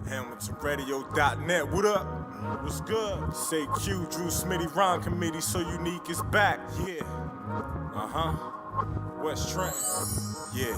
HamiltonRadio.net. What up? What's good? Say Q, Drew Smitty Rhyme Committee, so unique is back. Yeah. West Trent. Yeah.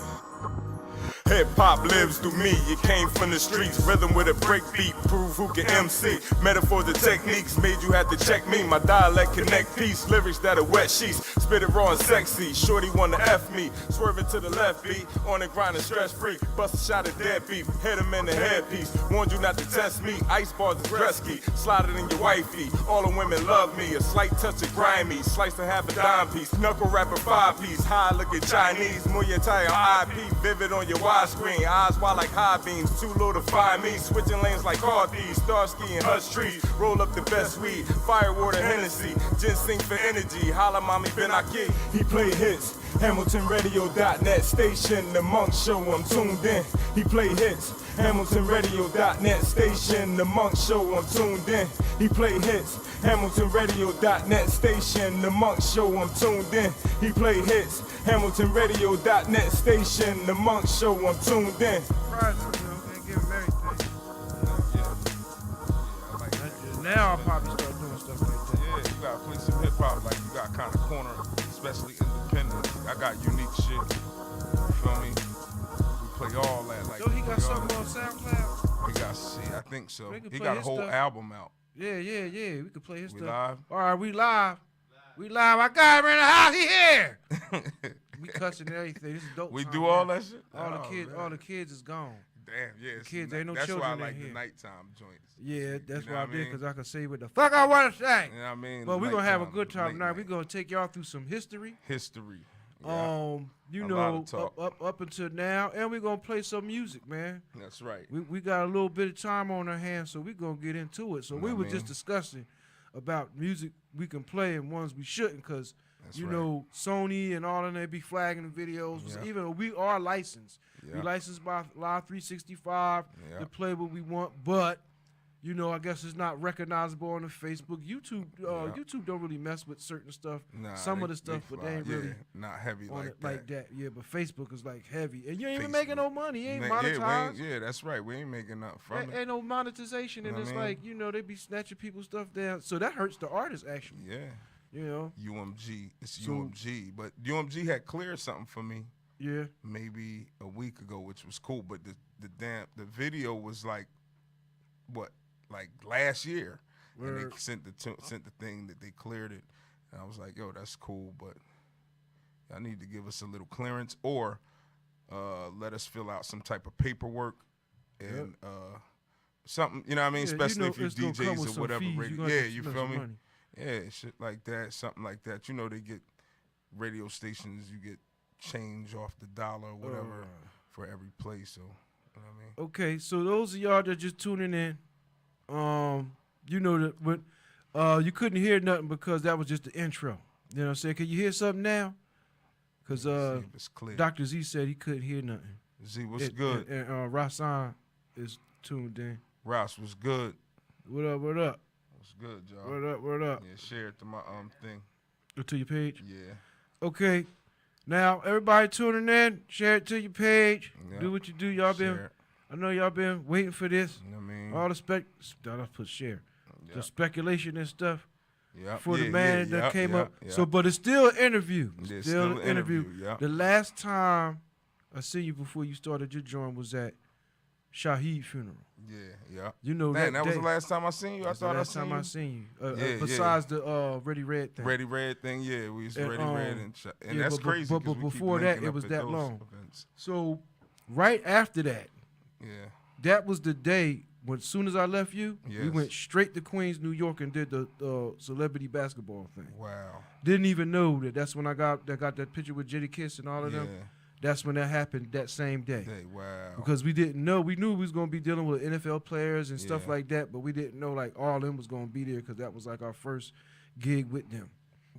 Hip hop lives through me, it came from the streets. Rhythm with a breakbeat, prove who can MC. Metaphors and techniques made you have to check me. My dialect connect peace, lyrics that are wet sheets. Spit it raw and sexy, shorty wanna F me. Swerving to the left beat, on the grind and stress free. Bust a shot of dead beef, hit him in the headpiece. Warned you not to test me, ice bars is Gretzky. Slide it in your wifey, all the women love me. A slight touch of grimy, slice and half a dime piece. Knuckle rapper 5-piece, high looking Chinese. Muay Thai on IP, vivid on your widescreen. Eyes wide like high beams, too low to find me. Switching lanes like car thieves, Starsky and Hush trees. Roll up the best weed, firewater Hennessy. Ginseng for energy, holla mommy Benaki. He play hits, HamiltonRadio.net station. The Monk Show, I'm tuned in. He play hits, HamiltonRadio.net station. The Monk Show, I'm tuned in. He play hits, HamiltonRadio.net station. The Monk Show, I'm tuned in. He play hits, HamiltonRadio.net station. The Monk Show, I'm tuned in. Can't give him everything. I like that. Now I'll probably start doing stuff like that. Yeah, you gotta play some hip hop, like you got kind of corner, especially independent. I got unique shit. You feel me? We play all that. Like, So he got something on SoundCloud? We got shit. I think so. We can He play got a his whole stuff. album out. Yeah. We could play his We stuff. live? All right, we live. We live. I got him in the house. He here. We cussing and everything. This is dope. We time, do man. all that shit. All the Oh, kids. man. All the kids is gone. Damn, yeah. it's kids, the ain't no that's children why I in like here. the nighttime joints. Yeah, that's You know why I what I did, mean? because I can say what the fuck I want to say. You know what I mean? But we're going to have a Nighttime, good time late tonight. night. We're going to take y'all through some history. History. Yeah. You A know, lot of talk. up until now. And we're going to play some music, man. That's right. We got a little bit of time on our hands, so we're going to get into it. So we were just discussing about music we can play and ones we shouldn't, because, you know, Sony and all of them, they be flagging the videos. Yeah. Even though we are licensed. Yeah. We licensed by Live 365 Yeah. to play what we want, but, you know, I guess it's not recognizable on the Facebook. YouTube don't really mess with certain stuff. Nah, Some of the stuff, but they ain't really not heavy on like it that. like that. Yeah, but Facebook is like heavy. And you ain't even Facebook. making no money. You ain't Man, monetized. yeah, that's right. We ain't making nothing from it. Ain't no monetization, and Know what it's I mean? like, you know, they be snatching people's stuff down. So that hurts the artist, actually. Yeah. You know? UMG. It's So- UMG. But UMG had cleared something for me Yeah. maybe a week ago, which was cool. But the video was like last year. And Word. they sent the thing that they cleared it. And I was like, yo, that's cool, but y'all need to give us a little clearance or let us fill out some type of paperwork and something, you know what I mean? Yeah, Especially know if you it's gonna come with DJs or some whatever. fees. Radio. You gonna Yeah, have to you spend feel some me? money. Yeah, shit like that, something like that. You know, they get radio stations, you get change off the dollar or whatever for every play. So, you know what I mean? Okay, so those of y'all that just tuning in, you know that when you couldn't hear nothing because that was just the intro. You know what I'm saying? Can you hear something now? Because See if it's clear. Dr. Z said he couldn't hear nothing. Z, what's good? And Rasan is tuned in. Ross, what's good? What up? What up? What's good, y'all? What up? What up? Yeah, share it to my thing. Go to your page. Yeah. Okay. Now everybody tuning in, share it to your page. Yeah. Do what you do. Y'all been. Share it. I know y'all been waiting for this. You know what I mean? All the I'll put share. Yeah. The speculation and stuff. Yeah. For the man that yeah, came yeah, up. yeah. So, but it's still an interview. Yeah, Still still an an interview. yeah. The last time I seen you before you started your joint was at Shaheed funeral. Yeah. You know Man, that was day. the last time I seen you. I That's the thought last time I seen seen you. Yeah, Besides the Ready Red thing. Ready Red thing, yeah. We used to And, Ready Red and yeah, that's but- crazy. but 'cause we keep before that, linking it up was at that those long. events. So right after that, Yeah. that was the day when, as soon as I left you, we Yes. went straight to Queens, New York, and did the celebrity basketball thing. Wow. Didn't even know that's when I got that picture with Jada Kiss and all of Yeah. them. That's when that happened that same day. Wow. Because we didn't know. We knew we was going to be dealing with NFL players and stuff Yeah. like that, but we didn't know like all of them was going to be there because that was like our first gig with them.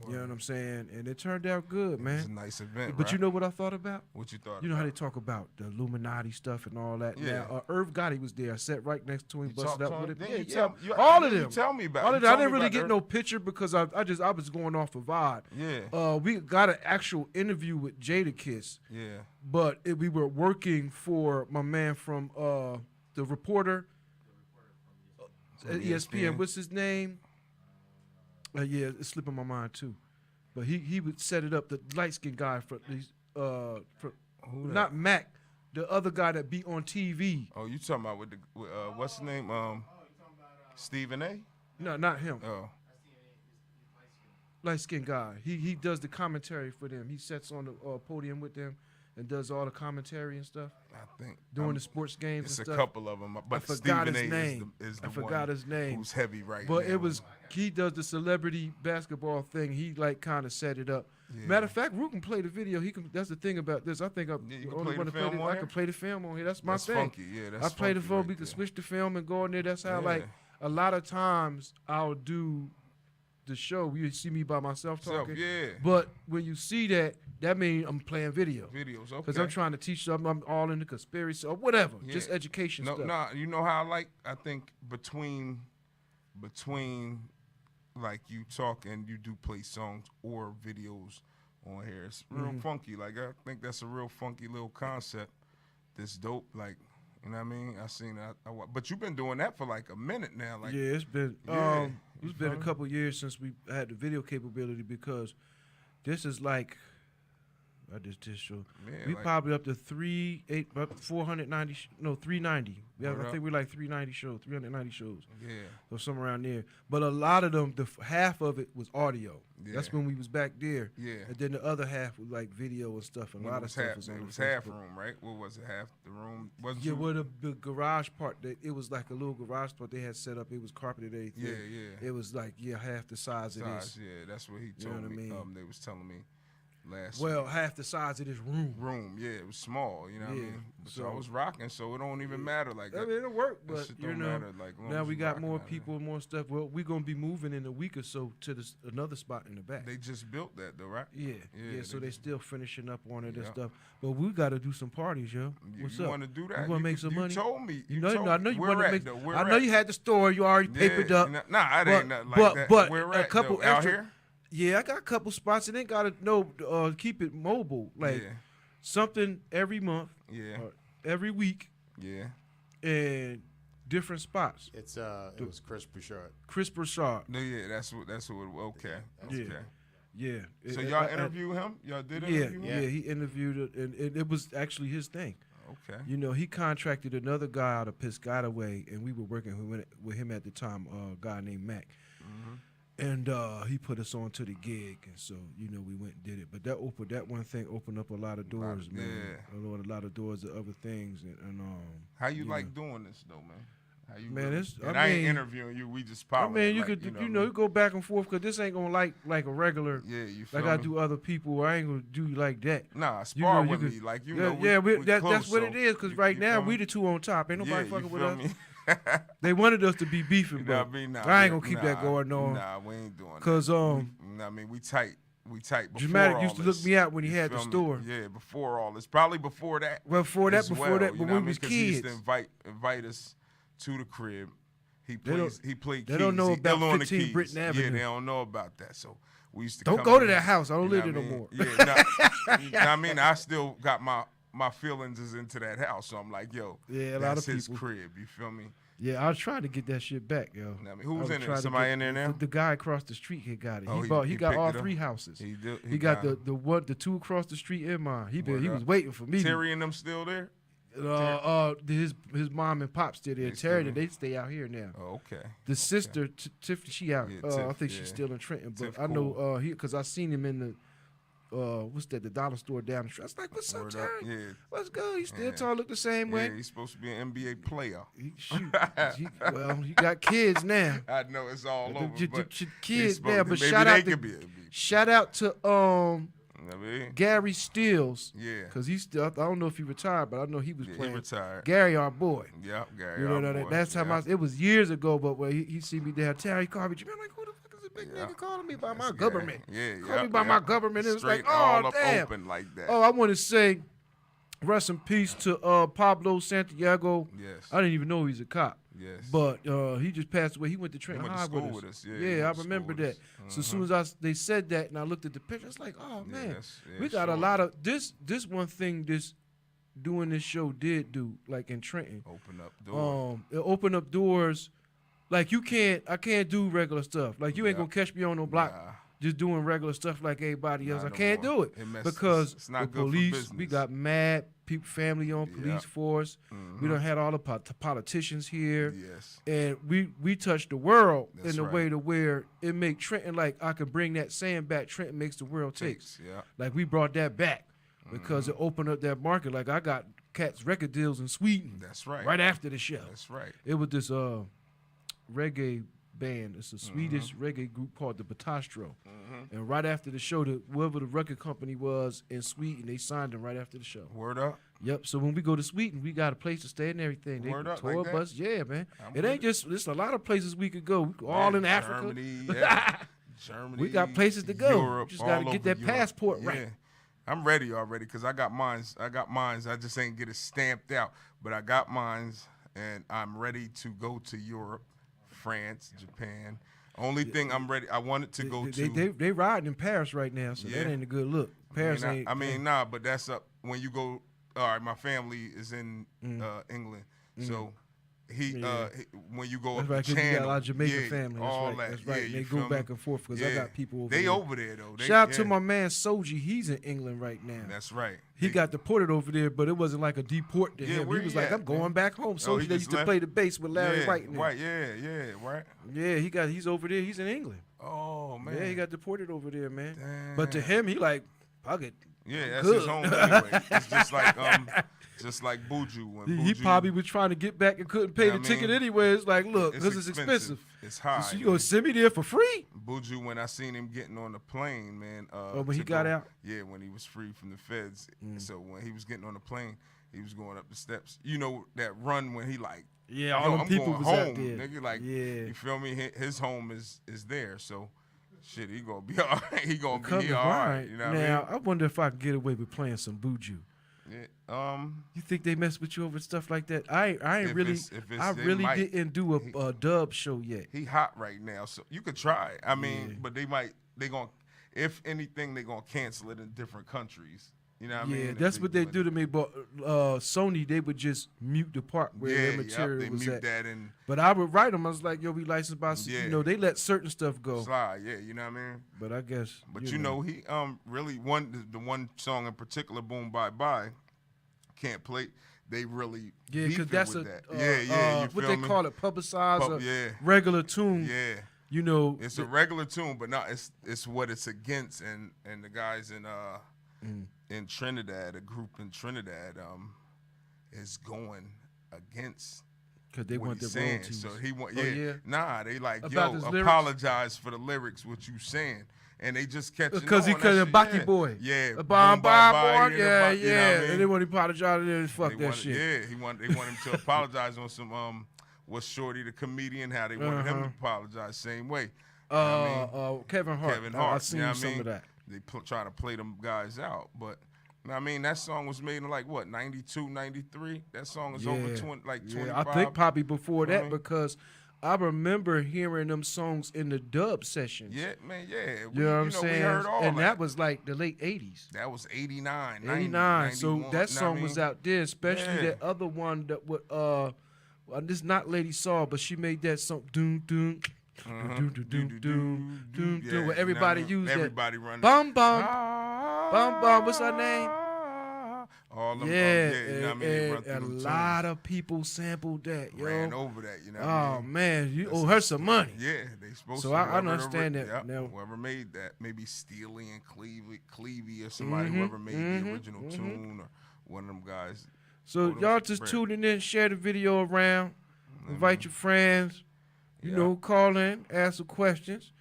You know what I'm saying? And it turned out good, It was a man. nice event, But right? you know what I thought about? What you thought You know how they about? talk about the Illuminati stuff and all that. Yeah. Now, Irv Gotti was there. I sat right next to him, You busted talked up to with him? him. Then Yeah, you tell- you- all of you them. tell me about all it. of You them. I told me didn't really about get Irv. no picture because I was going off a vibe. Yeah. We got an actual interview with Jada Kiss, Yeah. but we were working for my man from the reporter ESPN. What's his name? Yeah, it's slipping my mind too. But he would set it up. The light skinned guy for these not Mac, the other guy that be on TV. Oh, you talking about with what's his name? Stephen A. No, not him. Oh, Light skinned guy. He does the commentary for them. He sits on the podium with them and does all the commentary and stuff. I think during the sports games. It's and a stuff. couple of them, but I forgot Stephen his A. name. is the I forgot his name. Who's heavy right but now. But he does the celebrity basketball thing. He like kind of set it up. Yeah. Matter of fact, Root can play the video. That's the thing about this. I think I'm Yeah, the you can only play one the to play film it. on I here? can play the film on here. That's my That's thing. funky. Yeah, that's I play the funky film. right We can there. switch the film and go in there. That's how Yeah. like a lot of times I'll do the show. You see me by myself talking. Yeah. But when you see that, that means I'm playing video. Videos, okay. Because I'm trying to teach something. I'm all in the conspiracy or whatever. Yeah. Just education No, stuff. nah, you know how I think between like you talk and you do play songs or videos on here. It's real funky. Like I think that's a real funky little concept. That's dope. Like, you know what I mean? I seen that. But you've been doing that for like a minute now. Like, yeah, it's been Yeah, it's you been a feel me? couple years since we had the video capability because this is like I just show. Yeah, We like- probably up to 490 390. Yeah, Word I up. think we're like 390 shows yeah. or somewhere around there. But a lot of them, half of it was audio. Yeah. That's when we was back there. Yeah. And then the other half was like video and stuff. And a When lot it of was stuff half, was on it the was half Facebook. room, right? What was it? Half the room? Wasn't Yeah, you? well, the garage part, it was like a little garage part they had set up. It was carpeted, everything. Yeah, yeah. It was like, half the size it Size, is. yeah, that's what he You know told what I me. mean? They was telling me last Well, half the size of this room. room. Yeah, it was small. You know what I Yeah, mean? So I so- was rocking, so it don't even matter. Like I that. mean, it'll work, that but shit you don't know, matter, like, long now as we you got rocking more out people, more stuff. Well, we're gonna be moving in a week or so to another spot in the back. They just built that though, right? Yeah, Yeah, so they they just- still finishing up on it and Yeah. stuff. But we got to do some parties, yo. What's you up? want to do that? You want to make some money? You told me. You know, told I know me. you Where want to at, make. though? Where I know at? you had the store. You already papered up. Nah, it but, ain't nothing like that. But Where a at, couple though? Out extra. here? Yeah, I got a couple spots, and they got to keep it mobile, like Yeah. something every month, Yeah. or every week, Yeah. and different spots. It was Chris Bouchard. Chris Broussard. No, yeah, that's what. Okay. Yeah. Okay. Yeah. So It- y'all I- interview him? Y'all did Yeah, interview yeah, him? he interviewed it, and it was actually his thing. Okay. You know, he contracted another guy out of Piscataway, and we were working with him at the time, a guy named Mac. Mm-hmm. And he put us on to the gig, and so you know we went and did it. But that one thing opened up a lot of doors, man. yeah. A lot of doors to other things, and How you you like doing this though, man? How you Man, really- it's- and I I ain't mean- interviewing you. We just I popping. mean, you like, could you you know, you go back and forth because this ain't gonna like a regular. Yeah, you feel Like I me? do other people, I ain't gonna do you like that. Nah, You spar know, you with could- me, like you yeah, know. yeah, we that's close, what so it is. Because you- right you now feel we me? the two on top. Ain't nobody Yeah, you fucking with feel us. me? They wanted us to be beefing, You know but what I mean? Nah, I ain't we- gonna keep that going on. Nah, we ain't doing that. 'Cause, I mean, we tight. We tight. Before Dramatic all used to this. look me out when he You had the feel me? store. Yeah, before all this, probably before that. Well, before that, as but you when know we what I mean? was 'Cause he used to kids. invite us to the crib. He They don't- played they keys. don't know He about ill on the 15 keys. Britton Yeah, Avenue. they don't know about that. So we used to Don't come go to in, that house. I don't you live know there what no I more. mean? Yeah, you know what I mean, I still got my feelings is into that house. So I'm like, yo, Yeah, a lot that's of his people. crib. You feel me? Yeah, I was trying to get that shit back, yo. I mean, who's was in it? trying to Somebody get- in there now? The guy across the street had got it. Oh, he got picked all it up? 3 houses. He got the 2 across the street in mine. He Word was up. waiting for me. Terry and them still there? His mom and pop still there. They still Terry, there? they stay out here now. Oh, okay. The sister Tiffany, she out. Yeah, I Tiff, think yeah. she's still in Trenton, but Tiff I know cool. because I seen him in the what's that? The dollar store down the street. I was like, "What's up, Word up. Terry? Yeah. Let's go." He still Yeah. tall, look the same Yeah, way. he's supposed to be an NBA player. He got kids now. I know it's all over, but Kids supposed now, to- but maybe shout they out could to be. shout out to I mean, Gary Stills. yeah. Cause he's still. I don't know if he retired, but I know he was Yeah, he playing. retired. Gary, our boy. Yeah, Gary. You know our that boy. that's time yeah. it was years ago, but when he see me there, Terry called me. I'm like, who the fuck is this big Yeah. nigga calling me by my That's government? Yeah, Call me by my government. It was Straight like, all oh up damn. open like that. Oh, I want to say, rest in peace to Pablo Santiago. Yes. I didn't even know he was a cop. Yes. But he just passed away. He went to Trenton went to High school with with us. us. Yeah, he went I to school remember with that. us. So as soon as they said that, and I looked at the picture, it's like, oh Yeah, man, that's- yeah, we got a sure. lot of this. This one thing this doing this show did do, like in Trenton. Open up doors. It opened up doors. Like I can't do regular stuff. Like you ain't gonna catch me on no block Nah. just doing regular stuff like everybody else. Nah, I no can't more. do it It messes- because it's not the good for police. business. We got mad people, family on police force. We done had all the politicians here, Yes. and we touch the world That's in a right. way to where it make Trenton like I can bring that saying back. Trenton makes the world takes. Yeah. Like we brought that back because it opened up that market. Like I got cats record deals in Sweden. That's right. Right after the show. That's right. It was this reggae band. It's a Swedish reggae group called the Batastro. And right after the show, whoever the record company was in Sweden, they signed them right after the show. Word up. Yep. So when we go to Sweden, we got a place to stay and everything. Word up tour like that? bus, yeah, man. I'm It ain't with just. There's a lot of places we could go. We go all in Africa. Germany, yeah. Germany. We got places to go. Europe, Just gotta all get over that Europe. passport Yeah. right. I'm ready already because I got mines. I just ain't get it stamped out, but I got mines, and I'm ready to go to Europe, France, Japan. Only thing I'm ready. I wanted to go to. They riding in Paris right now, so Yeah. that ain't a good look. Paris ain't. Nah, but that's up when you go. All right, my family is in England, so when you go That's up right, the 'cause you got a channel, lot of Jamaican yeah, family. That's all right. that, That's right. yeah, They you go feel back me? and forth because I Yeah. got people over They there. over there though. Shout out to yeah. my man Soji. He's in England right now. That's right. He got deported over there, but it wasn't like a deport to Yeah, him. where He was he like, at, I'm going man? back home. Oh, Soji, he they just used to left? play the bass with Larry White. And them. Right, yeah, right. Yeah, he's over there. He's in England. Oh man. Yeah, he got deported over there, man. Damn. But to him, he like, fuck it. Yeah, that's good. his home anyway. It's just like Buju. When He Buju, probably was trying to get back and couldn't pay Yeah, the I ticket mean, anyway. It's like, look, because it's expensive. It's high. So you gonna send me there for free? Buju, when I seen him getting on the plane, man. When he to got go- out? Yeah, when he was free from the feds. So when he was getting on the plane, he was going up the steps. You know that run when he like, Yeah, all yo, them I'm people going was home, out there. nigga. Like, Yeah. you feel me? His home is there. So, shit, he gonna be all right. He gonna Come be to all right. find, You know now, what I wonder if I can get away with playing some Buju. I mean? Yeah, You think they mess with you over stuff like that? I ain't If really. it's- if it's- I they really might. didn't do a dub show yet. he hot right now, so you could try. I mean, but they gonna, if anything, they gonna cancel it in different countries. You know what I mean? Yeah, If that's what they it. do to me. But Sony, they would just mute the part where their material they was mute at. that and But I would write them. I was like, "Yo, we licensed by." Yeah. You know, they let certain stuff go. slide. Yeah, you know what I mean. But I guess. But you know, he really the one song in particular, "Boom Bye Bye," can't play. They really Yeah, because beefing that's with a that. You what feel they me? call it, publicized or Yeah, regular tune. yeah. You know, It's a regular tune, but not. It's what it's against, and the guys in Trinidad, a group in Trinidad, is going against. because they What want he's the saying. royalties. So he want, Oh, yeah, yeah? nah. They like, About yo, his lyrics? apologize for the lyrics, what you saying, and they just catch Because he on. couldn't That Baki shit, Boy. yeah, A bomb, Boom, bye, boy. bye, Yeah, you know yeah. what I mean? And then when he apologized, then fuck They that wanted- shit. Yeah, they want him to apologize on some what's Shorty the comedian, how they wanted him to apologize same way. You know what I mean? Kevin Hart. Kevin I Hart. seen you know what I some mean? of that. They try to play them guys out, but I mean that song was made in like what 92, 93. That song is over 20, like 25. Yeah, I think probably before that 20. because I remember hearing them songs in the dub sessions. Yeah, man, yeah. You know what I'm saying? We heard all and that. that was like the late 80s. That was 89, 90, 89. So 91, that you know song what I was mean? out there, especially Yeah. that other one that would this is not Lady Saw, but she made that song doom doom doom doom doom doom doom Yeah, doom where you know everybody what I mean? used Everybody that. running. Bum bum. Bum bum, what's her name? All them, Yeah, you know what I mean? They run and through a them lot of people sampled that, tunes. Ran yo. over that, you know what I Oh mean? man, you owe her some money. Yeah, they supposed So to. I whoever understand that Yep, now. whoever made that, maybe Steely and Clevey or somebody, whoever made the original tune or one of them guys. So Hold on y'all some just bread. tuning in, share the video around, invite your friends, you Yeah. know, call in, ask some questions.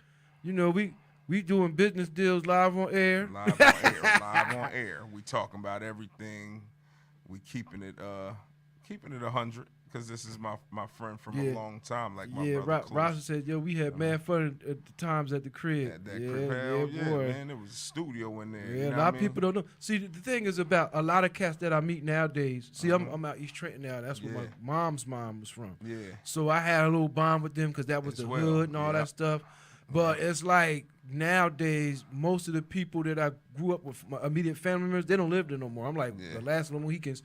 You know, we doing business deals live on air. Live on air, live on air. We talking about everything. We keeping it 100 because this is my friend from a Yeah. long time, like my Yeah, brother. close. Roger said, yo, we had mad fun at the times at the crib. At that yeah, crib, hell yeah, yeah, boy. man. There was a studio in there. Yeah, you know a what lot I of mean? people don't know. See, the thing is about a lot of cats that I meet nowadays. See, I'm out East Trenton now. That's where my Yeah. mom's mom was from. Yeah. So I had a little bond with them because that was As the well, hood and all yeah. that stuff. But it's like nowadays, most of the people that I grew up with, my immediate family members, they don't live there no more. I'm like, Yeah. the last of the Mohicans,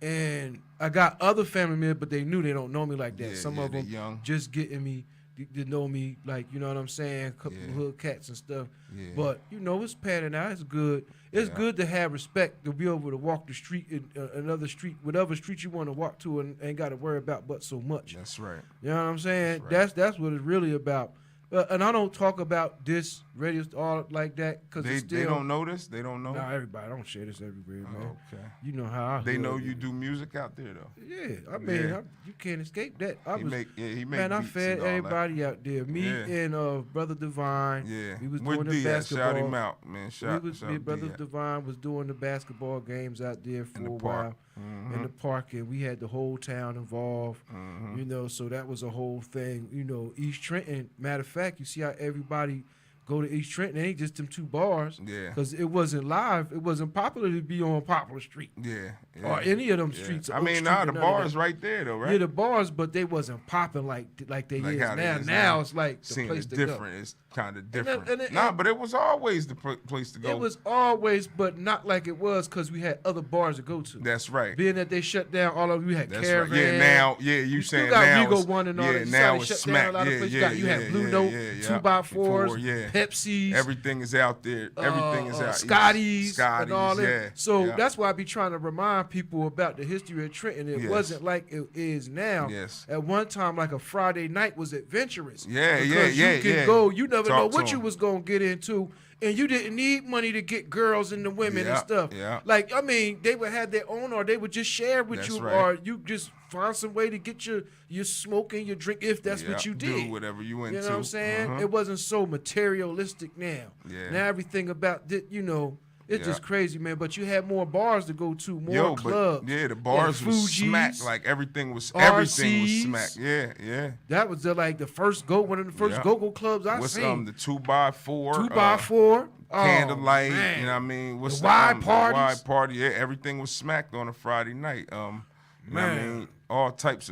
And I got other family members, but they knew they don't know me like that. Yeah, Some yeah, of they them young. just getting me to know me, like, you know what I'm saying, couple Yeah. hood cats and stuff. Yeah. But you know, it's panning out. It's good. It's Yeah. good to have respect, to be able to walk the street in another street, whatever street you want to walk to, and ain't got to worry about but so much. That's right. You know what I'm saying? That's That's what it's really about. And I don't talk about this radio all like that because They don't know this. They don't know. Nah, everybody I don't share this everywhere, man. Okay. You know how I They hood know is. you do music out there though. Yeah, I mean, Yeah. you can't escape that. He make Man, I beats fed and all that. everybody out there. Me Yeah. and Brother Divine. Yeah. We was Where doing the D at? basketball. Shout him out, man. Shout me, out Brother D at. Divine was doing the basketball games out there for In the a park. while Mhm. in the park, and we had the whole town involved. Mhm. You know, so that was a whole thing. You know, East Trenton. Matter of fact, you see how everybody go to East Trenton. It ain't just them 2 bars. Yeah. Because it wasn't live. It wasn't popular to be on Poplar Street Yeah. or any of them Yeah. streets. I Oak mean, Street nah, and the none of bars that. right there though, right? Yeah, the bars, but they wasn't popping like they Like is how now. they is Now now. it's like the Seeing place it to different. It's kind of different. and- Nah, but it was always the place to go. go. It was always, but not like it was because we had other bars to go to. That's right. Being that they shut down all of, we had That's Caravan. right. Yeah, now, yeah, you still saying got now Rego it's, One and all yeah, that. You now saw they it's shut smack. down a lot of Yeah, places. yeah, You had yeah, Blue yeah, Note, yeah, 2x4s, yeah. Pepsis. Everything is out there. Everything is out. Scotties and all that. Yeah. So yeah. that's why I be trying to remind people about the history of Trenton. It Yes. wasn't like it is now. Yes. At one time, like a Friday night was adventurous. Yeah, because yeah, you could yeah. go. You never Talk know to what you 'em. was gonna get into. And you didn't need money to get girls and the women and Yeah, stuff. yeah. Like, I mean, they would have their own, or they would just share with That's you, right. or you just find some way to get your smoke and your drink if that's what Yeah, you did. Do whatever you went You to. know what I'm saying? Uh-huh. It wasn't so materialistic now. Yeah. Now everything about it, you know, it's Yeah. just crazy, man. But you had more bars to go to, more Yo, clubs. but yeah, the bars was Fugees, smack. Like everything was RCs. smack. Yeah, yeah. That was the first one of the first Yeah. go-go clubs I What's seen. the 2x4? 2x4. Candlelight, man. you know what I mean? What's The wide the parties. wide party? Yeah, everything was smacked on a Friday night. You know what I Man. mean? All types.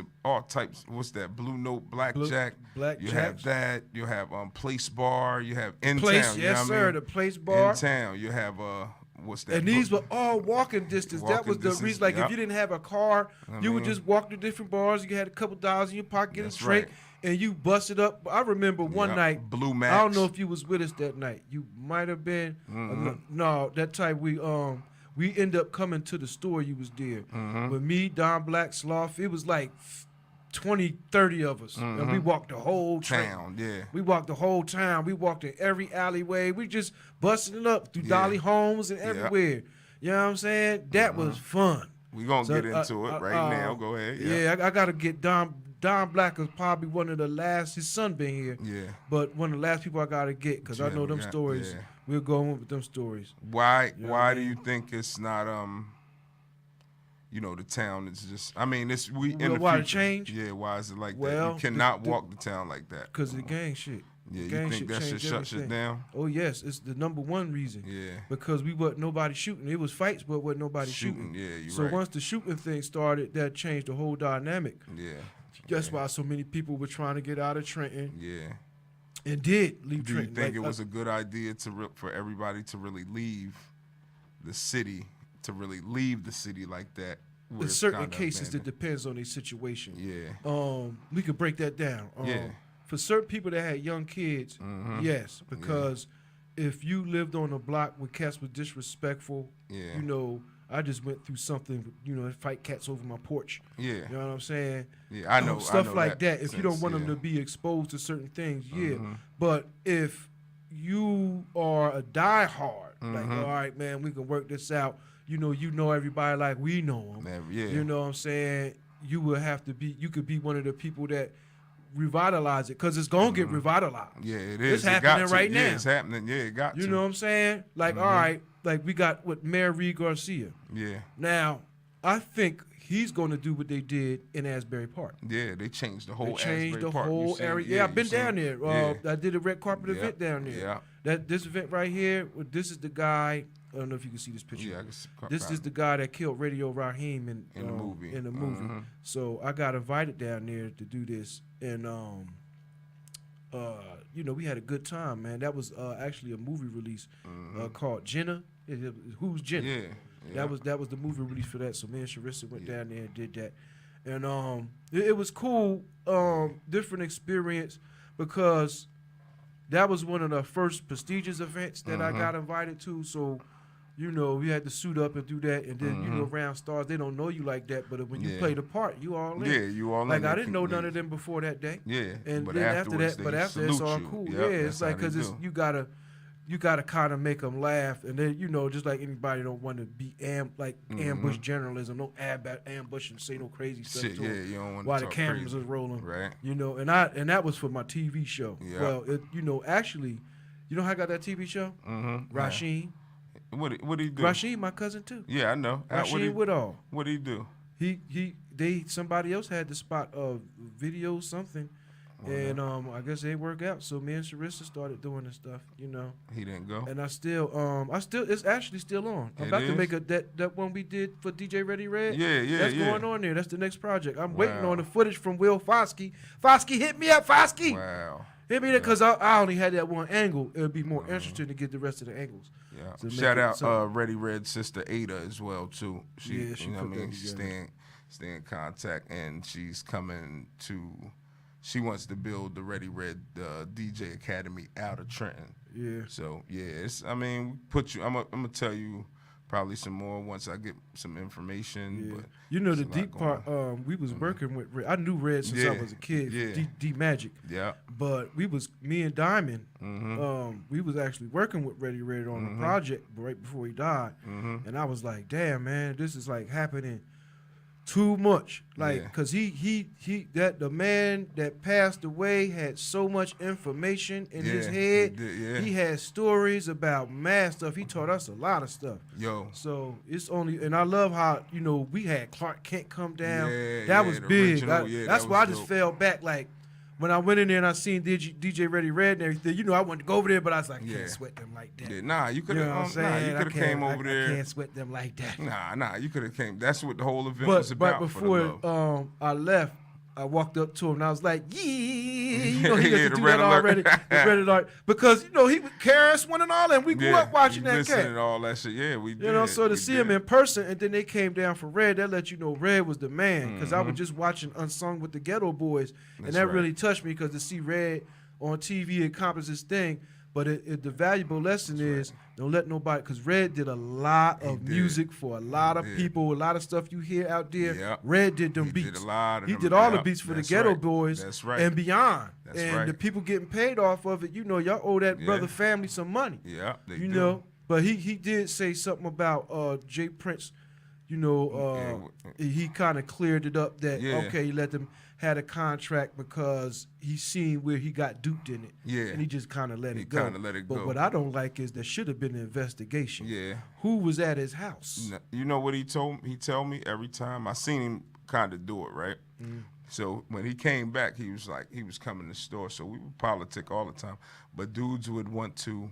What's that? Blue Note, Blackjack. Blackjack. You have that. You have Place Bar. You have In Place, Town. You yes, know what sir. I mean? The Place Bar. In Town. You have what's that? And these were all walking distance. That Walking was the distance, reason. Like, yep. if you didn't have a car, you would mean- just walk to different bars. You had a couple dollars in your pocket, get a That's drink, right. and you busted up. I remember one Yep. night. Blue I don't Max. know if you was with us that night. You might have been. No, that time we end up coming to the store. You was there with me, Don Black, Sloth. It was like 20, 30 of us, and we walked the whole Town. Yeah. We walked the whole town. We walked in every alleyway. We just busted it up through Yeah. Dolly Homes and everywhere. You know what I'm saying? That was fun. We gonna So, get into it right now. Go ahead. Yeah, I gotta get Don Black is probably one of the last. His son been here. Yeah. But one of the last people I gotta get because I Yeah, know we them got- stories. yeah. We'll go on with them stories. Why? know what Why I do mean? you think it's not? The town is just. I mean, it's we in Well, the why the future. change? Yeah. Why is it like that? Well, You cannot the- walk the town like that. Cause of the gang shit. Yeah. You Gang think that shit changed shuts it everything. down? Oh yes, it's the number one reason. Yeah. Because we wasn't nobody shooting. It was fights, but wasn't nobody shooting. Yeah. You So right. once the shooting thing started, that changed the whole dynamic. Yeah. That's why so many people were trying to get out of Trenton Yeah. and did leave Do you Trenton. think it was a good idea for everybody to really leave the city, like that? where in it's certain kinda cases, it abandoned? depends on their situation. Yeah. We could break that down. Yeah. For certain people that had young kids, yes, because if you lived on a block where cats were disrespectful, Yeah. you know, I just went through something, you know, fight cats over my porch. Yeah. You know what I'm saying? Yeah. I know Stuff I know like that. If you don't sense, want them yeah. to be exposed to certain things, yeah. But if you are a diehard, like, all right, man, we can work this out. You know everybody like we know them. Never- yeah. You know what I'm saying? You could be one of the people that revitalize it because it's going to get revitalized. Yeah, it is. It's It got happening to. right Yeah, now. it's happening. Yeah, it got to. You know what I'm saying? Like, all right, like we got with Mayor Reed Garcia. Yeah. Now, I think he's going to do what they did in Asbury Park. Yeah, they changed the whole They changed Asbury the Park. You whole seen- area. Yeah, I've you been seen- down there. Yeah. I did a red carpet Yeah. event down there. Yeah. This event right here, this is the guy. I don't know if you can see this picture. Yeah, I can see- This is the guy that killed Radio Raheem in In the movie. In the movie. So I got invited down there to do this, and we had a good time, man. That was actually a movie release called Jenna. Who's Jenna? Yeah. Yeah. That was the movie release for that. So me and Sharissa went down there and did that, and it was cool, different experience because that was one of the first prestigious events that I got invited to. So, you know, we had to suit up and do that, and then you know, around stars, they don't know you like that, but when you play the part, you all in. Yeah, you all in. Like I didn't know none of them before that day. Yeah, and but then after afterwards that, but they after it's salute all you. cool. Yep, Yeah, it's that's like how they because it's do. you gotta kind of make them laugh, and then you know, just like anybody don't want to be ambush journalism, don't ambush and say no crazy stuff Shit, to yeah, them you don't want to while the talk cameras crazy. is rolling, Right. You know, and that was for my TV show. Yeah. Well, you know, actually, you know how I got that TV show? Rasheen. What he do? Rasheen, my cousin too. Yeah, I know. Rasheen Woodall. What he do? Somebody else had the spot of video something, and I guess they work out. So me and Sharissa started doing this stuff, you know. He didn't go. And I still it's actually still on. I'm It about to is? make that one we did for DJ Ready Red. Yeah, That's yeah. going on there. That's the next project. I'm waiting Wow. on the footage from Will Foskey. Foskey, hit me up, Foskey. Wow. Hit me there because I only had that one angle. It would be more interesting to get the rest of the angles. Yeah. To make Shout it out something. Ready Red sister Ada as well too. She, Yeah, she you know put what I mean? that She together. stay in contact, and she's coming to. She wants to build the Ready Red DJ Academy out of Trenton. Yeah. So yeah, it's. I mean, I'm gonna tell you probably some more once I get some information. Yeah. But You know, it's the a lot deep going part, we was working with Red. I knew Red since I Yeah. was a kid, Yeah. D Magic. Yeah. But me and Diamond, we was actually working with Ready Red on the project right before he died. And I was like, damn, man, this is like happening too much. Like, Yeah. cause the man that passed away had so much information in his Yeah, head. he did, yeah. He had stories about mad stuff. He taught us a lot of stuff. Yo. So it's only, and I love how, you know, we had Clark Kent come down. Yeah, that yeah, was the big. original, That's that why I was just dope. fell back. Like, when I went in there and I seen DJ Ready Red and everything, you know, I wanted to go over there, but I was like, I Yeah. can't sweat them like that. Yeah, nah, you could You have. know what I'm saying? Nah, you could have came over there. I can't sweat them like that. Nah, you could have came. That's what the whole event was But about. for the before love. I left, I walked up to him and I was like, yeah, you know, he Yeah, used the to do red that alert. already. The red alert. Because, you know, he was KRS-One and all that. And we grew up watching you that listening cat. to all that shit. Yeah, we did. You know, so to we see did. him in person, and then they came down for Red, that let you know Red was the man. Because I was just watching Unsung with the Ghetto Boys, and That's that right. really touched me because to see Red on TV accomplish his thing. But the valuable lesson is don't let nobody, because Red did a lot of did. music for a lot of did. people, a lot of stuff you hear out there. Yep. Red did them He beats. did a lot of He them. did all the Yep. beats for the That's Ghetto right. Boys That's right. and beyond. That's and right. the people getting paid off of it, you know, y'all owe that Yeah. brother family some money. Yeah, they You do. know, but he did say something about Jay Prince. You know, he kind of cleared it up that Yeah. okay, he let them had a contract because he seen where he got duped in it. Yeah. and he just kind of let He it go. kinda let it But go. what I don't like is there should have been an investigation. Yeah. Who was at his house? You know what he told me? He tell me every time I seen him kind of do it, right? So when he came back, he was like, he was coming to the store. So we would politic all the time. But dudes would want to,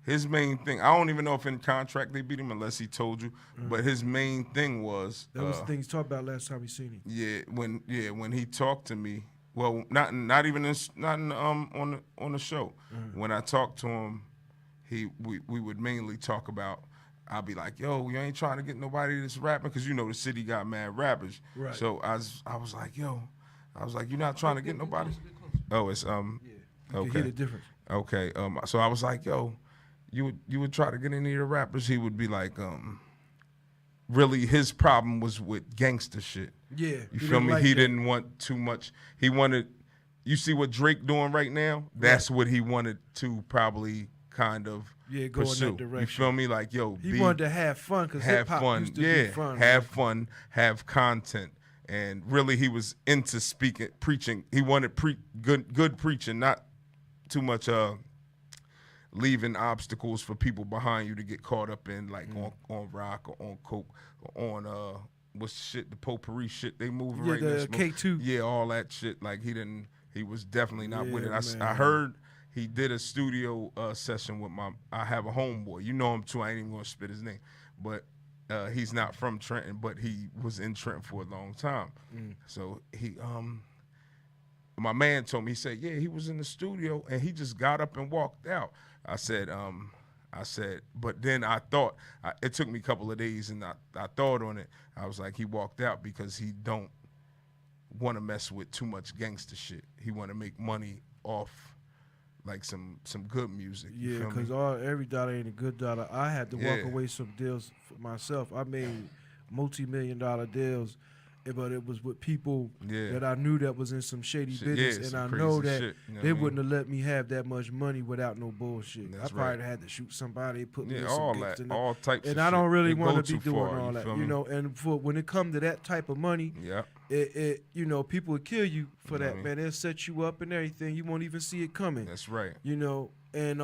his main thing, I don't even know if in contract they beat him unless he told you, but his main thing was, That was the thing he talked about last time we seen him. when he talked to me, well, not even on the show. When I talked to him, we would mainly talk about. I'll be like, yo, you ain't trying to get nobody that's rapping, because you know the city got mad rappers. Right. So I was like, yo, you're not trying to get nobody. Oh, it's You can okay. hear the difference. Okay. So I was like, yo, you would try to get any of the rappers. He would be like, really his problem was with gangster shit. Yeah, You he feel didn't me? like He that. didn't want too much. He wanted, you see what Drake doing right now? That's what he wanted to probably kind of Yeah, go in that pursue. You direction. feel me? Like, yo, He wanted to have fun because have hip hop fun. used to Yeah, be fun. have fun, have content. And really he was into preaching. He wanted good preaching, not too much leaving obstacles for people behind you to get caught up in, like on rock or on coke or on what's the shit, the potpourri shit they moving Yeah, right the now. K2. Yeah, all that shit. Like he was definitely not with it. Yeah, I man. heard he did a studio session with I have a homeboy. You know him too. I ain't even gonna spit his name, but he's not from Trenton, but he was in Trenton for a long time. So he my man told me, he said, yeah, he was in the studio and he just got up and walked out. I said, I said, but then I thought, it took me a couple of days, and I thought on it. I was like, he walked out because he don't want to mess with too much gangster shit. He want to make money off like some good music. You Yeah, feel me? because every dollar ain't a good dollar. I had to walk away some deals for myself. I made multi-million-dollar deals, but it was with people that I knew that was in some shady business, and I know that shit, you know they what I mean? wouldn't have let me have that much money without no bullshit. That's I probably right. had to shoot somebody, put me in all some that, gangsta all types and of I don't shit. really They want go to be too doing far, all you that, feel you me? know. And for when it come to that type of money, Yeah. it you know, people would kill you for You know that, what I mean? man. They'll set you up and everything. You won't even see it coming. That's right. You know, and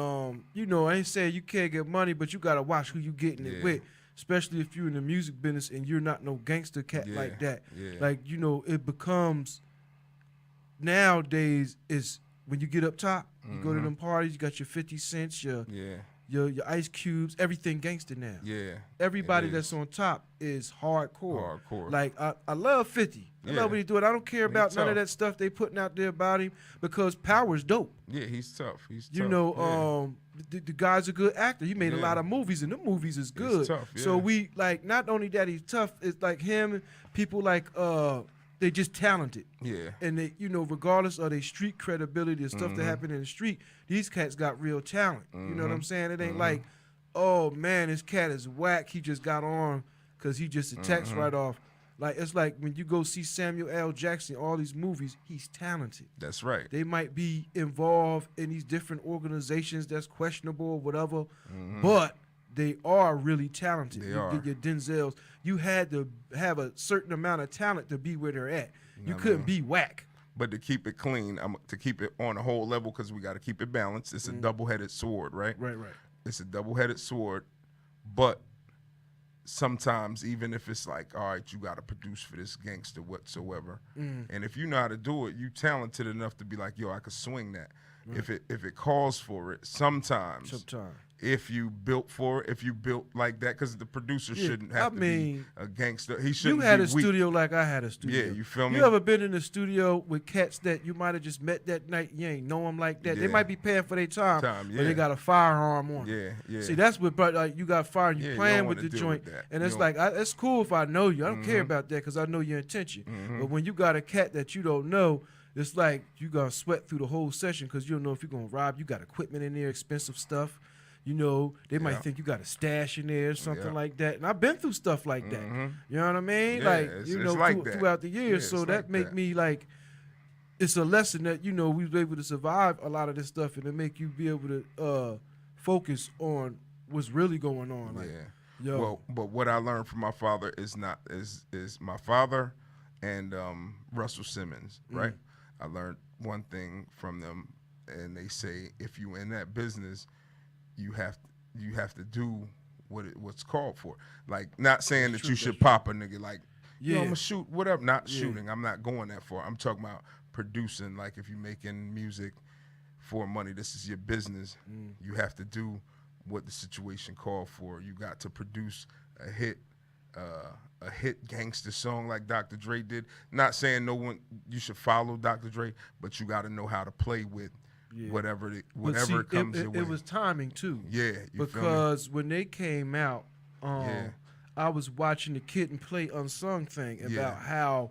you know, I ain't saying you can't get money, but you gotta watch who you getting it with, especially if you're in the music business and you're not no gangster cat like that. Yeah. Like, you know, it becomes nowadays is when you get up top, you go to them parties, you got your 50 cents, your Ice Cubes, everything gangster now. Yeah. Everybody it that's is. on top is hardcore. Hardcore. Like I love 50. I love what he doing. I don't care about none of tough. that stuff they putting out there about him because Power's dope. Yeah, he's tough. He's You tough. know, the guy's a good actor. He made a Yeah. lot of movies, and the movies is good. tough, So yeah. we like not only that he's tough, it's like him. People like they just talented. Yeah. And they, you know, regardless of their street credibility and stuff that happen in the street, these cats got real talent. You know what I'm saying? It ain't like, oh man, this cat is whack. He just got on because he just attacks right off. Like it's like when you go see Samuel L. Jackson, all these movies, he's talented. That's right. They might be involved in these different organizations that's questionable or whatever, but they are really talented. They you are. get your Denzels. You had to have a certain amount of talent to be where they're at. You couldn't be whack. But to keep it clean, to keep it on a whole level, because we got to keep it balanced. It's a double-headed sword, right? Right. It's a double-headed sword, but sometimes even if it's like, all right, you got to produce for this gangster whatsoever, and if you know how to do it, you talented enough to be like, yo, I could swing that. If it calls for it, sometimes if you built for it, if you built like that, because the producer shouldn't have to be a gangster. He shouldn't. You had be a weak. studio like I had a studio. Yeah, you feel me? You ever been in the studio with cats that you might have just met that night? You ain't know them like that. They Yeah. might be paying for their time, but yeah. they got a firearm on. Yeah. See, that's what, but like you got fire and you Yeah, you playing don't with wanna the deal joint, with that. and You it's don't- like it's cool if I know you. I don't care about that because I know your intention. But when you got a cat that you don't know, it's like you gonna sweat through the whole session because you don't know if you're gonna rob. You got equipment in there, expensive stuff. You know, they might think you got a stash in there or something like that. And I've been through stuff like that. You know what I mean? Yeah, like, it's- you it's know, like that. throughout the years. Yeah, so it's that like make that. me like, it's a lesson that, you know, we was able to survive a lot of this stuff and to make you be able to focus on what's really going on. Like, yo. Well, but what I learned from my father is my father and Russell Simmons, right? I learned one thing from them, and they say if you in that business, you have to do what's called for. Like, not saying that you should pop a nigga like, yo, I'm gonna shoot whatever. Not shooting. I'm not going that far. I'm talking about producing. Like, if you're making music for money, this is your business. You have to do what the situation called for. You got to produce a hit gangster song like Dr. Dre did. Not saying you should follow Dr. Dre, but you got to know how to play with whatever it comes your way. It was timing too. Yeah, you feel me? Because when they came out, I was watching the Kid and Play Unsung thing about how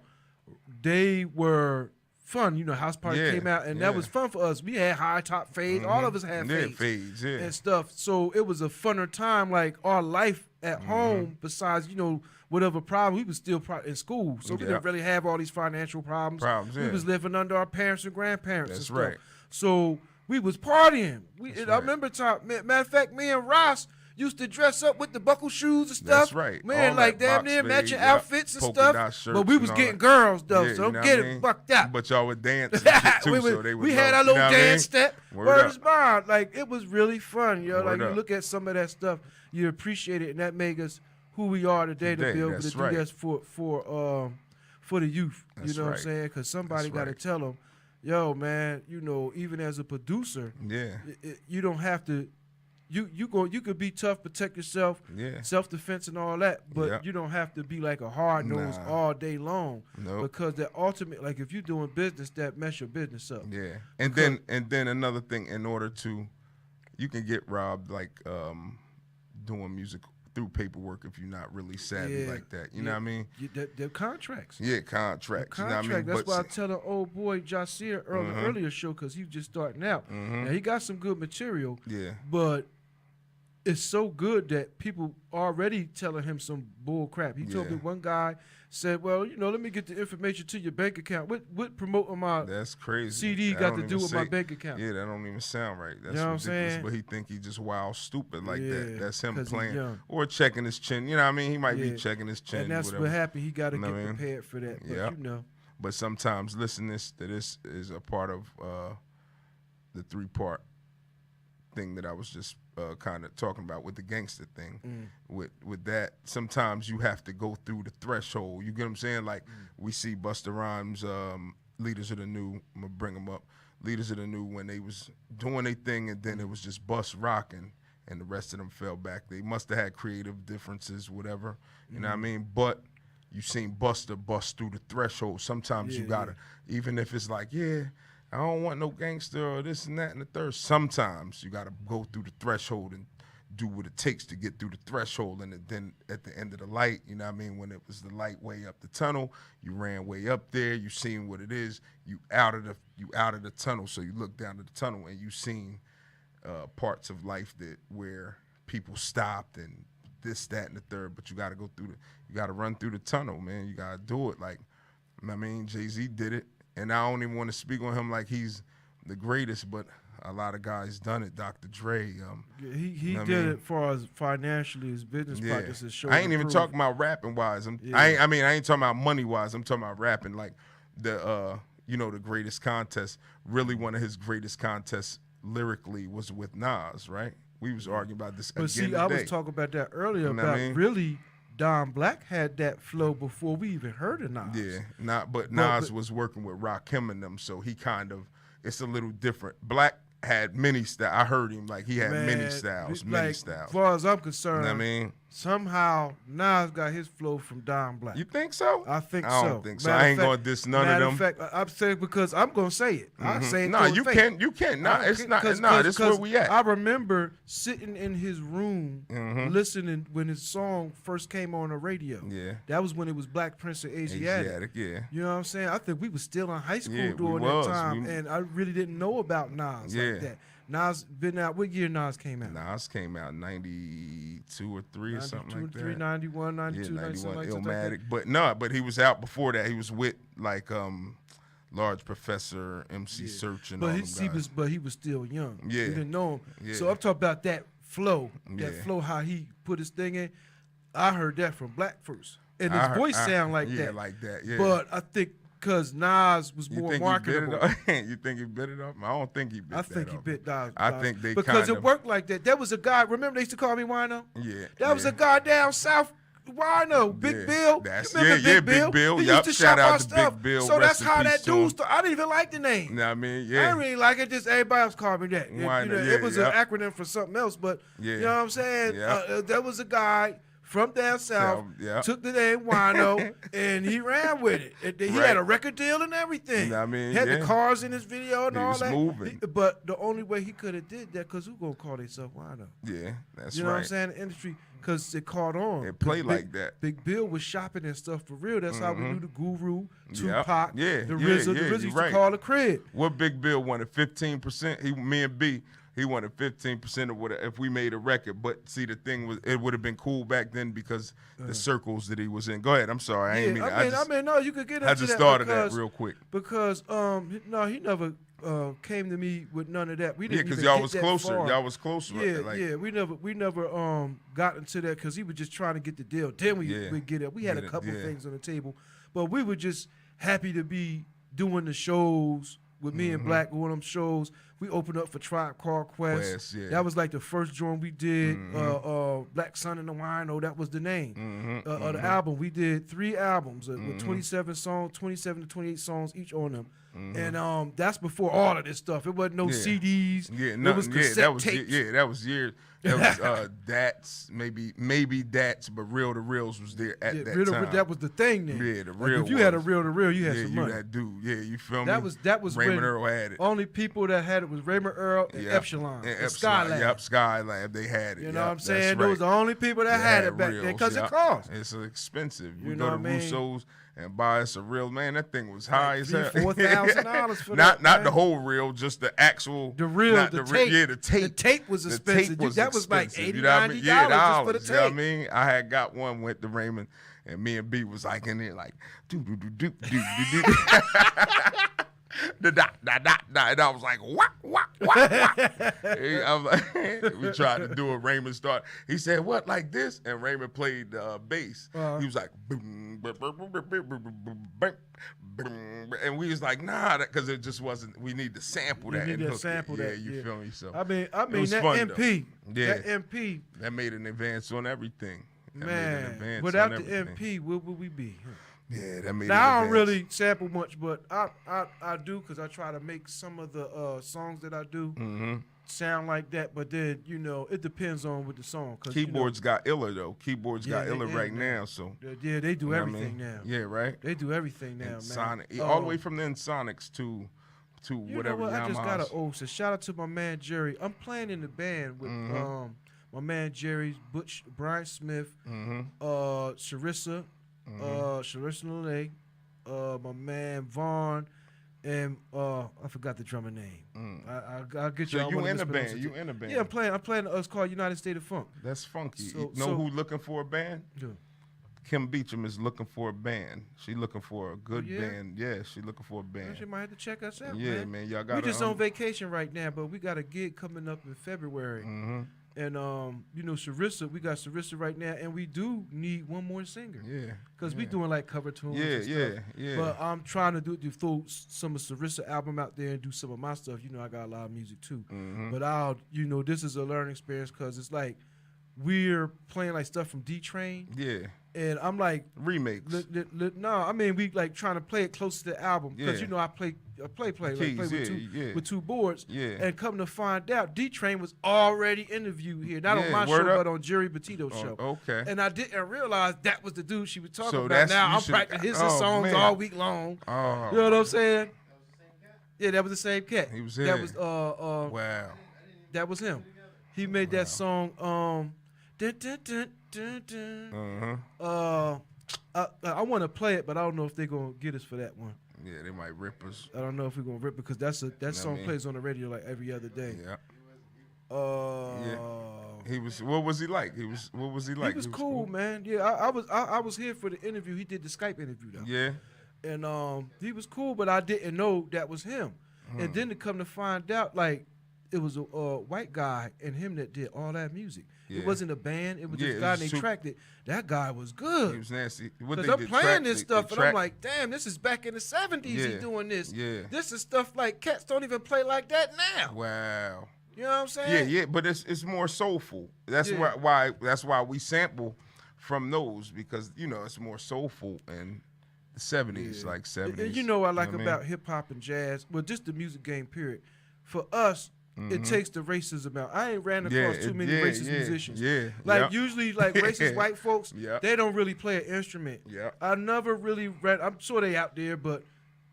they were fun. You know, House Party came out, and that was fun for us. We had high top fades. All of us had fades and stuff. So it was a funner time. Like our life at home, besides, you know, whatever problem, we was still in school. So we didn't really have all these financial problems. We was living under our parents and grandparents and stuff. Right. So we was partying. I right. remember matter of fact, me and Ross used to dress up with the buckle shoes and stuff. That's right. Man, All like that damn box near fade, matching yep. outfits and Polka stuff. dot shirts But we and was all getting that. girls though, Yeah, so you don't know get what I it mean? fucked up. But y'all would dance and shit too, so they would we had know. our little You know what I dance mean? step. Word is bond. Like it was really fun, yo. Word Like you up. look at some of that stuff, you appreciate it, and that make us who we are today to be able to That's do right. this for the youth. That's you know what right. I'm saying? Because somebody That's got to right. tell them, yo, man. You know, even as a producer, you don't have to. You could be tough, protect yourself, self-defense and all that, but you don't have to be like a hard nose all day long. Nope. Because the ultimate, like if you're doing business, that mess your business up. Yeah, and then another thing, in order to, you can get robbed like doing music through paperwork if you're not really savvy like that. You know what I mean? They're contracts. Yeah, contracts. You know what I mean? That's why I tell the old boy Jasier earlier show, because he's just starting out. Now he got some good material. Yeah. But it's so good that people already telling him some bull crap. He told me one guy said, well, let me get the information to your bank account. What promoting my That's crazy. CD got to do with my bank account? Yeah, that don't even sound right. That's You know what I'm ridiculous. saying? But he think he just wild stupid like that. That's him 'cause he playing young. or checking his chin. You know what I mean? He might be checking his chin. And that's whatever. what happened. He got to You know get what I mean? prepared for that. But Yeah. But sometimes listening to this is a part of the 3-part thing that I was just kind of talking about with the gangster thing. With that, sometimes you have to go through the threshold. You get what I'm saying? Like we see Busta Rhymes, Leaders of the New. I'm gonna bring them up. Leaders of the New, when they was doing their thing, and then it was just bust rocking, and the rest of them fell back. They must have had creative differences, whatever. You know what I mean? But you seen Busta bust through the threshold. Sometimes you gotta, even if it's like, I don't want no gangster or this and that and the third. Sometimes you got to go through the threshold and do what it takes to get through the threshold. And then at the end of the light, you know what I mean, when it was the light way up the tunnel, you ran way up there, you seen what it is, you out of the tunnel. So you look down to the tunnel and you seen parts of life where people stopped and this, that, and the third. But you got to you got to run through the tunnel, man. You got to do it. Like, I mean, Jay-Z did it. And I don't even want to speak on him like he's the greatest, but a lot of guys done it. Dr. Dre. He did it for as financially, his business practices. I ain't even talking about rapping wise. I ain't talking about money wise. I'm talking about rapping. Like the the greatest contest. Really, one of his greatest contests lyrically was with Nas. Right? We was arguing about this. But again see, today. I was talking about that earlier You know what I about mean? really. Don Black had that flow before we even heard of Nas. Yeah, but Nas was working with Rakim and them, so he kind of, it's a little different. Black had many styles. I heard him like he had many styles, As far as I'm concerned, You know what I mean? Somehow Nas got his flow from Don Black. You think so? I think so. I don't think so. I ain't gonna diss none of them. Matter of fact, I'm saying because I'm gonna say it. I say it. No, you can't. You can't. No, it's not. No, this is where we at. I remember sitting in his room listening when his song first came on the radio. Yeah. That was when it was Black Prince and Asiatic. Yeah. You know what I'm saying? I think we was still in high school Yeah, we during was. that time, and I really didn't know about Nas like that. Nas been out. What year Nas came out? Nas came out 92 or 3 or something like that. 93, 91, 92, 91, like Illmatic. But he was out before that. He was with like Large Professor, MC Search, and all them guys. But he was still young. Yeah. We didn't know him. Yeah. So I'm talking about that flow. Yeah. That flow, how he put his thing in. I heard that from Black first. And his voice sound like that. Yeah, like that, yeah. But I think because Nas was more marketable. You think he bit it off? I don't think he bit I think he bit Nas. I think they because it worked like that. There was a guy, remember they used to call me Wino? Yeah. That was a guy down south. Wino, Big Bill. That's, you remember Big Bill. He Yup, used to shout shop our out to stuff. Big Bill. So Rest that's in how peace that to him. dude started. I didn't even like the name. You know what I mean? I Yeah. didn't really like it. Just everybody else called me that. Wino, It was an acronym for something else, but you know what I'm saying? There was a guy from down south, took the name Wino, and he ran with it. He had a record deal and everything. You know what I mean? He had the cars in his video and He all was that. moving. But the only way he could have did that, because who gonna call themselves Wino? Yeah, that's You know what I'm saying? The industry, because it caught on. It played like that. Big Bill was shopping and stuff for real. That's how we knew the Guru, Tupac, Yeah, the yeah, RZA. yeah, The RZA used you're to right. call the crib. What Big Bill wanted 15%. Me and B, he wanted 15% of what if we made a record. But see, the thing was, it would have been cool back then because the circles that he was in. Go ahead. I'm sorry. I mean, no, you could get into that. I just thought of that real quick. Because no, he never came to me with none of that. We didn't. because even y'all get was that closer. far. Y'all was closer. Yeah, we never got into that because he was just trying to get the deal. Then we get it. We had a couple things on the table, but we were just happy to be doing the shows with me and Black. One of them shows we opened up for Tribe Called Quest. That was like the first joint we did. Black Sun and the Wino. That was the name of the album. We did 3 albums with 27 songs, 27 to 28 songs each on them. And that's before all of this stuff. It wasn't no CDs. Yeah, no, it was cassette tapes. that was years. That was Dats, maybe Dats, but Reel to Reels was there at that time. That was the thing then. Yeah, the Like, real. if you had a reel to reel, you had some you money. that dude. Yeah, you feel me? That was Raymond when Earl had it. only people that had it was Raymond Earl and Epsilon. And And Skylab. Yep, Skylab. They had it. You know what I'm that's saying? right. Those the only people that They had it back then reels, because it yep. cost. It's expensive. You You know go to what I mean? Russo's and buy us a reel. Man, that thing was high as hell. $4,000 for not that, the man. whole reel, just the actual. The reel, not the re- tape. Yeah, the tape. The tape was The expensive. tape That was like expensive. $80, You know what I mean? $90 Yeah, just for the dollars. You know what I tape. mean? I had got one with the Raymond, and me and B was like in there like do do do do do do do. The dot, dot, dot, dot. And I was like, what? I was like, we tried to do a Raymond start. He said, what, like this? And Raymond played bass. He was like, boom, boom, boom, boom, boom, boom, boom, boom. And we was like, nah, because it just wasn't, we need to sample that. need and to hook sample it. that, Yeah, you yeah. feel me? So I mean was that fun, MP. though. Yeah. That MP. That made an advance on everything. That made an Man, advance without on the everything. MP, where would we be? Yeah, that made Now I an don't advance. really sample much, but I do because I try to make some of the songs that I do sound like that. But then it depends on with the song. Cause, Keyboards got iller though. Keyboards got they iller in right now. now. So yeah, they do you know what I everything mean? now. Yeah, right. They do everything now, man. And Sonic, all the way from the Sonics to You whatever know what? I just got Yamahas. so shout out to my man Jerry. I'm playing in the band with my man Jerry, Butch, Brian Smith, Sharissa, Sharissa Lele, my man Vaughn, and I forgot the drummer name. I'll get you. So you in the band? You in the band? Yeah, I'm playing. It's called United State of Funk. That's funky. So- You know so- who looking for a band? Yeah. Kim Beecham is looking for a band. She looking for a good yeah? band. Yeah, she looking for a band. You might have to check us out. Yeah, man. Y'all got We just on vacation right now, but we got a gig coming up in February. And Sharissa, we got Sharissa right now, and we do need one more singer. Yeah. Cause we doing like cover tunes. Yeah, and stuff. yeah. But I'm trying to throw some of Sharissa album out there and do some of my stuff. I got a lot of music too. But this is a learning experience because it's like we're playing like stuff from D Train, Yeah. and I'm like Remakes. no, I mean we like trying to play it close to the album because Yeah. I play Keys, with two boards. Yeah. And come to find out, D Train was already interviewed here, not on Yeah, my word show, up. but on Jerry Petito's show. Okay. And I didn't realize that was the dude she was talking So about. Now you I'm should- practicing his oh, songs man. all week long. Oh. You know what I'm saying? Yeah, that was the same cat. He was That here. was Wow. that was him. He made that song. Dun, dun, dun, dun, dun. I want to play it, but I don't know if they're gonna get us for that one. Yeah, they might rip us. I don't know if we're gonna rip it because that song plays on the radio like every other day. Yeah. Yeah. He was. What was he like? What was he like? He was cool, man. Yeah, I was here for the interview. He did the Skype interview though. Yeah. And he was cool, but I didn't know that was him. And then to come to find out, like it was a white guy and him that did all that music. Yeah. It wasn't a band. It was Yeah, this it guy was and they super- tracked it. That guy was good. He was nasty. What Because they I'm did, playing track- this they- stuff, they and I'm track- like, damn, this is back in the 70s he Yeah, doing this. yeah. This is stuff like cats don't even play like that now. Wow. You know what I'm saying? Yeah, but it's more soulful. That's Yeah. why we sample from those because it's more soulful in the 70s, like 70s. And you know what I like what I mean? about hip hop and jazz? Well, just the music game, period. For us, it takes the racism out. I ain't ran across too many racist musicians. Yeah. Like yep. usually, like racist white folks, Yeah. they don't really play an instrument. Yeah. I never really read. I'm sure they out there, but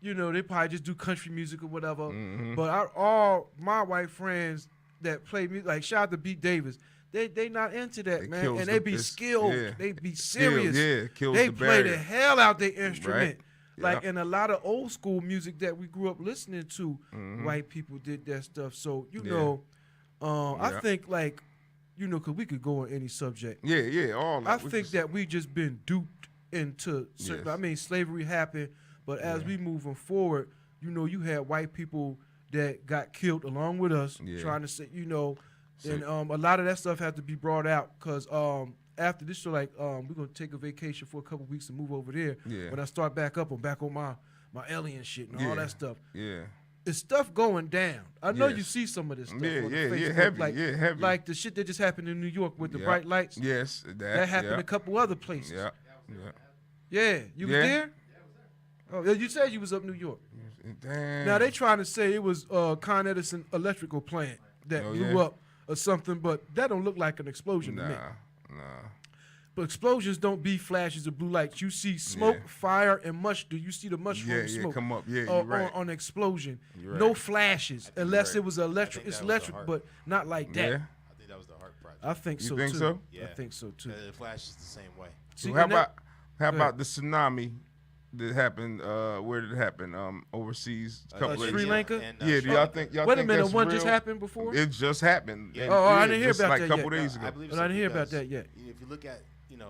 they probably just do country music or whatever. But all my white friends that play music, like shout out to Beat Davis, they not into that, It man. kills And they the- be it's- skilled. yeah. They be Skilled, serious. yeah, it kills they the play barrier. the hell out their instrument. Right. Like Yeah. in a lot of old school music that we grew up listening to, white people did that stuff. So I Yeah. think like, because we could go on any subject. Yeah, all I that. We think just- that we just been duped into certain. Yes. I mean, slavery happened, but as we moving forward, you had white people that got killed along with us, Yeah. trying to say, and a lot of that stuff had to be brought out because after this show, like we're gonna take a vacation for a couple weeks and move over there. Yeah. When I start back up, I'm back on my alien shit and all Yeah. that stuff. Yeah. It's stuff going down. I know you Yes. see some of this stuff Yeah, on yeah, the yeah, Facebook, heavy, like, yeah, heavy. like the shit that just happened in New York with the Yeah. bright lights. Yes, That happened yeah. a couple other places. Yeah. Yeah, you was Yeah. there? Oh, yeah, you said you was up New York. Damn. Now they trying to say it was Con Edison electrical plant that Oh, blew yeah? up or something, but that don't look like an explosion to me. Nah. explosions don't be flashes of blue lights. You see smoke, fire, and mush. Do you see the mushroom smoke? Come up. Yeah, you're right. On explosion. You're right. No flashes unless it was I electric. think It's that was the electric, heart. but not like that. Yeah. I think that was the Heart Project. I think You so think too. so? Yeah. I think so too. The Flash is the same way. See, So how and that- about the tsunami that happened? Where did it happen? Overseas. Sri Lanka? Yeah, do y'all think? Wait a think minute, that's one real? just happened before? It just happened. Yeah. It Oh, I did, didn't hear just about like that a couple yet. days ago. I believe But so I didn't hear about because that yet. If you look at,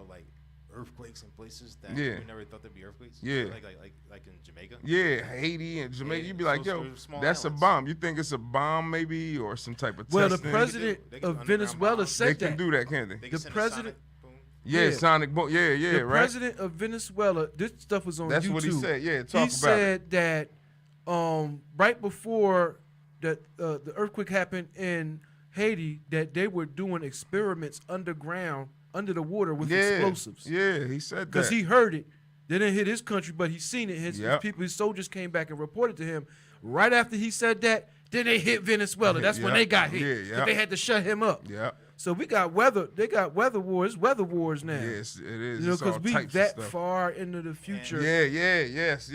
like earthquakes in places that Yeah. we never thought there'd be earthquakes. Yeah. Like in Jamaica. Yeah, Haiti and Jamaica. Yeah, You'd be like, so yo, small that's islands. a bomb. You think it's a bomb maybe or some type of Well, the testing? president They can of underground Venezuela bombs. They said can that. do that, can't they? They can The send a president- sonic boom. Yeah, Yeah. sonic boom. Yeah, The right. president of Venezuela, this stuff was on That's YouTube. what he said. Yeah, talk He about it. said that right before that the earthquake happened in Haiti, that they were doing experiments underground, under the water with explosives. Yeah, he said that. Because he heard it. They didn't hit his country, but he seen it. His Yep. people, his soldiers came back and reported to him. Right after he said that, then they hit Venezuela. That's when Yep. they got hit. Yeah, 'Cause yep. they had to shut him up. Yeah. So we got weather. They got weather wars. Weather wars now. Yes, it is. You know, It's all because we types of that stuff. far into the future. Yes.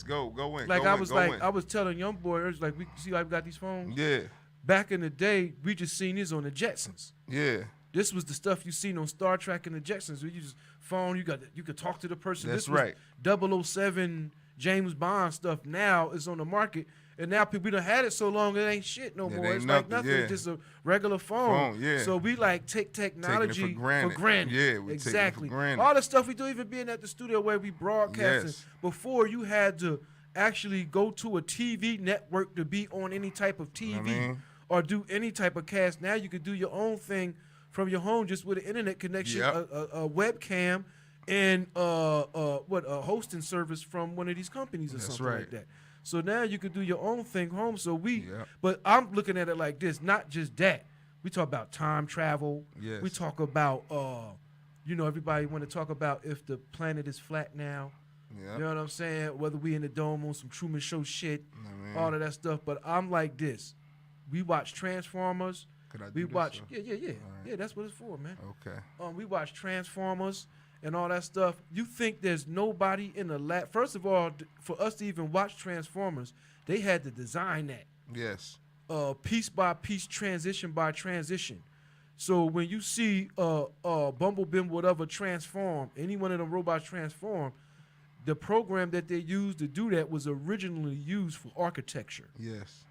Go in. Like go I in, was go like, in. I was telling young boy, I was like, we see how we got these phones. Yeah, Back in the day, we just seen this on the Jetsons. yeah. This was the stuff you seen on Star Trek and the Jetsons. Where you just phone, you could talk to the person. That's this was right. 007 James Bond stuff. Now it's on the market, and now people we done had it so long it ain't shit no It more. ain't It's like nothing, nothing. yeah. It's just a regular phone. Phone, yeah. So we like take technology for granted. Yeah, we take it for exactly. granted. All the stuff we do, even being at the studio where we broadcasting. Yes. Before you had to actually go to a TV network to be on any type of TV I mean? or do any type of cast. Now you could do your own thing from your home just with an internet connection, Yep. a webcam, and a hosting service from one of these companies or That's something right. like that. So now you could do your own thing home. So Yep. but I'm looking at it like this, not just that. We talk about time travel. Yes. We talk about, everybody want to talk about if the planet is flat now. Yeah. You know what I'm saying? Whether we in the dome on some Truman Show shit, mean? all of that stuff. But I'm like this. We watch Transformers. Could I do We this, watch, or- yeah. right. Yeah, that's what it's for, man. Okay. We watch Transformers and all that stuff. You think there's nobody in the lab? First of all, for us to even watch Transformers, they had to design that Yes. piece by piece, transition by transition. So when you see Bumblebee, whatever, transform, any one of the robots transform, the program that they used to do that was originally used for architecture. Yes.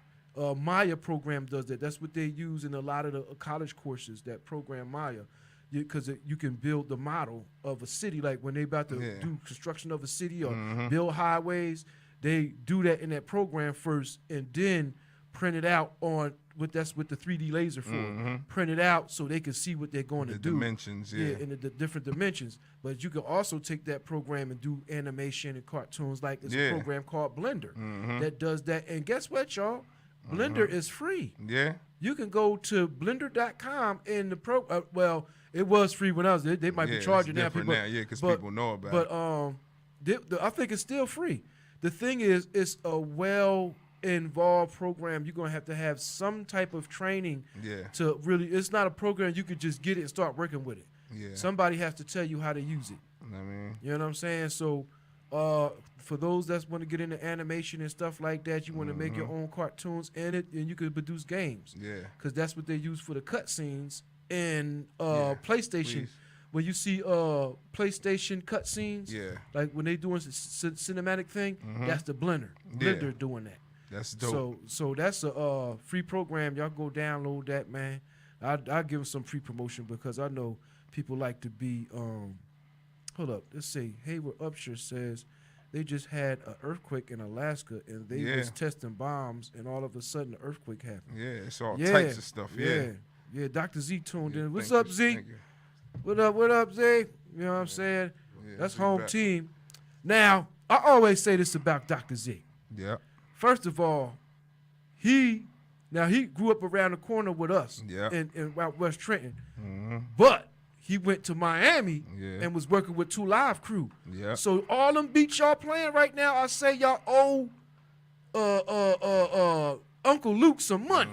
Maya program does that. That's what they use in a lot of the college courses, that program Maya, because you can build the model of a city. Like when they about to Yeah. do construction of a city or build highways, they do that in that program first and then print it out on what the 3D laser for. Print it out so they can see what they're going The to do. dimensions, yeah. in the different dimensions. But you can also take that program and do animation and cartoons. Like there's Yeah. a program called Blender that does that. And guess what, y'all? Blender is free. Yeah. You can go to blender.com and well, it was free when I was there. They might Yeah, be it's charging now. different People, now, yeah, 'cause but- people know about but I think it's still free. The thing is, it's a well-involved program. You're going to have some type of training Yeah. to really, it's not a program you could just get it and start working with it. Yeah. Somebody has to tell you how to use it. I mean, You know what I'm saying? So for those that want to get into animation and stuff like that, you want to make your own cartoons and you can produce games. yeah. Because that's what they use for the cutscenes in Yeah, PlayStation. please. When you see PlayStation cutscenes, Yeah. like when they doing cinematic thing, that's the Blender. Yeah. Blender doing that. That's dope. So that's a free program. Y'all go download that, man. I'll give them some free promotion because I know people like to be. Hold up, let's see. Hayward Upshur says they just had an earthquake in Alaska and they Yeah. was testing bombs and all of a sudden the earthquake happened. Yeah, it's all Yeah, types of stuff. yeah, Yeah. yeah. Dr. Z tuned Yeah, in. What's thank up, you, Z? thank you. What up, Z? You know what I'm saying? Yeah, That's Z home back. team. Now, I always say this about Dr. Z. Yeah. First of all, he grew up around the corner with us Yeah. in West Trenton. But he went to Miami Yeah. and was working with 2 Live Crew. Yeah. So all them beats y'all playing right now, I say y'all owe Uncle Luke some money.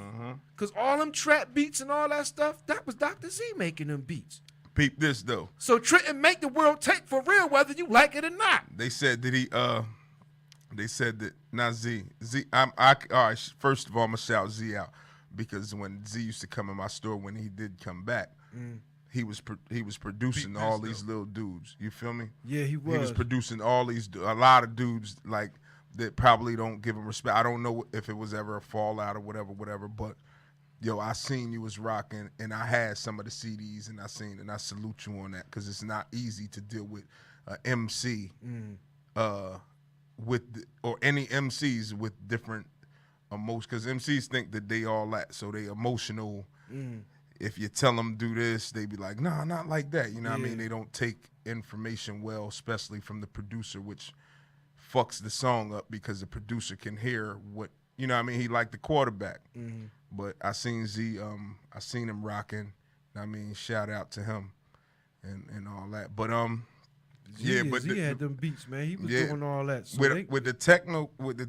Cause all them trap beats and all that stuff, that was Dr. Z making them beats. Peep this though. So Trenton make the world take for real, whether you like it or not. They said that he they said that now Z all right, first of all I'm gonna shout Z out because when Z used to come in my store when he did come back, he was producing all these little dudes. You feel me? Yeah, he was. He was producing all these a lot of dudes like that probably don't give him respect. I don't know if it was ever a fallout or whatever, but yo, I seen you was rocking, and I had some of the CDs, and I salute you on that because it's not easy to deal with MC, or any MCs with different emotions. Because MCs think that they all that, so they emotional. If you tell them do this, they be like, nah, not like that. You know what I mean? They don't take information well, especially from the producer, which fucks the song up because the producer can hear what, you know what I mean? He like the quarterback. But I seen Z, I seen him rocking. I mean, shout out to him and all that. But but he had them beats, man. He was doing all that. So with the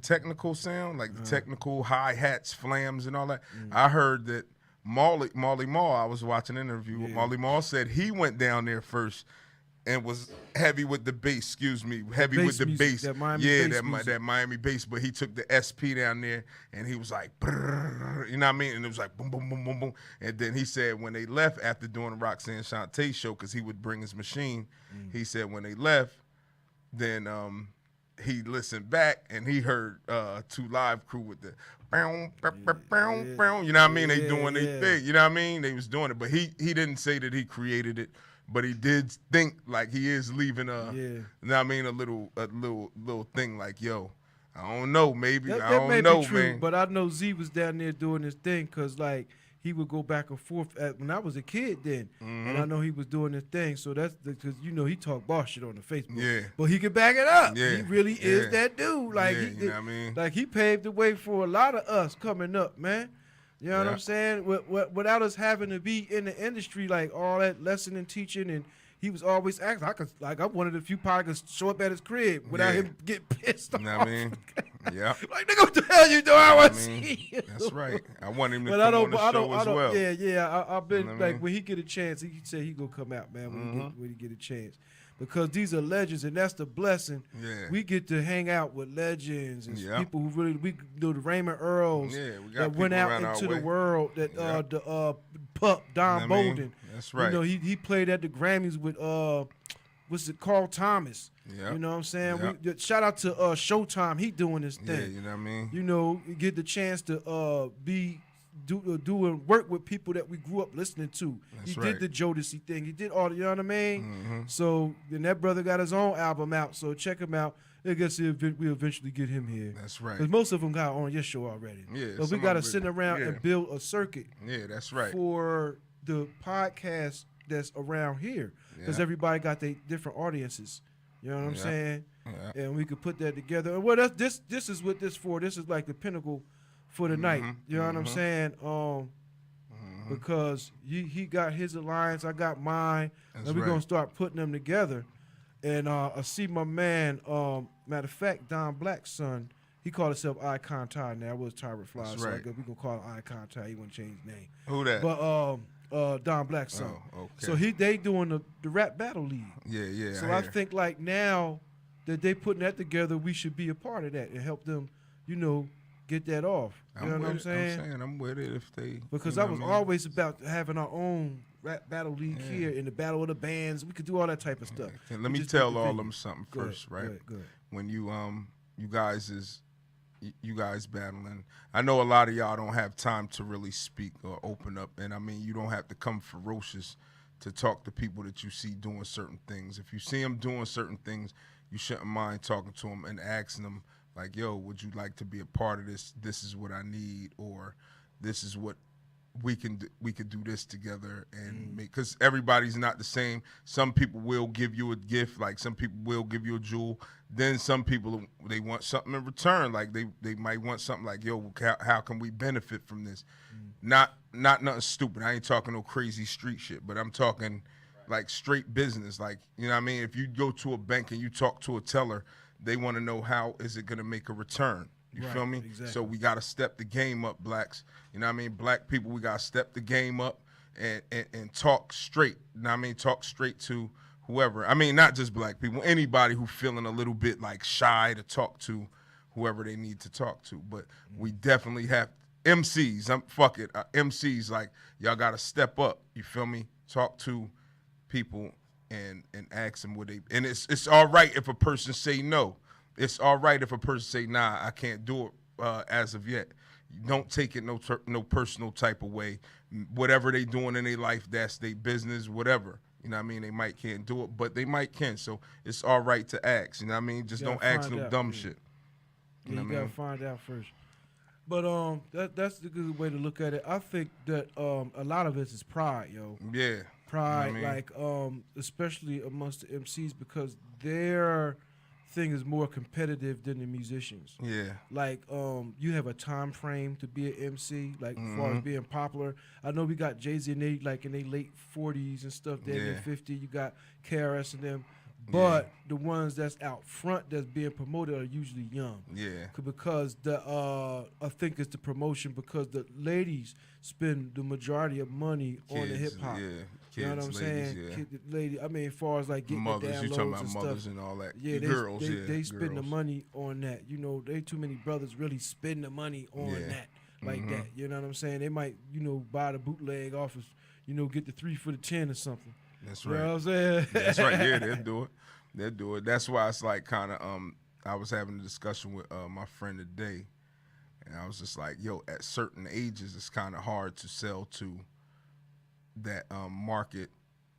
technical sound, like the technical hi hats, flams, and all that. I heard that Marley Marl. I was watching an interview with Marley Marl, said he went down there first and was heavy with the bass. Heavy with the bass. That Miami bass. But he took the SP down there and he was like, brrr, you know what I mean? And it was like boom, boom, boom, boom, boom. And then he said when they left after doing the Roxanne Shante show, because he would bring his machine, he said when they left, then he listened back and he heard 2 Live Crew with the bow, you know what I mean? They doing their thing, you know what I mean? They was doing it, but he didn't say that he created it. But he did think like he is leaving you know what I mean, a little thing like, yo, I don't know, maybe that I don't may know, be true, man. but I know Z was down there doing his thing because like he would go back and forth when I was a kid then, and I know he was doing his thing. So that's because you know he talk boss shit on the Facebook, but he can back it up. He really is that dude. Like you know what I mean? Like he paved the way for a lot of us coming up, man. You know what I'm saying? Without us having to be in the industry, like all that lesson and teaching, and he was always acting. I'm one of the few probably could show up at his crib without him getting pissed off. You know what I mean? Yeah. Like, nigga, what the hell you doing? I want to see you. That's right. I want him to But come on the show as well. Yeah. I've been You know what I like mean? when he get a chance, he said he gonna come out, man. When he get a chance. Because these are legends, and that's the blessing. Yeah. We get to hang out with legends and people who really we know the Raymond Earls we got that went out around into our the way. world. That the pup Don You know what I mean? Bolden. That's right. You know he played at the Grammys with what's it, Carl Thomas. Yep. You know what I'm saying? Yep. Shout out to Showtime. He doing his thing. Yeah, you know what I mean? You know, you get the chance to do and work with people that we grew up listening to. That's he right. did the Jodeci thing. He did all the, you know what I mean? So then that brother got his own album out. So check him out. I guess we'll eventually get him here. That's right. Because most of them got on your show already. Yeah. So we got to sit around and build a circuit. Yeah, that's right. For the podcast that's around here. Because everybody got their different audiences. You know what I'm saying? Yeah. And we could put that together. And well, this is what this for. This is like the pinnacle for the night. You know what I'm saying? Because he got his alliance, I got mine, That's and we're right. gonna start putting them together. And I see my man, matter of fact, Don Black's son, he called himself Icon Ty now. I was Tyrant Fly, That's so right. we're gonna call him Icon Ty. He wouldn't change his name. Who that? But Don Black's son. Oh, okay. So they doing the rap battle league. Yeah. So I think like now that they putting that together, we should be a part of that and help them, you know, get that off. You know what I'm saying? I'm with it if they. Because you know I was what mean? always about having our own rap battle league here in the battle of the bands. We could do all that type of stuff. And let We me just tell need to all figure. them something Go first, ahead, right? Go ahead. When you guys battling, I know a lot of y'all don't have time to really speak or open up, and I mean you don't have to come ferocious to talk to people that you see doing certain things. If you see them doing certain things, you shouldn't mind talking to them and asking them like, yo, would you like to be a part of this? This is what I need, or this is what we could do this together and make, because everybody's not the same. Some people will give you a gift, like some people will give you a jewel. Then some people, they want something in return, like they might want something like, yo, how can we benefit from this? Not nothing stupid. I ain't talking no crazy street shit, but I'm talking like straight business. Like, you know what I mean? If you go to a bank and you talk to a teller, they want to know how is it going to make a return. You feel me? Exactly. So we got to step the game up, blacks. You know what I mean? Black people, we got to step the game up and talk straight. You know what I mean? Talk straight to whoever. I mean, not just black people, anybody who feeling a little bit like shy to talk to whoever they need to talk to. But we definitely have MCs. Fuck it. MCs, like, y'all got to step up. You feel me? Talk to people and ask them what they. And it's all right if a person say no. It's all right if a person say, nah, I can't do it as of yet. You don't take it no personal type of way. Whatever they doing in their life, that's their business, whatever. You know what I mean? They might can't do it, but they might can. So it's all right to ask. You know what I mean? Just don't ask no dumb shit. You gotta find out first. But that's the good way to look at it. I think that a lot of it is pride, yo. Yeah. Pride, you know what I mean? especially amongst the MCs, because their thing is more competitive than the musicians. Yeah. Like, you have a time frame to be an MC, like, as far as being popular. I know we got Jay-Z and they, like, in their late 40s and stuff, they're in their 50s. You got KRS and them. But the ones that's out front that's being promoted are usually young. Yeah. Because I think it's the promotion, because the ladies spend the majority of money on the hip hop. Yeah. You know what I'm saying? Yeah. I mean, as far as like getting mothers, the you talking downloads about and mothers stuff. and all that. Yeah, they spend the girls. money on that. You know, they too many brothers really spend the money on that like that. You know what I'm saying? They might, buy the bootleg off of, get the 3 for the 10 or something. That's You right. know what I'm saying? That's right. Yeah, they'll do it. They'll do it. That's why it's like kind of I was having a discussion with my friend today, and I was just like, yo, at certain ages, it's kind of hard to sell to that market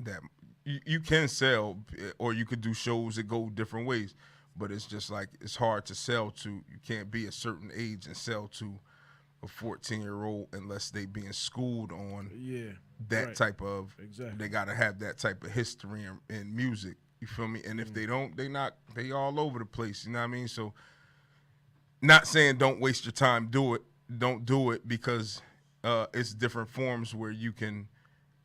that you can sell, or you could do shows that go different ways, but it's just like it's hard to sell to. You can't be a certain age and sell to a 14-year-old unless they being schooled on that type of. Exactly. They got to have that type of history in music. You feel me? And if they don't, they all over the place. You know what I mean? So, not saying don't waste your time. Do it. Don't do it, because it's different forms where you can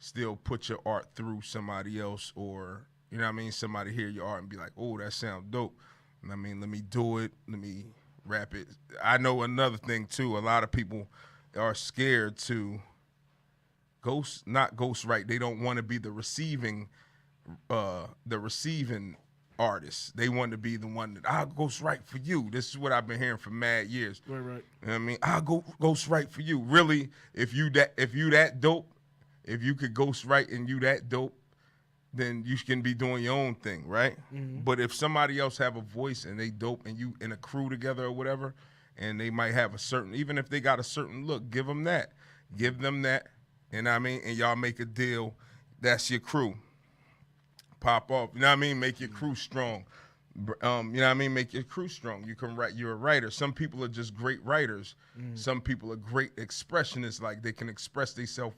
still put your art through somebody else, or, you know what I mean? Somebody hear your art and be like, oh, that sounds dope. And I mean, let me do it. Let me rap it. I know another thing too. A lot of people are scared to not ghostwrite. They don't want to be the receiving artist. They want to be the one that I'll ghostwrite for you. This is what I've been hearing for mad years. Right. You know what I mean? I'll go ghostwrite for you. Really, if you that dope, if you could ghostwrite and you that dope, then you can be doing your own thing, right? But if somebody else have a voice and they dope and you in a crew together or whatever, and they might have a certain, even if they got a certain look, give them that. Give them that, you know what I mean? And y'all make a deal. That's your crew. Pop off, you know what I mean? Make your crew strong. You know what I mean? Make your crew strong. You can write. You're a writer. Some people are just great writers. Some people are great expressionists. Like, they can express themselves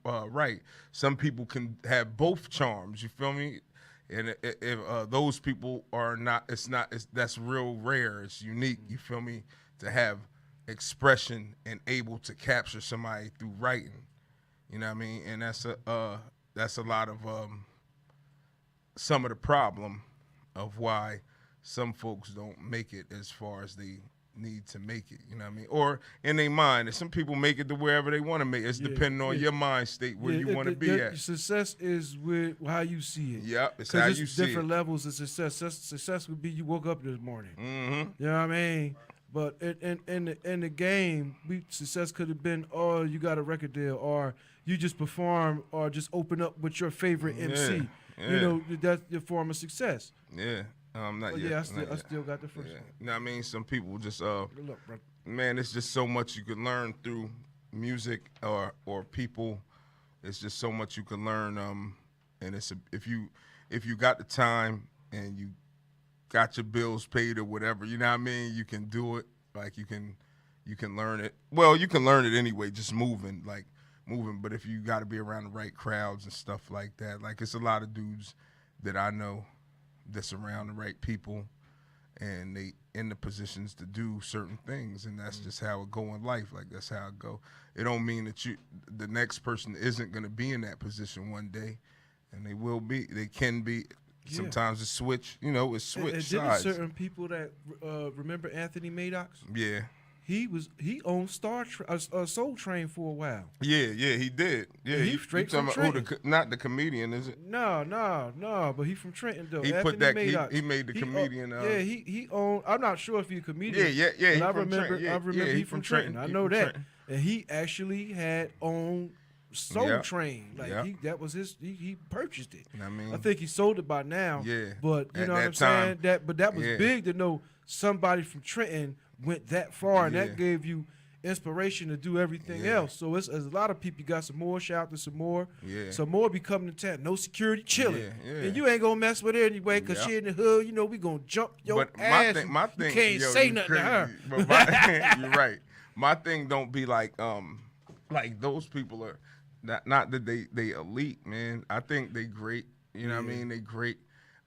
right. Some people can have both charms. You feel me? And if those people are not, that's real rare. It's unique. You feel me? To have expression and able to capture somebody through writing. You know what I mean? And that's a lot of some of the problem of why some folks don't make it as far as they need to make it, you know what I mean? Or in their mind, some people make it to wherever they want to make it. It's depending on your mind state, where you want to be at. Success is with how you see it. Yeah, it's how you see it. Different levels of success. Success would be you woke up this morning. Mm-hmm. You know what I mean? But in the game, success could have been, oh, you got a record deal, or you just perform, or just open up with your favorite MC. Yeah. You know, that's your form of success. Yeah. Not But yet. yeah, Not I yet. still got the first Yeah. one. You know what I mean? Some people just Good luck, bro. man, it's just so much you can learn through music or people. It's just so much you can learn. And if you got the time and you got your bills paid or whatever, you know what I mean, you can do it. Like, you can learn it. Well, you can learn it anyway, just moving. But if you got to be around the right crowds and stuff like that, like, it's a lot of dudes that I know that's around the right people, and they in the positions to do certain things, and that's just how it go in life. Like, that's how it go. It don't mean that the next person isn't going to be in that position one day, and they will be. They can be. Yeah. Sometimes it's switch. You know, it's switch And sides. certain people that remember Anthony Maddox. Yeah. he owned Soul Train for a while. Yeah, he did. Yeah, He you straight talking from about not the comedian, is it? No, but he from Trenton though. He After put that. made He made the comedian. he owned. I'm not sure if he's a comedian. Yeah. But He I from remember. Trenton. I remember he from Trenton. I He know from that. Trenton. And he actually had owned Soul Yep. Train. Like Yep. that was his. He purchased it. I mean, I think he sold it by now. Yeah. But you At know what that I'm saying? time. But that was Yeah. big to know somebody from Trenton went that far, and Yeah. that gave you inspiration to do everything Yeah. else. So it's a lot of people. You got some more. Shout out to some more. Yeah. Some more be coming to town. No security, chilling. Yeah. And you ain't gonna mess with her anyway, cause Yep. she in the hood. You know we gonna jump your but ass. my thing, you can't yo, say you nothing crazy. to her. But you're right. My thing don't be like those people are not that they elite, man. I think they great. You know what I mean? They great.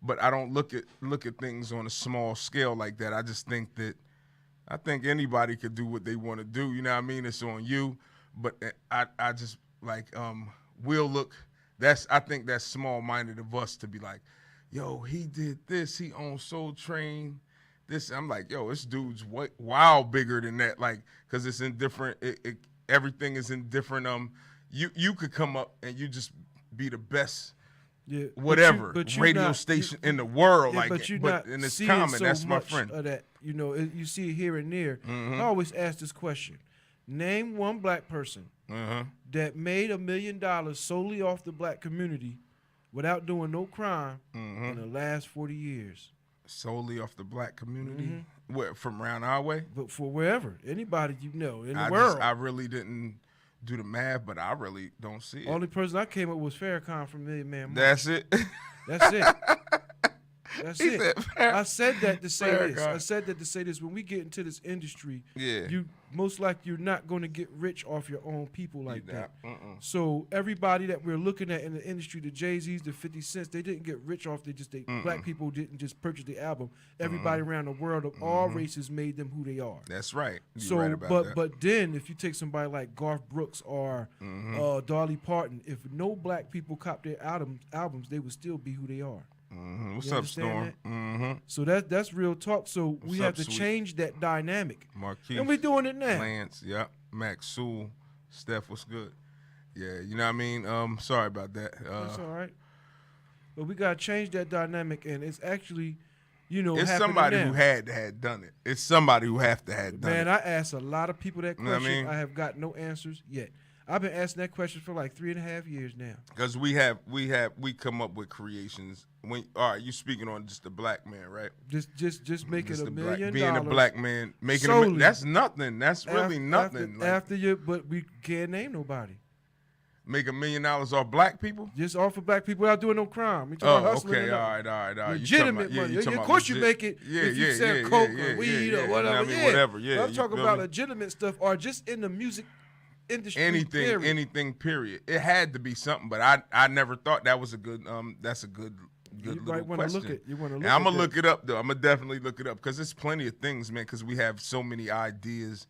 But I don't look at things on a small scale like that. I just think that I think anybody could do what they want to do. You know what I mean? It's on you. But I just like we'll look. I think that's small minded of us to be like, yo, he did this. He owned Soul Train. This I'm like, yo, this dude's wild bigger than that. Like, cause it's in different. Everything is in different. You could come up and you just be the best. Yeah, Whatever but you radio not- station in the world, Yeah, like, but you're but not and it's seeing common. so That's my much friend. of that. You know, you see it here and there. Mm-hmm. I always ask this question: name one black person that made $1 million solely off the black community without doing no crime in the last 40 years. Solely off the black community, where from around our way. But for wherever, anybody you know in the world. I really didn't do the math, but I really don't see it. Only person I came up with was Farrakhan from Million Man March. That's it. That's it. That's He it. said I said that to say this. Farrakhan. I said that to say this. When we get into this industry, Yeah. you most likely you're not going to get rich off your own people like You that. not. So everybody that we're looking at in the industry, the Jay-Z's, the 50 Cents, they didn't get rich off. Black people didn't just purchase the album. Everybody around the world of all races made them who they are. That's right. You're So, right about that. but then if you take somebody like Garth Brooks or Dolly Parton, if no black people cop their albums, they would still be who they are. What's You up, understand Storm? So that's real talk. So we What's have up, to sweet? change that dynamic, Marquise, and we're doing it now. Lance, yep. Max, Sewell, Steph, what's good? Yeah, you know what I mean. Sorry about that. That's all right. But we gotta change that dynamic, and it's actually, It's happening somebody now. who had done it. It's somebody who have to had done Man, it. I asked a lot of people that You know what I question. mean? I have got no answers yet. I've been asking that question for like 3.5 years now. Because we come up with creations. All right, you speaking on just the black man, right? Just making Just $1 the million being a black man, making solely that's nothing. That's really nothing. After you, but we can't name nobody. Make $1 million off black people. Just offer black people without doing no crime. We talking about hustling Okay, and all right. legitimate money. Of course, you make it if you sell coke or weed or whatever. I mean, whatever. Yeah, But I'm you talking feel about me? legitimate stuff, or just in the music industry. period. Anything. Period. It had to be something, but I never thought that was a good. That's a good You little might want to question. look at. You want to look. And I'm at gonna that. look it up though. I'm gonna definitely look it up because there's plenty of things, man. Because we have so many ideas,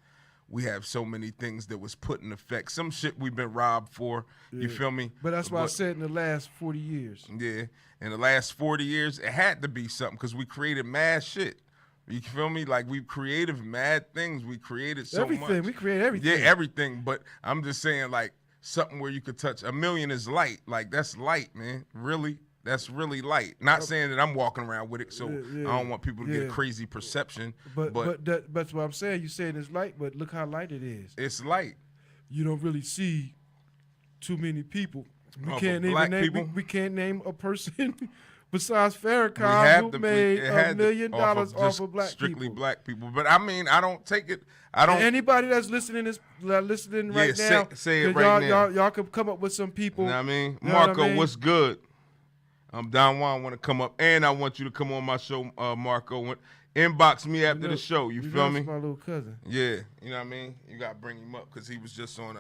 we have so many things that was put in effect. Some shit we've been robbed for. You feel me? But that's why I said in the last 40 years. Yeah, in the last 40 years, it had to be something because we created mad shit. You feel me? Like we created mad things. We created so Everything. much. We create everything. Yeah, everything. But I'm just saying, like something where you could touch $1 million is light. Like that's light, man. Really. That's really light. Not saying that I'm walking around with it, so Yeah, I don't want people to get a yeah. crazy perception. But that's what I'm saying. You saying it's light, but look how light it is. it's light. You don't really see too many people. We Oh, can't but even black name. people? We can't name a person besides Farrakhan have who to made it $1 had to- million just off of black strictly people. black people. But I mean, I don't take it. I don't. Anybody that's listening right say- now, say it 'cause right now. y'all can come up with some people. You know what I mean? You know what I Marco, mean? what's good? Don Juan want to come up, and I want you to come on my show, Marco. Inbox me after the show. You feel know me? that's my little cousin. Yeah, you know what I mean? You got to bring him up because he was just on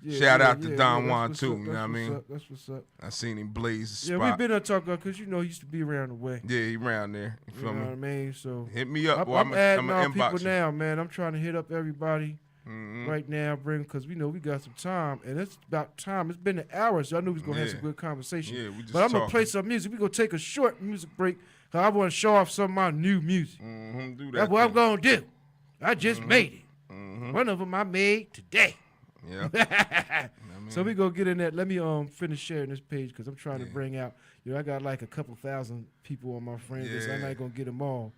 Yeah, shout yeah, out to yeah, Don yeah, Juan that's too, what's you up, know what I that's mean? what's up, That's what's up. I seen him blaze the Yeah, spot. we've been on talk because he used to be around the way. Yeah, he around there. You You feel know me? what I mean? So Hit me up. I'm adding all inbox people you. now, man. I'm trying to hit up everybody Mm-hmm. right now, because we know we got some time, and it's about time. It's been an hour, so I knew we was gonna have Yeah. some good conversation. Yeah, we just but I'm gonna talking. play some music. We gonna take a short music break because I want to show off some of my new music. Do that. That's what I'm thing. gonna do. I just made it. One of them I made today. Yeah. So we go get in that. Let me finish sharing this page because I'm trying to bring out. I got like a couple thousand people on my friend list. I'm not gonna get them all,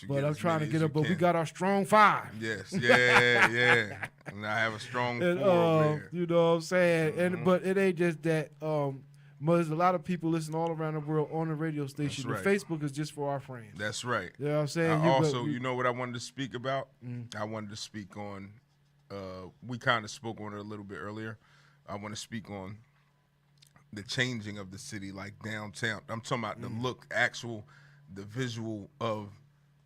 but I'm trying to get them. But we got our strong 5. Yes, yeah. And I have a strong 4 over here. You know what I'm saying? And but it ain't just that. There's a lot of people listening all around the world on the radio station. That's The right. Facebook is just for our friends. That's right. You know what I'm saying? You know what I wanted to speak about? I wanted to speak on. We kind of spoke on it a little bit earlier. I want to speak on the changing of the city, like downtown. I'm talking about the look, the visual of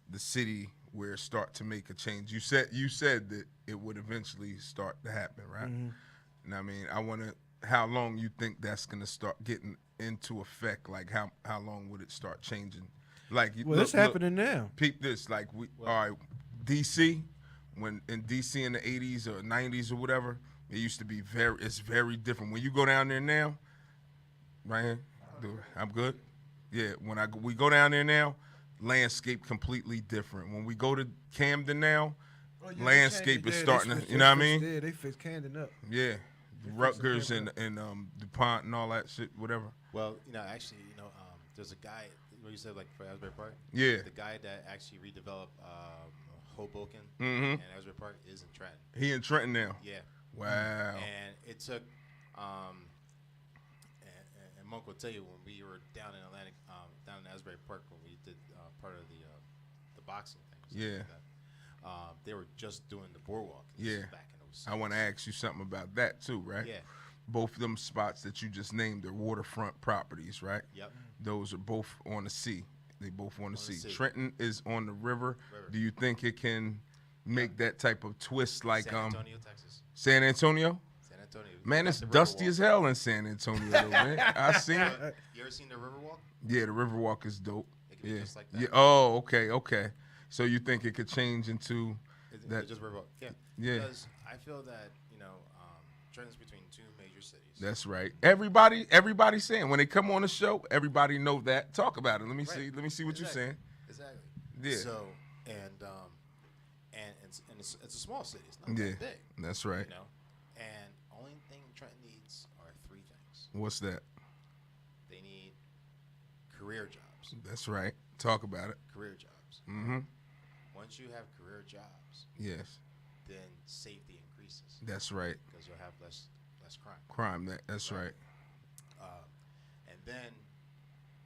the city where it start to make a change. You said that it would eventually start to happen, right? And I mean, I want to. How long you think that's gonna start getting into effect? Like how long would it start changing? Like it's happening now. Peep this. Like all right, DC. When in DC in the 80s or 90s or whatever, it used to be it's very different. When you go down there now, right here, I'm good. Yeah, we go down there now, landscape completely different. When we go to Camden now, landscape is starting to, you know what I mean? Yeah, they fixed Camden up. Yeah, Rutgers and DuPont and all that shit, whatever. Well, actually, there's a guy. What you said, like for Asbury Park. Yeah. The guy that actually redeveloped Hoboken and Asbury Park is in Trenton. He in Trenton now. Yeah. Wow. And it took, and Monk will tell you when we were down in Atlantic, down in Asbury Park when we did part of the boxing thing. Yeah. Like that, they were just doing the boardwalk. Yeah. Back in 06. I want to ask you something about that too, right? Yeah. Both of them spots that you just named are waterfront properties, right? Yep. Those are both on the sea. They both on the sea. sea. Trenton is on the river. Do you think it can make that type of twist like San Antonio, Texas. San Antonio? San Antonio. Man, it's dusty as hell in San Antonio, though, man. I seen it. You ever seen the Riverwalk? Yeah, the Riverwalk is dope. It can be just like that. Yeah. Oh, okay. So you think it could change into that? Just Riverwalk. Yeah. Yeah. Because I feel that Trenton's between two major cities. That's right. Everybody saying when they come on the show, everybody know that. Talk about it. Let me see what you're saying. Exactly. Yeah. So and it's a small city. It's not that big. That's right. And only thing Trenton needs are 3 things. What's that? They need career jobs. That's right. Talk about it. Career jobs. Mm-hmm. Once you have career jobs, Yes. then safety increases That's right. because you'll have less crime. That's right. And then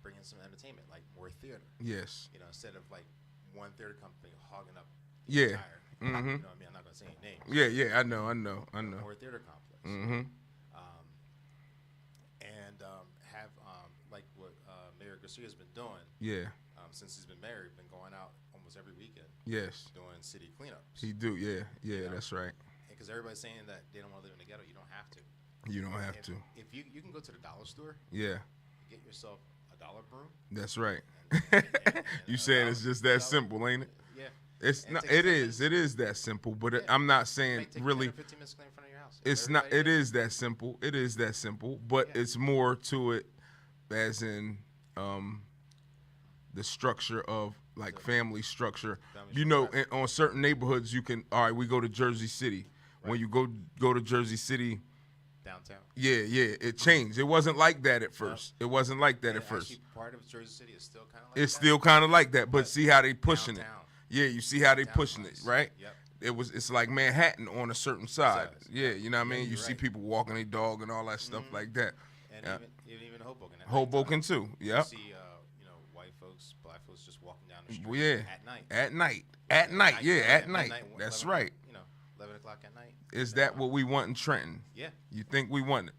bring in some entertainment, like more theater. Yes. Instead of like one theater company hogging up the Yeah. entire. Mm-hmm. You know what I mean? I'm not gonna say any names. Yeah. I know. More theater complex. Mm-hmm. And have like what Mayor Garcia's been doing. Yeah. Since he's been mayor, been going out almost every weekend Yes. doing city cleanups. He do. Yeah. You know? That's right. Because everybody's saying that they don't want to live in the ghetto. You don't have to. You don't have to. If you can go to the dollar store, Yeah. get yourself a dollar broom. That's right. and You a saying dollar- it's just that simple, ain't it? Yeah. It's And not. takes It 10 is. minutes. It is that simple. But Yeah. I'm not It saying may take really. 10 or 15 minutes to clean in front of your house. It's not. Everybody It does is that simple. It is that simple. But Yeah. it's more to it, as in the structure of like family structure. Family On certain neighborhoods, you can. All right, we go to Jersey City. When you go to Jersey City, downtown. yeah, it changed. It wasn't like that at first. It wasn't like that And at first. Actually, part of Jersey City is still kind of like It's that. still kind of like that, but But see how they pushing downtown. it. Yeah, you see how they Downtown pushing it, place. right? Yep. It's like Manhattan on a certain side. Sides. Yeah, you know what I mean? You you're see right. people walking their dog and all that stuff like that. And Yeah. even Hoboken. at Hoboken nighttime. too. Yep. You see, white folks, black folks just walking down the street Well, yeah. at night. At night. At night. Yeah, at night. midnight, That's 11 right. 11 o'clock at night. Is that what we want in Trenton? Yeah, You think we want it?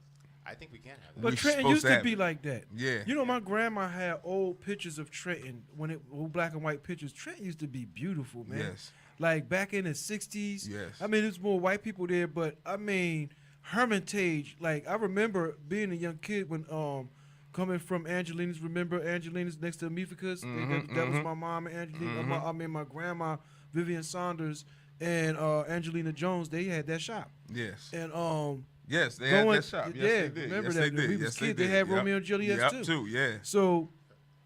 I think we can have that. But We Trenton supposed used to to have be it. like that. Yeah. My grandma had old pictures of Trenton old black and white pictures. Trenton used to be beautiful, man. Yes. Like back in the 60s. Yes. I mean, there's more white people there, but I mean, Hermitage. Like I remember being a young kid when coming from Angelina's. Remember Angelina's next to Amifika's? That was my mom and Angelina. My grandma Vivian Saunders and Angelina Jones. They had that shop. Yes. And Yes, they going- had that shop. Yes, yeah, they did. remember yes, that they when did. we was yes, kids, they they did. had Yep. Romeo and Juliet yep, too. Yeah. So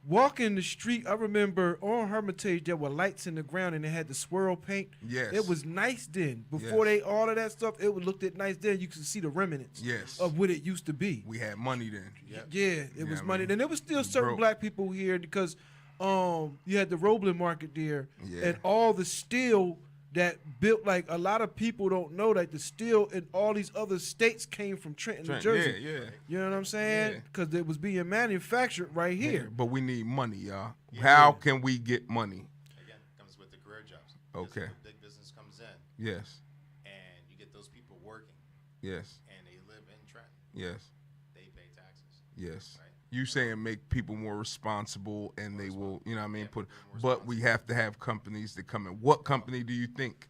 walking the street, I remember on Hermitage there were lights in the ground and they had the swirl paint. Yes. It was nice then. Before Yes. they all of that stuff, it looked at nice then. You could see the remnants Yes. of what it used to be. We had money then. Yeah, it was I money. mean, And there was still certain broke. black people here because you had the Roebling market there Yeah. and all the steel that built, like a lot of people don't know that the steel in all these other states came from Trenton, New Jersey. Yeah, yeah. You know what I'm saying? Yeah. Because it was being manufactured right here. But we need money, y'all. How can we get money? Again, comes with the career jobs. Because Okay. if the big business comes in Yes. and you get those people working Yes. and they live in Trenton, Yes. they pay taxes. Yes. Right. You saying make people more responsible and they will, you know what I mean, Yeah, put more but we have to have companies that come in. What company do you think?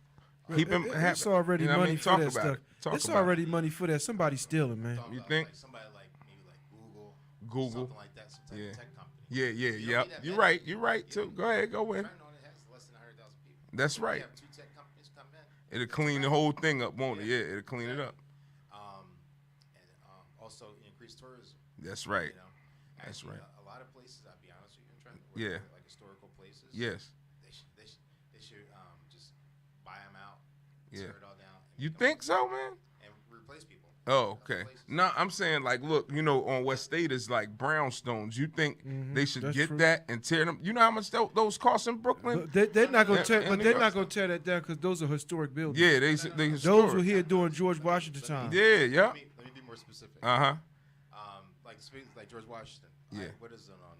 Keep them It's already you know what I money mean? for Talk that about stuff. it. Talk It's about already money for that. Somebody's stealing, man. Talking You about, think? like somebody like maybe like Google. something like that, some type Yeah. of tech company. Yeah, yeah, You don't yep. need that You're many. right. You're right too. Go ahead, go in. Trenton only has less than 100,000 people. That's If right. You have two tech companies come in. It'll clean the whole thing up, won't it? Yeah, it'll clean it up. And also increase tourism. That's right. You know, That's Actually, right. A lot of places, I'll be honest with you, in Trenton, where Yeah. they're, like historical places. Yes. They should just buy them out, Yeah. tear it all down. And You make 'em- think so, man? And replace people. Oh, Other okay. places. No, I'm saying like, look, you know, on West State is like brownstones. You think they should that's get true. that and tear them? You know how much those cost in Brooklyn? But they're not gonna And- tear. and But they they're got not gonna tear that down because those are historic buildings. Yeah, they Those historic. were here during George Washington time. Yeah, yeah. Let me be more specific. Uh-huh. Like George Washington. Yeah. What is it on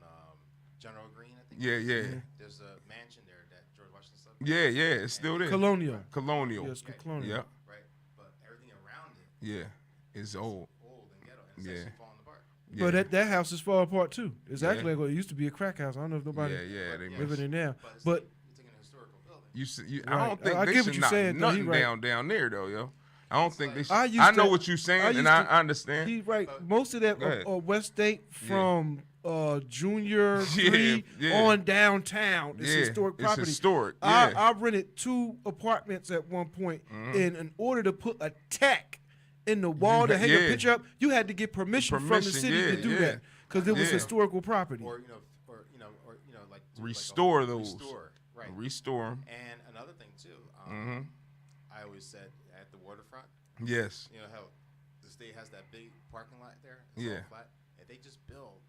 General Green? I think. Yeah, yeah. There's a mansion there that George Washington slept. Yeah, yeah. It's still there. Colonial. Colonial. Yes, colonial. Yeah, Right. But everything around it yeah. It's old. old and ghetto, and it's Yeah. actually falling apart. Yeah. But that house is falling apart too. It's Yeah. actually like, it used to be a crack house. I don't know if nobody yeah, yeah. They Yeah. must. living in there. But, it's But like, you're taking a historical building. I Right. don't think I they get what should you're knock saying, though. He nothing right. down there though, yo. I don't think they should. I used I know to- what you're saying, used and to- I understand. He's right. Most of that Go ahead. West State from Junior Yeah, 3 yeah. on downtown. It's Yeah, historic it's property. historic, yeah. I rented 2 apartments at one point, and in order to put a tack in the wall to hang a yeah. picture up, you had to get permission from the city yeah, to do yeah. that because it was Yeah. historical property. Or like do Restore like a whole those. Restore. Right. Restore 'em. And another thing too. I always said at the waterfront. Yes. You know how the state has that big parking lot there? It's Yeah. all flat. If they just build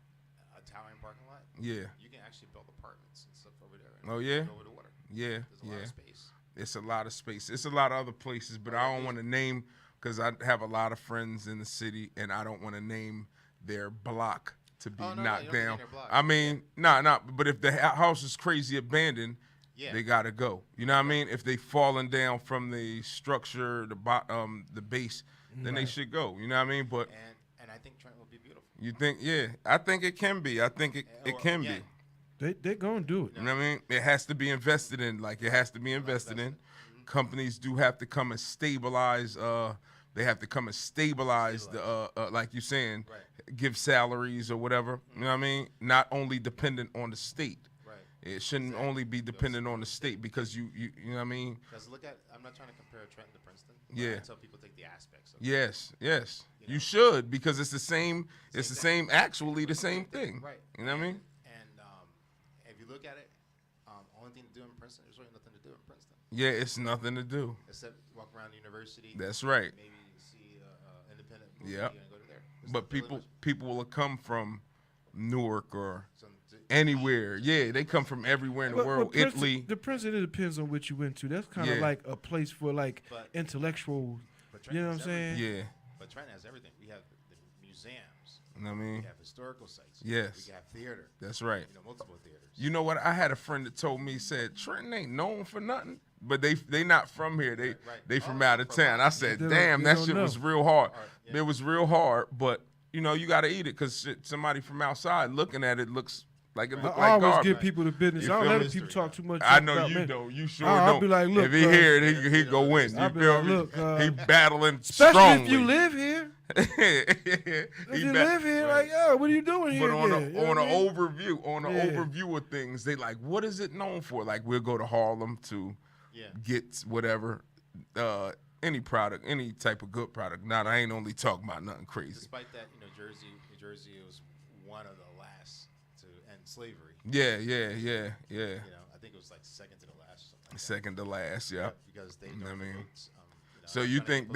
a towering parking lot, Yeah. you can actually build apartments and stuff over there. Oh, yeah? Over the water. Yeah. There's a lot Yeah. of space. It's a lot of space. It's a lot of other places, but I don't want to name because I have a lot of friends in the city, and I don't want to name their block to be Oh, no, you knocked don't name down. their block. I mean, nah. But if the house is crazy abandoned, Yeah. they gotta go. You know what I mean? If they falling down from the structure, the base, then they should go. You know what I mean? But And I think Trenton will be beautiful. you think, yeah, I think it can be. I think it can Yeah. be. They're gonna do it. You know what I mean? It has to be invested in. Like it has to be invested in. Companies do have to come and stabilize. They have to come and stabilize the like you saying, give salaries or whatever. You know what I mean? Not only dependent on the state. Right. It shouldn't only be dependent on the state because you know what I mean? Because I'm not trying to compare Trenton to Princeton. But Yeah. I tell people take the aspects of it. Yes. You know? should because it's the same. It's the thing. same. Actually, the same thing. Right. You know what I mean? And if you look at it, only thing to do in Princeton, there's really nothing to do in Princeton. Yeah, it's nothing to do. Except walk around the university. That's right. Maybe see independent movie Yep. and go to there. There's But really much. people will come from Newark or Some- anywhere. Yeah, they come from everywhere in the world. Princeton- Italy. The Princeton, it depends on what you went to. That's kind of Yeah. like a place for like But- intellectuals. But You know Trenton what I'm has saying? Yeah. But Trenton has everything. We have the museums. You know what I We mean? have historical sites. Yes. We have theater. That's right. Multiple theaters. You know what? I had a friend that told me, said Trenton ain't known for nothing, but they not from here. They Right. they from Oh, out of from town. out. I said, They don't- damn, they that don't shit know. was real hard. Yeah. It was real hard, but you know you got to eat it because somebody from outside looking at it looks like it look I like always garbage. give people the business. You I don't feel let me? people talk too much. I know about you me. don't. You sure I'll don't. be like, look, if he hear it, he go win. You I'll be feel like, me? look, he battling Especially strongly. if you live here. If He you ba- live here, like, yo, what are you doing here? But on then? You know on what an I mean? overview of things, they like, what is it known for? Like we'll go to Harlem to get whatever, any product, any type of good product. Now I ain't only talking about nothing crazy. Despite that, New Jersey was one of the last to end slavery. Yeah. I think it was like second to the last. Or something like Second to last. Yeah. because they. You know what I mean? So you think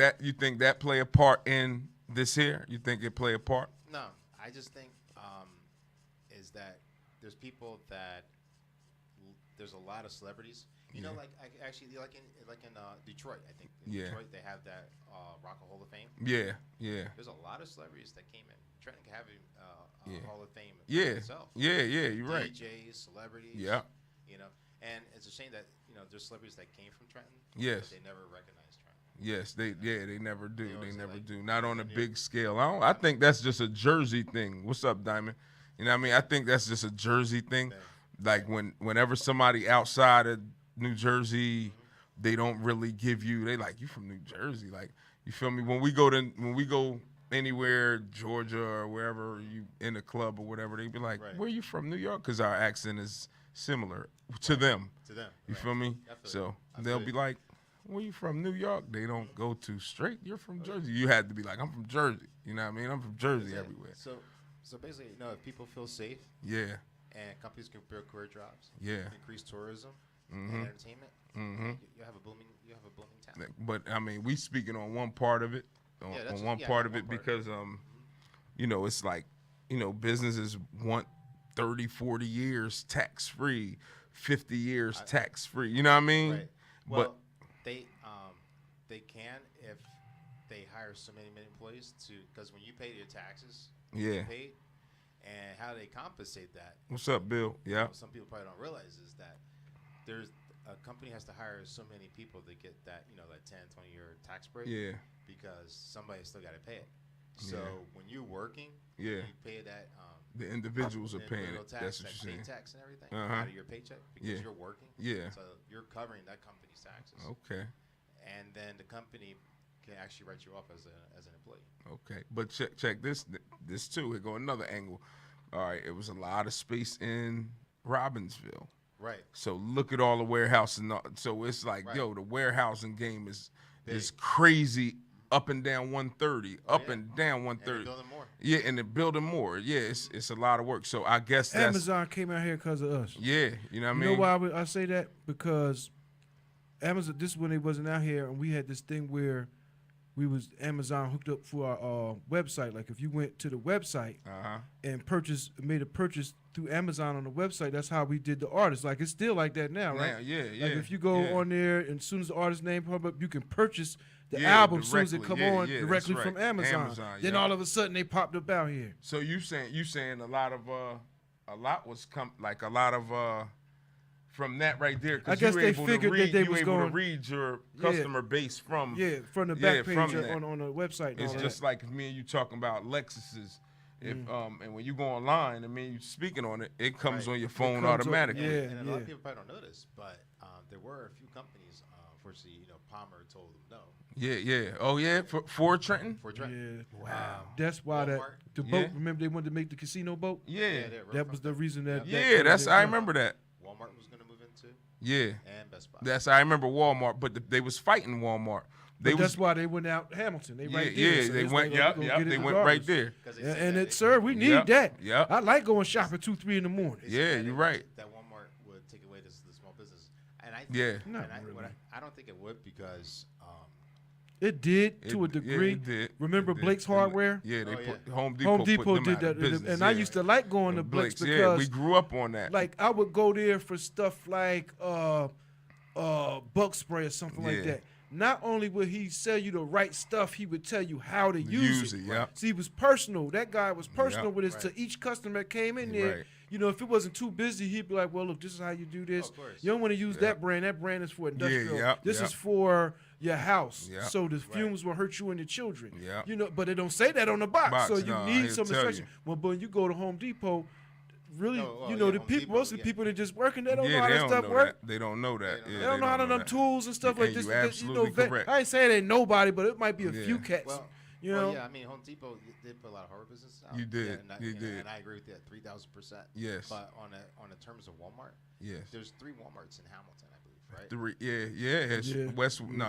that play a part in this here? You think it play a part? No, I just think is that there's people that there's a lot of celebrities. You know, like actually like in Detroit, I think. In Detroit, they have that Rock Hall of Fame. Yeah. There's a lot of celebrities that came in. Trenton having Hall of Fame itself. Yeah, you're right. DJs, celebrities. Yeah. And it's a shame that there's celebrities that came from Trenton. Yes. But they never recognized Trenton. Yes, they never do. They never like, do. Not on a big scale. I think that's just a Jersey thing. What's up, Diamond? You know what I mean? I think that's just a Jersey thing. Like whenever somebody outside of New Jersey, they don't really give you. They like, you from New Jersey, like, you feel me? When we go anywhere, Georgia or wherever, you in a club or whatever, they be like, where you from, New York? Because our accent is similar to them. You feel me? So they'll be like, where you from, New York? They don't go too straight. You're from Jersey. You had to be like, I'm from Jersey. You know what I mean? I'm from Jersey everywhere. So basically, if people feel safe. Yeah. And companies can build career jobs. Yeah. Increase tourism and entertainment. You have a booming town. But I mean, we speaking on one part of it. On one part of it because it's like, businesses want 30, 40 years tax free, 50 years tax free. You know what I mean? Right. Well, they can if they hire so many employees because when you pay your taxes, you get paid. And how they compensate that? What's up, Bill? Yeah. What some people probably don't realize is that there's a company has to hire so many people to get that, that 10, 20-year tax break. Yeah. Because somebody still got to pay it. So when you're working, you pay that. The individuals are paying it. Tax, that's what you're saying. Tax and everything out of your paycheck because you're working. Yeah. So you're covering that company's taxes. Okay. And then the company can actually write you off as an employee. Okay, but check this too. Here go another angle. All right, it was a lot of space in Robbinsville. Right. So look at all the warehousing. So it's like, the warehousing game is crazy. Up and down 130, and down 130. And they're building more. Yeah, and they're building more. Yeah, it's a lot of work. So I guess that's Amazon came out here because of us. Yeah, you know what I mean? You know why I say that? Because Amazon. This is when they wasn't out here, and we had this thing where Amazon hooked up for our website. Like if you went to the website and made a purchase through Amazon on the website, that's how we did the artist. Like it's still like that now, right? Yeah. Like if you go on there and as soon as the artist name pop up, you can purchase the album as soon as it come on directly from Amazon. Then all of a sudden they popped up out here. So you saying a lot was from that right there. I guess they figured that they was going to read your customer base from from the back page on the website. It's just like me and you talking about Lexuses. And when you go online, you speaking on it, it comes on your phone automatically. And a lot of people probably don't know this, but there were a few companies. Unfortunately, Palmer told them no. Yeah. Oh yeah, for Trenton. For Trenton. Yeah. Wow. That's why the boat. Remember they wanted to make the casino boat. Yeah. That was the reason that. I remember that. Walmart was going to move into. Yeah. And Best Buy. I remember Walmart, but they was fighting Walmart. That's why they went out Hamilton. They right there. Yeah, so they went. They went right there. And sir, we need that. Yeah. I like going shopping 2, 3 in the morning. Yeah, you're right. That Walmart would take away the small business, and I don't think it would because. It did to a degree. It did. Remember Blake's Hardware? Yeah, they put Home Depot put did them out that, of business, and I used to like going to Blake's because we grew up on that. Like I would go there for stuff like bug spray or something like that. Not only would he sell you the right stuff, he would tell you how to use it. Yeah. See, he was personal. That guy was personal with his to each customer that came in there. Right. If it wasn't too busy, he'd be like, well, look, this is how you do this. You don't want to use that brand. That brand is for industrial. This is for your house. So the fumes will hurt you and the children. But they don't say that on the box. So you need some instruction. Well, but when you go to Home Depot, really, the people, most of the people that just working, they don't know how that stuff work. They don't know that. They don't know how to them tools and stuff like this. You're absolutely correct. I ain't saying it ain't nobody, but it might be a few cats. Home Depot did put a lot of horror business out. You did. And I agree with that 3,000%. Yes. But on the terms of Walmart, there's 3 Walmarts in Hamilton, I believe, right? 3.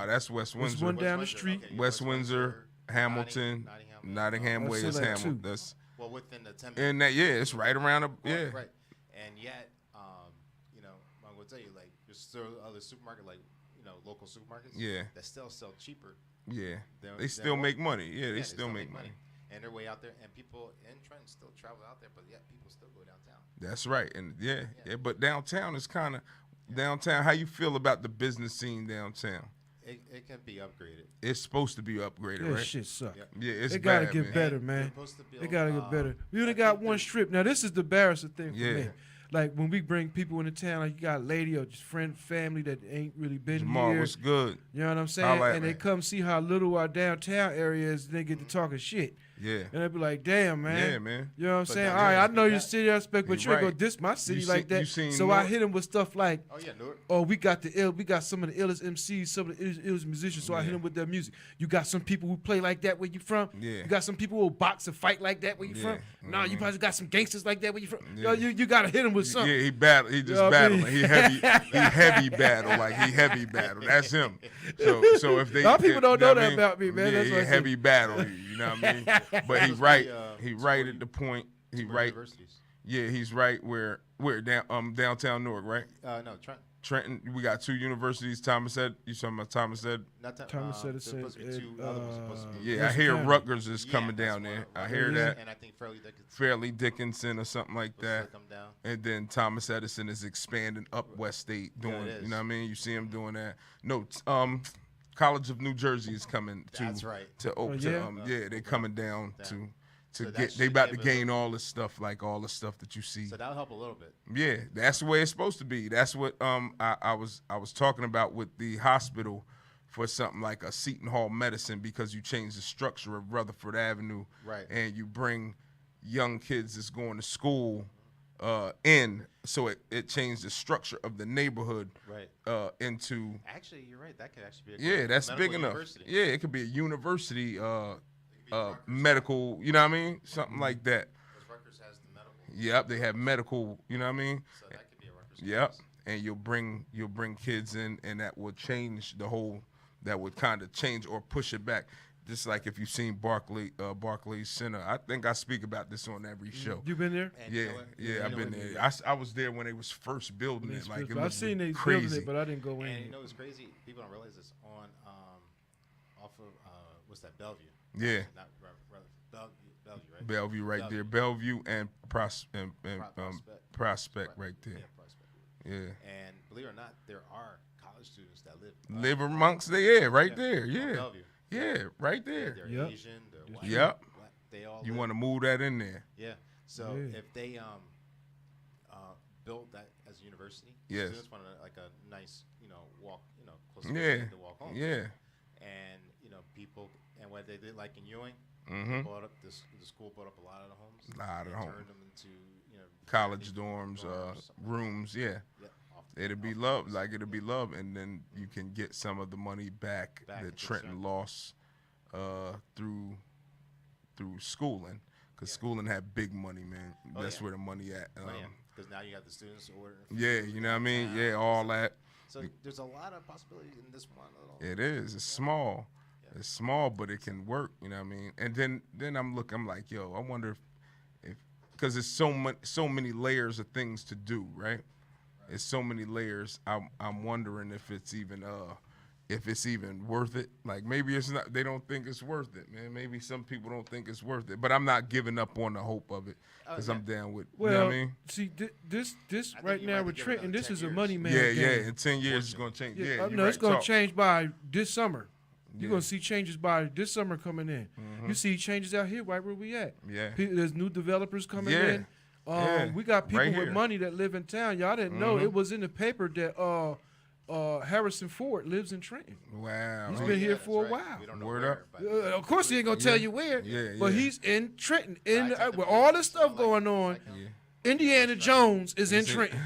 That's West Windsor. There's one down the street. Okay, West Windsor, Hamilton, Nottingham Way is Hamilton. That's within the 10 minutes. And that, it's right around Right. and yet, you know, I'm gonna tell you, like, there's still other supermarket, like, you know, local supermarkets, that still sell cheaper. Yeah, they still make money. Yeah, they still make money. And they're way out there, and people in Trenton still travel out there, but yet people still go downtown. That's right, and yeah. But downtown is kind of downtown. How you feel about the business scene downtown? It can be upgraded. It's supposed to be upgraded, right? That shit suck. Yeah, it's They gotta bad, get man. better, man. Build, They gotta get better. We only got one strip. Now this is the embarrassing thing for Yeah. me. Like when we bring people into town, like you got a lady or just friend, family that ain't really been Jamal, here. what's good? You know what I'm saying? Holla at And me. they come see how little our downtown area is, and they get to talking shit. Yeah. And they be like, damn, man. Yeah, man. You know what I'm But saying? that- All right, I know that- you're city aspect, but You're you ain't right. gonna diss my city You like seen- that. you seen So I Newark? hit him with stuff like, Oh yeah, Newark. oh, we got some of the illest MCs, some of the illest musicians. So I hit them with their music. You got some people who play like that where you from. Yeah. You got some people who box and fight like that where you Yeah. from. No, you probably got some gangsters like that where you from. Yeah. Yo, you gotta hit them with something. Yeah, he battle. He just know what I mean? battling. He heavy battle. Like he heavy battle. That's him. So if they, A lot of people don't you know what I that mean? about me, man. Yeah, That's he what I heavy battle. You know what I mean? But he right. He right at the point. He right. Universities. Yeah, he's right where downtown Newark, right? No, Trenton. Trenton. We got 2 universities. Thomas said. You talking about Thomas said? Not Thomas said it there's supposed to be said, 2 other ones supposed to be. Yeah, I Mercer hear County. Rutgers is Yeah, coming that's down one there. of- I one hear of- that. And I think Fairleigh Dickinson Fairleigh Dickinson or something like supposed to that. come down. And then Thomas Edison is expanding up West State, doing, it you know what I is. mean? You see him doing that. No, College of New Jersey is coming to. That's right. Yeah, they coming down to So that get. They should about to give gain all this stuff, like all the stuff that you see. So that'll help a little bit. Yeah, that's the way it's supposed to be. That's what I was talking about with the hospital for something like a Seton Hall medicine, because you change the structure of Rutherford Avenue, Right. and you bring young kids that's going to school in, so it changed the structure of the neighborhood Right. into. Actually, you're right. That could actually be a Yeah, good that's medical big enough. university. Yeah, it could be a university, medical, you know what I mean, something like that. Because Rutgers has the medical. Yep, they have medical, you know what I mean. So that could be a Rutgers. Yep, campus. and you'll bring kids in, and that will change the whole. That would kind of change or push it back. Just like if you've seen Barclays Center, I think I speak about this on every show. You been there? And you Yeah, know what? yeah, You I've know been what? there. I was there when they was first building it. Like it I've looked seen they crazy. building it, but I didn't go in. And you know what's crazy? People don't realize this on off of what's that, Bellevue? Yeah. Not Bellevue, right? Bellevue right there, Bellevue and Prospect Prospect. right there. Yeah, Prospect. Yeah, And believe it or not, there are college students that live live amongst the yeah, right Yeah, there, on yeah, Bellevue. yeah, right there. They're Yep. Asian, they're white, Yep. black, they all You live- want to move that in there? Yeah. So Yeah. if they build that as a university, Yes. students want like a nice, walk, close Yeah, to walk home. yeah. And people, and what they did, like in Ewing, Mm-hmm. bought up the school bought up a lot of the homes. Lot of and the homes. turned them into College big dorms, something rooms, yeah. Yeah, off the- It'll be off the love, campus. like it'll be love, and then you can get some of the money back Back that into Trenton Trenton. lost through schooling, because schooling had big money, man. Oh, That's yeah. where the money at. Because now you have the students ordering. Yeah, you know what I mean. Yeah, all that. So there's a lot of possibilities in this one little. It is. It's small. Yeah. It's small, but it can work. You know what I mean. And then I'm like, yo, I wonder if because it's so many layers of things to do, right? It's so many layers. I'm wondering if it's even worth it. Like maybe it's not. They don't think it's worth it, man. Maybe some people don't think it's worth it. But I'm not giving up on the hope of it because I'm down with. Well, you know what I mean? see, this think right you now might with give it Trenton, another this 10 is a years. money man. Yeah, game. yeah. In 10 years, it's gonna change. Yeah, you're no, it's right. gonna Talk. change by this summer. You're Yeah. gonna see changes by this summer coming in. You see changes out here, right where we at. Yeah. There's new developers coming Yeah. in. Yeah. We got people Right with here. money that live in town. Y'all didn't know it was in the paper that Harrison Ford lives in Trenton. Wow. He's man. been here that's for a right. while. We don't know Word where, up. but Of course, he ain't gonna tell you where. Yeah, But yeah. he's in Trenton. I take the With all this pictures, stuff like- going on, Yeah. Indiana Jones is in Is it- Trenton.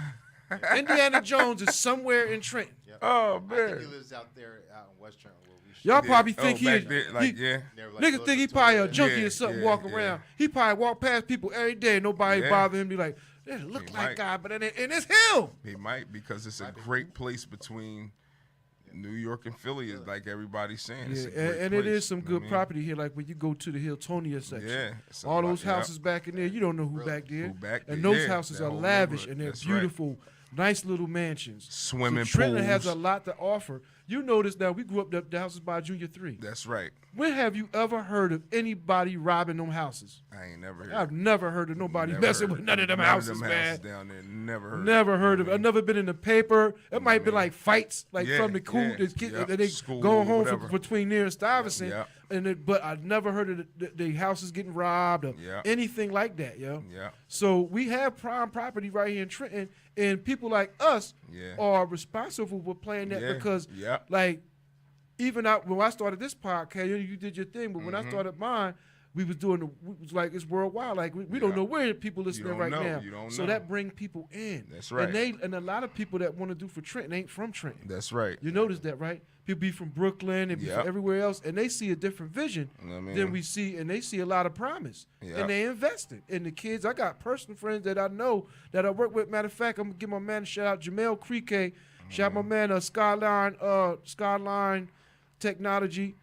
Indiana Jones is somewhere in Trenton. Yep. Oh I think he man. lives out there out in West Trenton where we should. Y'all Yeah. probably Oh, think back he, there, like, he yeah. Never, like, niggas looked think he into probably a it. junkie Yeah, or something yeah, walking yeah. around. He probably walk past people every day. Nobody Yeah. bother him. Be like, that look He like might. God, but and it's him. He might, because it's a great place between New York and Philly is like everybody's saying. It's Yeah, a great and it place, is some you know good what I mean? property here. Like when you go to the Hiltonia section, Yeah, it's a all lot- those houses back in there, you don't know who Really? back there. Who back and there, those yeah, houses that are whole lavish neighborhood. and they're That's right. beautiful, nice little mansions. Swimming so Trenton has pools. a lot to offer. You notice now we grew up the houses by Junior 3. That's right. When have you ever heard of anybody robbing them houses? I ain't never heard. I've never heard of nobody never messing heard- with none of them none houses, man. houses down there. Never heard. Never heard of it. I I've never been in the paper. It might have been mean? like fights, like Yeah, from the cool, yeah, yeah. they School going or home whatever. between there and Stuyvesant. Yeah. But I've never heard of the houses getting robbed or Yeah. anything like that, yo. Yeah. So we have prime property right here in Trenton, and people like us Yeah. are responsible for playing that Yeah. because, Yeah. like, even when I started this podcast, you did your thing, but when I started mine, we was doing it was like it's worldwide. Like we don't Yeah. know where people listening don't right know. now. You don't so know. that bring people in. That's right. And a lot of people that want to do for Trenton ain't from Trenton. That's right. You notice that, right? People be from Brooklyn and be Yep. from everywhere else, and they see a different vision You know what I mean? than we see, and they see a lot of promise, Yep. and they invested in the kids. I got personal friends that I know that I work with. Matter of fact, I'm gonna give my man a shout out, Jamel Creeke. Shout out my man, Skyline Technology.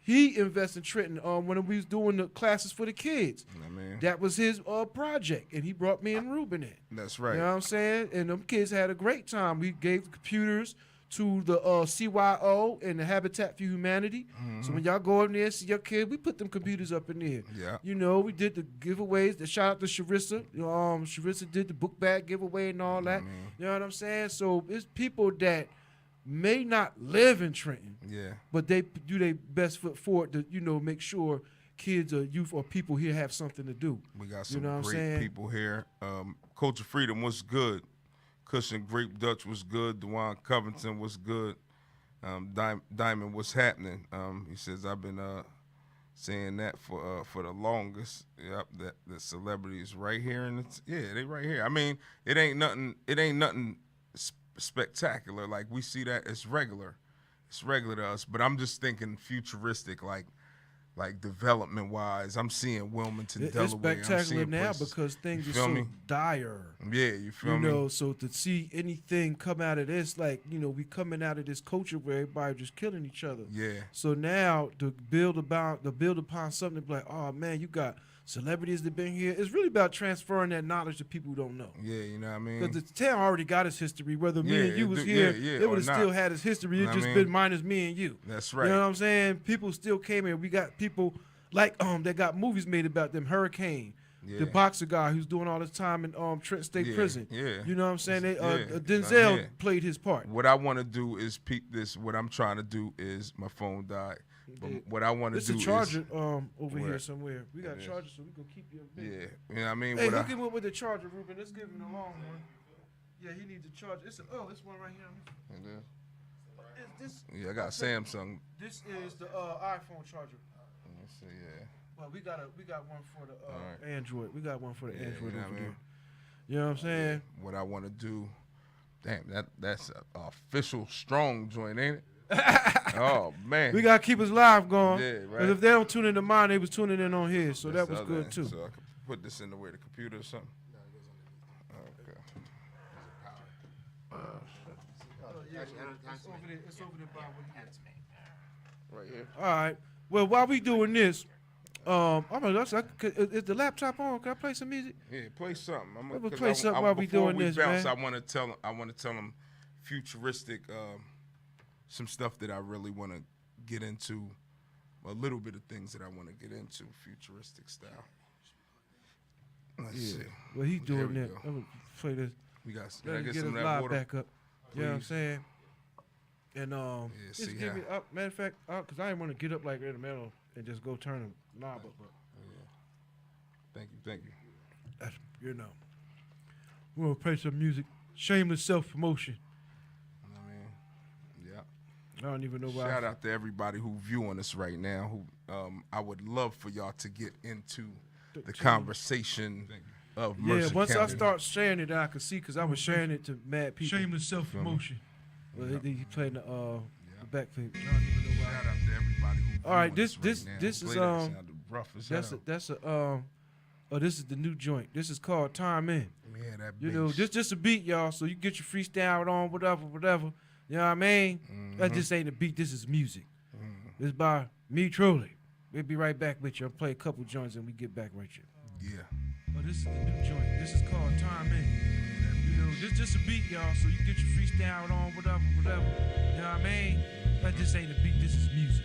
He invested in Trenton when we was doing the classes for the kids. You know what I mean? That was his project, and he brought me and Ruben in. That's right. You know what I'm saying? And them kids had a great time. We gave computers to the CYO and the Habitat for Humanity. So when y'all go in there and see your kid, we put them computers up in there. Yeah. You know, we did the giveaways. The shout out to Sharissa. Sharissa did the book bag giveaway and all that. You know what I'm saying? So it's people that may not live in Trenton, Yeah. but they do their best foot forward to, make sure kids or youth or people here have something to do. We got You some know what I'm great saying? people here. Culture Freedom was good. Cushion Grape Dutch was good. Dewan Covington was good. Diamond, what's happening? He says I've been saying that for the longest. Yep, that the celebrities right here, and they right here. I mean, it ain't nothing. It ain't nothing spectacular. Like we see that it's regular. It's regular to us. But I'm just thinking futuristic, like development wise. I'm seeing Wilmington, It's Delaware. I'm spectacular seeing now places. because things You are feel so me? dire. Yeah, you feel me? So to see anything come out of this, like, we coming out of this culture where everybody just killing each other. Yeah. So now to build upon something like, oh man, you got celebrities that been here. It's really about transferring that knowledge to people who don't know. Yeah, you know what I mean? Because the town already got its history. Whether me Yeah, and you it was do- here, yeah, it or would have not. still had its history. Know It what I just mean? been minus me and you. That's right. You know what I'm saying? People still came here. We got people like that got movies made about them. Hurricane, Yeah. the boxer guy who's doing all this time in Trenton State Yeah, Prison. yeah. You know what I'm saying? They, Yeah, Denzel yeah. played his part. What I want to do is peep this. What I'm trying to do is my phone died. But what I want to It's do a charger is over Where? here somewhere. We got It is. chargers, so we can keep you. yeah. You know what I mean? Hey, What hook I, him up with the charger, Ruben. Let's give him the long one. Yeah, he needs a charger. It's one right here. This yeah, I got Samsung. this is the iPhone charger. Let's see, yeah. Well, we got one for the Alright. Android. We got one for the Yeah, Android you know over what I mean? there. You know what I'm saying? What I want to do. Damn, that's a official strong joint, ain't it? Oh man. We gotta keep his live going. Yeah, Because right. if they don't tune into mine, they was tuning in on his, so That's that was the good other too. end. So I could put this in the way the computer or something. Okay. It's over there by Right here. All right. Well, while we doing this, I'm gonna. Is the laptop on? Can I play some music? Yeah, play something. I'm Let's play something while we doing this, bounce, man. I want to tell them futuristic, some stuff that I really want to get into, a little bit of things that I want to get into, futuristic style. Let's see. Well, he There doing we that. go. I'm gonna play this. We got. Can I Let get us get some his of that live water? back up. You know what I'm Please. saying? And just see give how- me matter of fact, because I didn't want to get up like in the middle and just go turn the knob up. But Thank you. that's, we're gonna play some music. Shameless self promotion. I mean, yeah. I don't even know why. Shout out to everybody who viewing us right now. Who I would love for y'all to get into the conversation of Mercer Yeah, once I County. start sharing it, I can see because I was sharing it to mad people. Shameless self promotion. Well, he playing the back flip. Shout out to everybody who All right, viewing this- us this- right now. this is, Play that sounded rough as hell. This is the new joint. This is called Time In. Yeah, that You know, bass. just a beat, y'all. So you get your freestyle on, whatever. You know what I mean? That just ain't a beat. This is music. This is by me truly. We'll be right back with you. I'll play a couple joints and we get back right here. Yeah. Oh, this is the new joint. This is called Time In. You know, this just a beat, y'all, so you get your freestyle on, whatever. You know what I mean? That just ain't a beat. This is music.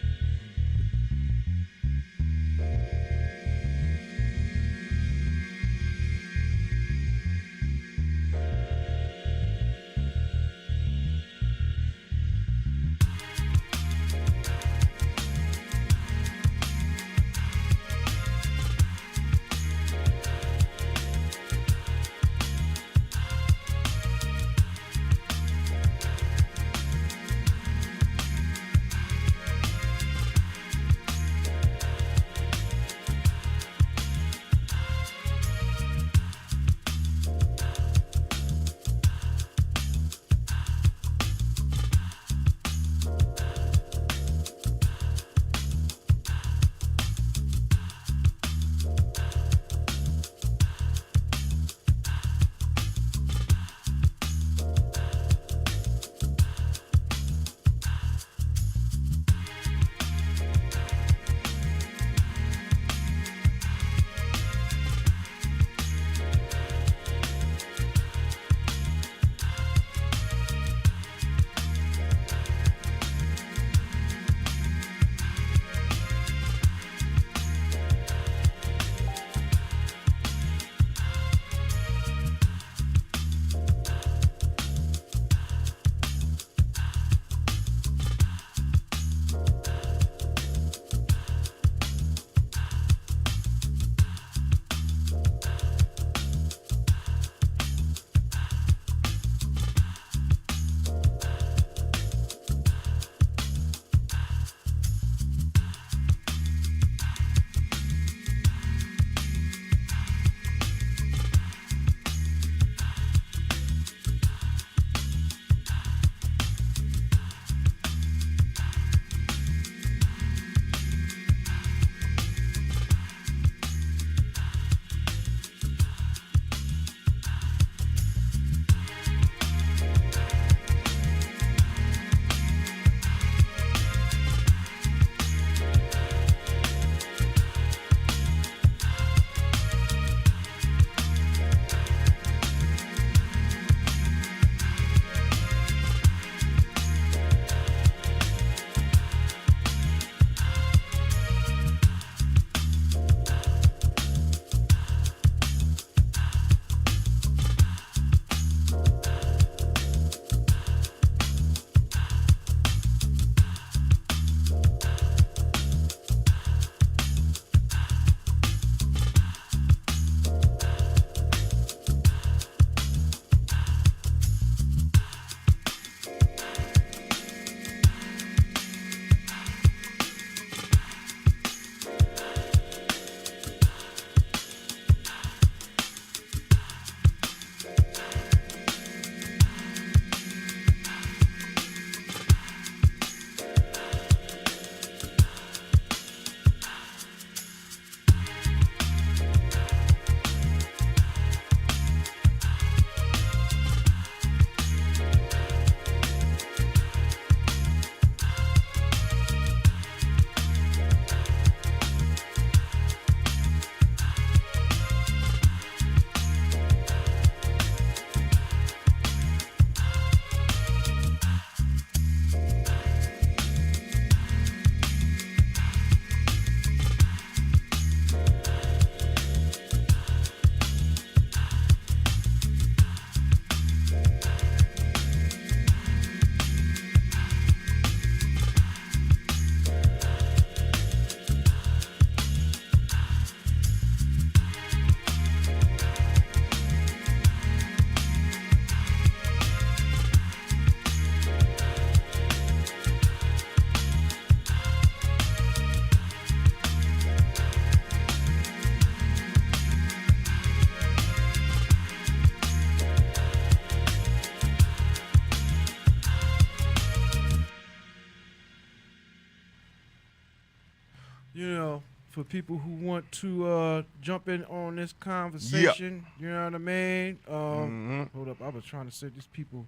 you know, for people who want to jump in on this conversation, you know what I mean? Hold up, I was trying to say these people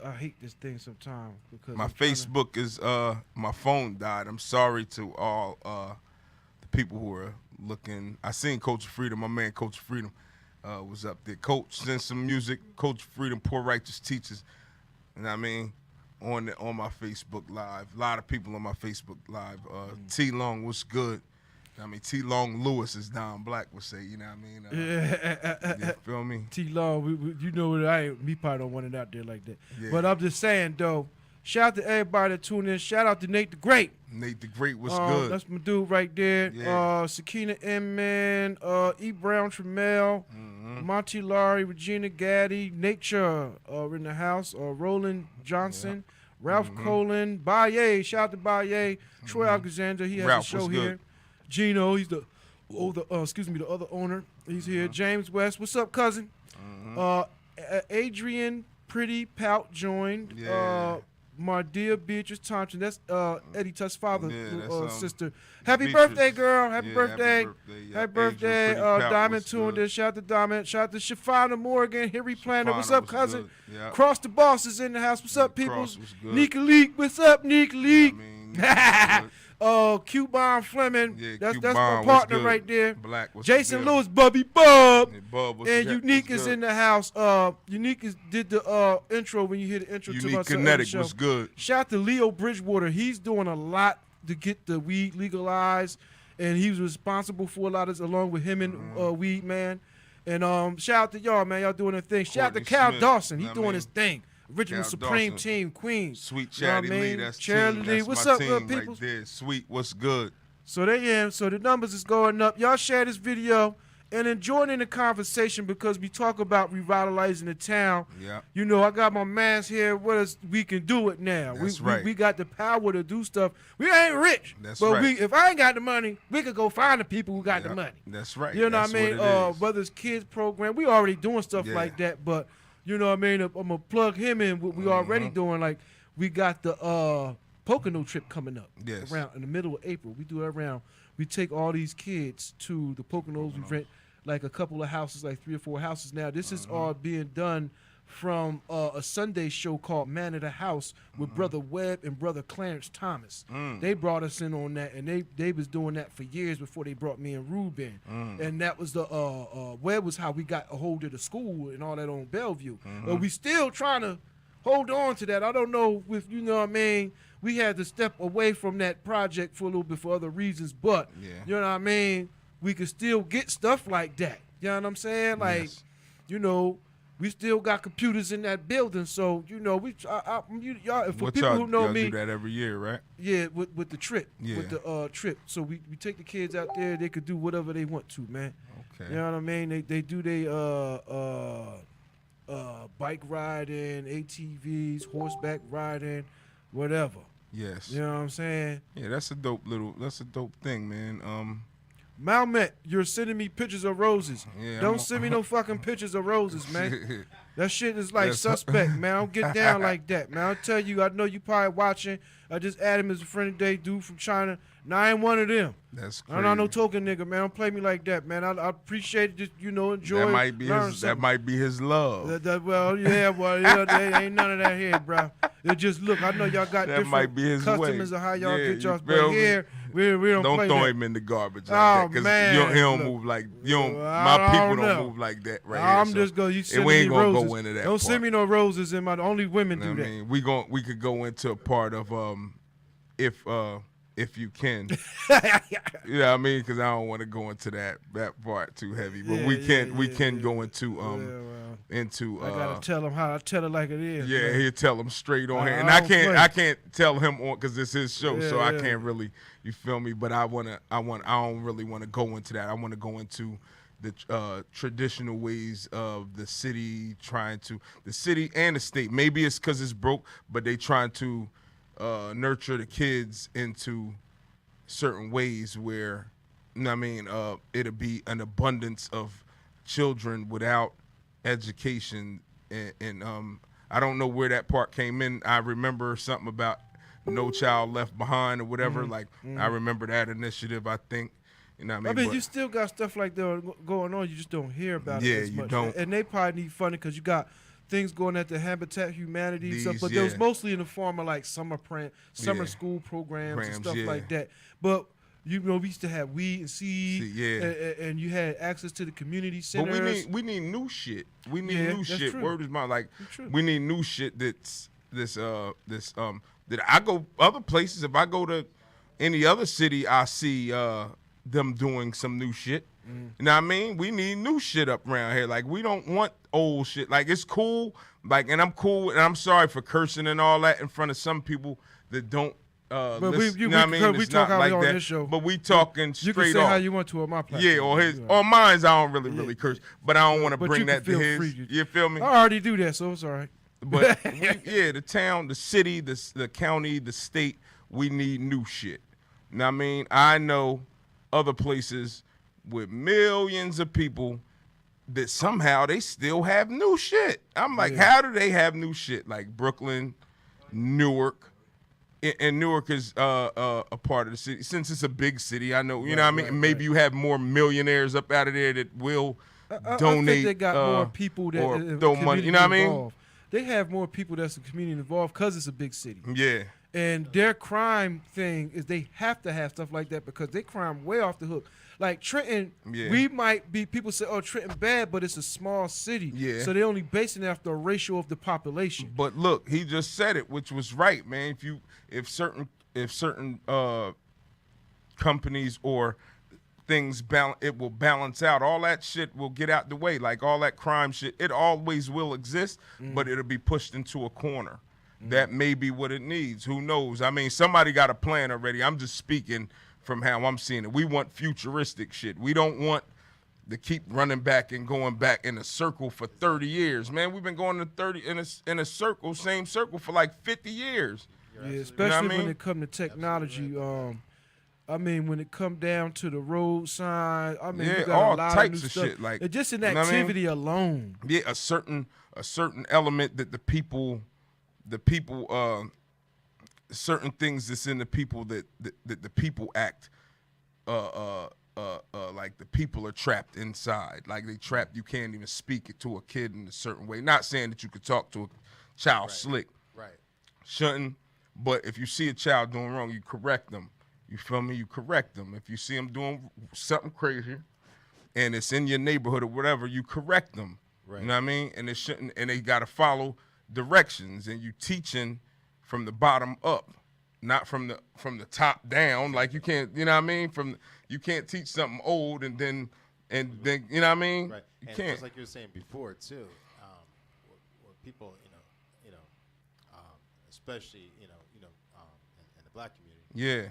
I hate this thing sometimes because My I'm tryna- Facebook is my phone died. I'm sorry to all the people who are looking. I seen Coach Freedom, my man Coach Freedom was up there. Coach, send some music. Coach Freedom, Poor Righteous Teachers. And I mean, on my Facebook Live. A lot of people on my Facebook Live. T Long, what's good? I mean, T Long Lewis, as Don Black would say. You know what I mean? You feel me? T Long, you know what me probably don't want it out there like that. Yeah. But I'm just saying though, shout out to everybody that tuned in. Shout out to Nate the Great. Nate the Great, what's good? That's my dude right there. Yeah. Sakina Inman, E. Brown Trammell, Monty Laurie, Regina Gaddy, Nature in the house, Roland Johnson, Ralph Colin, Baye, shout out to Baye, Troy Alexander, he has Ralph, a show what's here. good? Gino, he's the other owner. He's here. James West, what's up, cousin? Adrian Pretty Pout joined. Yeah. My dear Beatrice Thompson, that's Eddie Tutt's father, Yeah, that's, sister. Happy Beatrice. birthday, girl! Happy Yeah, birthday! happy birthday. Yeah, Happy birthday! Adrian Pretty Pout, Diamond what's tuned good? in. Shout out to Diamond. Shout out to Shafana Morgan, Henry Planner. What's Shafana up, was cousin? good. Yeah. Cross the Boss is in the house. What's up, people? Cross was good. Nika Leak, what's up, Nika Leak? I mean, good. Q-Bon Fleming, Yeah, that's Q-Bon, my what's partner good? right there. Black, what's Jason good? Lewis, Bubby Bub. Yeah, Bub, what's And good? Unique What's is good? in the house. Unique did the intro when you hear the intro to Unique my Kinetic show. was good. Shout out to Leo Bridgewater. He's doing a lot to get the weed legalized, and he was responsible for a lot of this, along with him and Weed Man. And shout out to y'all, man. Y'all doing a thing. Shout out to Courtney Cal Smith, Dawson. He I doing mean, his thing. Original Cal Supreme Dawson. Team Queens. Sweet You know what Chatty I Lee, mean? that's Charity team. Lee. That's What's my up, team people? right there. Sweet, what's good? So the numbers is going up. Y'all share this video and enjoy in the conversation because we talk about revitalizing the town. Yeah. You know, I got my mans here with us. We can do it now. That's we, right. we got the power to do stuff. We ain't rich. That's but right. if I ain't got the money, we could go find the people who got the Yep, money. That's right. You know That's what I mean? What it is. Whether it's kids program, we already doing stuff Yeah. like that. But you know what I mean? I'm gonna plug him in. What we already doing, like we got the Pocono trip coming up. Yes. Around in the middle of April, we do it around. We take all these kids to the Poconos. We rent like a couple of houses, like 3 or 4 houses. Now this is all being done from a Sunday show called Man of the House with Brother Webb and Brother Clarence Thomas. They brought us in on that, and they was doing that for years before they brought me and Rube in. And that was the Webb was how we got a hold of the school and all that on Bellevue. But we still trying to hold on to that. I don't know if you know what I mean. We had to step away from that project for a little bit for other reasons, but Yeah. you know what I mean. We could still get stuff like that. You know what I'm saying? Like, Yes. you know, we still got computers in that building. So you know, y'all for What people y'all, who know y'all me, do that every year, right? yeah, with the trip, Yeah. with the trip. So we take the kids out there. They could do whatever they want to, man. Okay. You know what I mean? They do they bike riding, ATVs, horseback riding, whatever. Yes. You know what I'm saying? Yeah, that's a dope thing, man. Malmet, you're sending me pictures of roses. Yeah, Don't I'm- send me no fucking pictures of roses, man. That shit is like That's- suspect, man. I don't get down like that, man. I'll tell you, I know you probably watching. I just added him as a friend today, dude from China. Now I ain't one of them. That's I'm crazy. not no token nigga, man. Don't play me like that, man. I appreciate it. Just, you know, enjoy. That might be learn his. something. That might be his love. Well, yeah, well, yeah, there ain't none of that here, bro. It just look. I know y'all got That different might be his way. customers of how y'all Yeah, get you y'all, feel but me? here we don't Don't play throw that. him in the garbage like Oh, that, because man, he don't look. move like you don't. Well, My I people don't don't know. move like that right I'm here. just going. You and send we me ain't gonna roses. go into that. Don't send me no roses in my. Only women do I that. mean, we could go into a part of if you can. You know what I mean? Because I don't want to go into that part too heavy. But Yeah, we yeah, can yeah. go into Yeah, well, into I gotta tell them how I tell it like it is. yeah, man. he'll tell him straight on I here, and don't play. I can't tell him on because it's his show, so Yeah, I yeah. can't really, you feel me? But I don't really want to go into that. I want to go into the traditional ways of the city, the city and the state. Maybe it's because it's broke, but they trying to nurture the kids into certain ways where, you know what I mean, it'll be an abundance of children without education, and I don't know where that part came in. I remember something about No Child Left Behind or whatever. I remember that initiative, I think. You know what I I mean? mean, you still got stuff like that going on. You just don't hear about Yeah, it as you much. don't. And they probably need funding because you got things going at the Habitat Humanity stuff, but yeah. there was mostly in the form of like summer Yeah. school programs and stuff yeah. like that. But you know, we used to have weed and seed, yeah. and you had access to the community centers. But we need new shit. We need Yeah, new that's shit. true. Word is mine. Like That's true. we need new shit that I go other places. If I go to any other city, I see them doing some new shit. You know what I mean? We need new shit up around here. Like we don't want old shit. Like it's cool. Like and I'm cool. And I'm sorry for cursing and all that in front of some people that don't. But listen, we you know what I mean? we It's talk not how like we on that. this show. But we talking You straight can say off. how you want to on my platform. Yeah, or his, Right. on mine's I don't really curse, but I don't want to But bring you can that to feel his. free. You feel me? I already do that, so it's all right. But the town, the city, the county, the state, we need new shit. You know what I mean? I know other places with millions of people that somehow they still have new shit. I'm like, how do they have new shit? Like Brooklyn, Newark. And Newark is a part of the city. Since it's a big city, I know, you know what I mean? And maybe you have more millionaires up out of there that will I donate. think they got more people that or are throw money. You know what I mean? involved. They have more people that's the community involved because it's a big city. Yeah. And their crime thing is they have to have stuff like that because they crime way off the hook. Like Trenton, we might be, people say, oh, Trenton bad, but it's a small city. Yeah. So they're only basing it after a ratio of the population. But look, he just said it, which was right, man. If certain companies or things it will balance out. All that shit will get out the way. Like all that crime shit, it always will exist, but it'll be pushed into a corner. That may be what it needs. Who knows? I mean, somebody got a plan already. I'm just speaking from how I'm seeing it. We want futuristic shit. We don't want to keep running back and going back in a circle for 30 years. Man, we've been going to 30 in a circle, same circle for like 50 years. Yeah, especially I mean? when it come to technology. I mean, when it come down to the road sign, I mean, you got all a lot types of of new stuff. shit. Like, And just in you know what I mean? activity alone. Yeah, a certain element that the people certain things that's in the people that the people act like the people are trapped inside. Like they trapped, you can't even speak it to a kid in a certain way. Not saying that you could talk to a child slick. Right. Shouldn't, but if you see a child doing wrong, you correct them. You feel me? You correct them. If you see them doing something crazy and it's in your neighborhood or whatever, you correct them. Right. You know what I mean? And it shouldn't, and they got to follow directions, and you teaching from the bottom up, not from the top down. Like you can't, you know what I mean? You can't teach something old and then you know what I mean? Right. You And can't. just like you were saying before too, what people, especially in the black community, Yeah.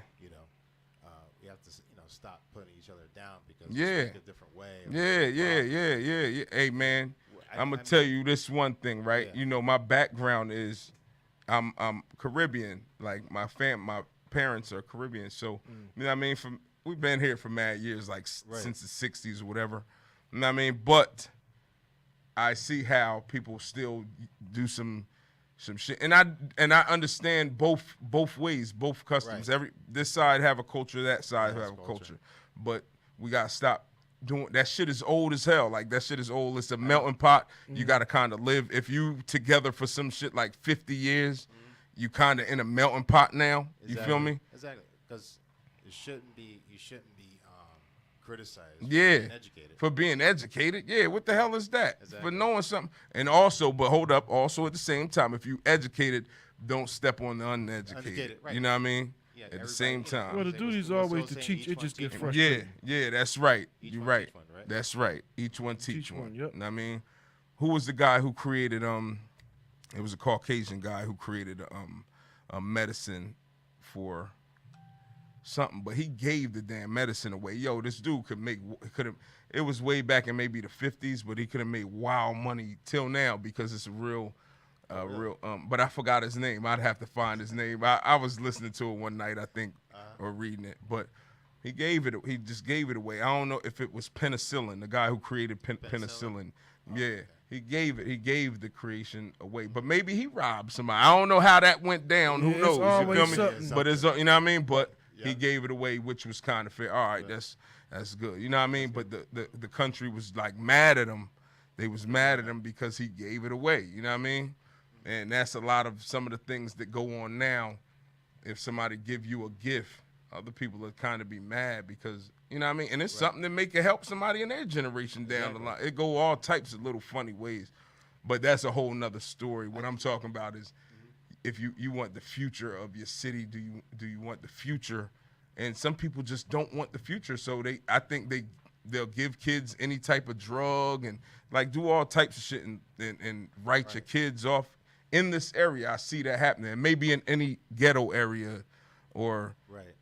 we have to stop putting each other down because Yeah. we speak a different way. Yeah. Hey man, I'm gonna tell you this one thing, right? Yeah. You know, my background is I'm Caribbean. Like my parents are Caribbean, so you know what I mean. We've been here for mad years, like since the '60s or whatever. You know what I mean? But I see how people still do some shit, and I understand both ways, both customs. Right. This side have a culture, that side have a culture, but we gotta stop doing that. Shit is old as hell. Like that shit is old. It's a melting pot. You gotta kind of live. If you together for some shit like 50 years, you kind of in a melting pot now. Exactly. You feel me? Exactly. Because you shouldn't be criticized. Yeah. For being educated. For being educated. Yeah, what the hell is that? Exactly. For knowing something. And also, but hold up, also at the same time, if you educated, don't step on the uneducated. Uneducated, right. You know what I mean? Yeah, At the everybody, same time. Well, the Say duty's what's always so to saying teach. each It one just get teach one. frustrating. Yeah, that's right. Each You're one right. teach one, right? That's right. Each one teach Teach one. one, yep. You know what I mean? Who was the guy who created it was a Caucasian guy who created a medicine for something, but he gave the damn medicine away. Yo, this dude it was way back in maybe the 50s, but he could have made wild money till now because it's a real but I forgot his name. I'd have to find his name. I was listening to it one night, I think, or reading it, but he just gave it away. I don't know if it was penicillin, the guy who created penicillin. Yeah. He gave the creation away, but maybe he robbed somebody. I don't know how that went down. Yeah, Who it's knows? You always feel me? something. But it's, you know what I mean? But he gave it away, which was kind of fair. All right, that's good. You know what I mean? But the country was like mad at him. They was mad at him because he gave it away. You know what I mean? And that's a lot of some of the things that go on now. If somebody give you a gift, other people will kind of be mad because, you know what I mean? And it's something that make it help somebody in their generation down the line. It go all types of little funny ways. But that's a whole nother story. What I'm talking about is if you want the future of your city, do you want the future? And some people just don't want the future. So I think they'll give kids any type of drug and like do all types of shit and write your kids off. In this area, I see that happening. Maybe in any ghetto area or,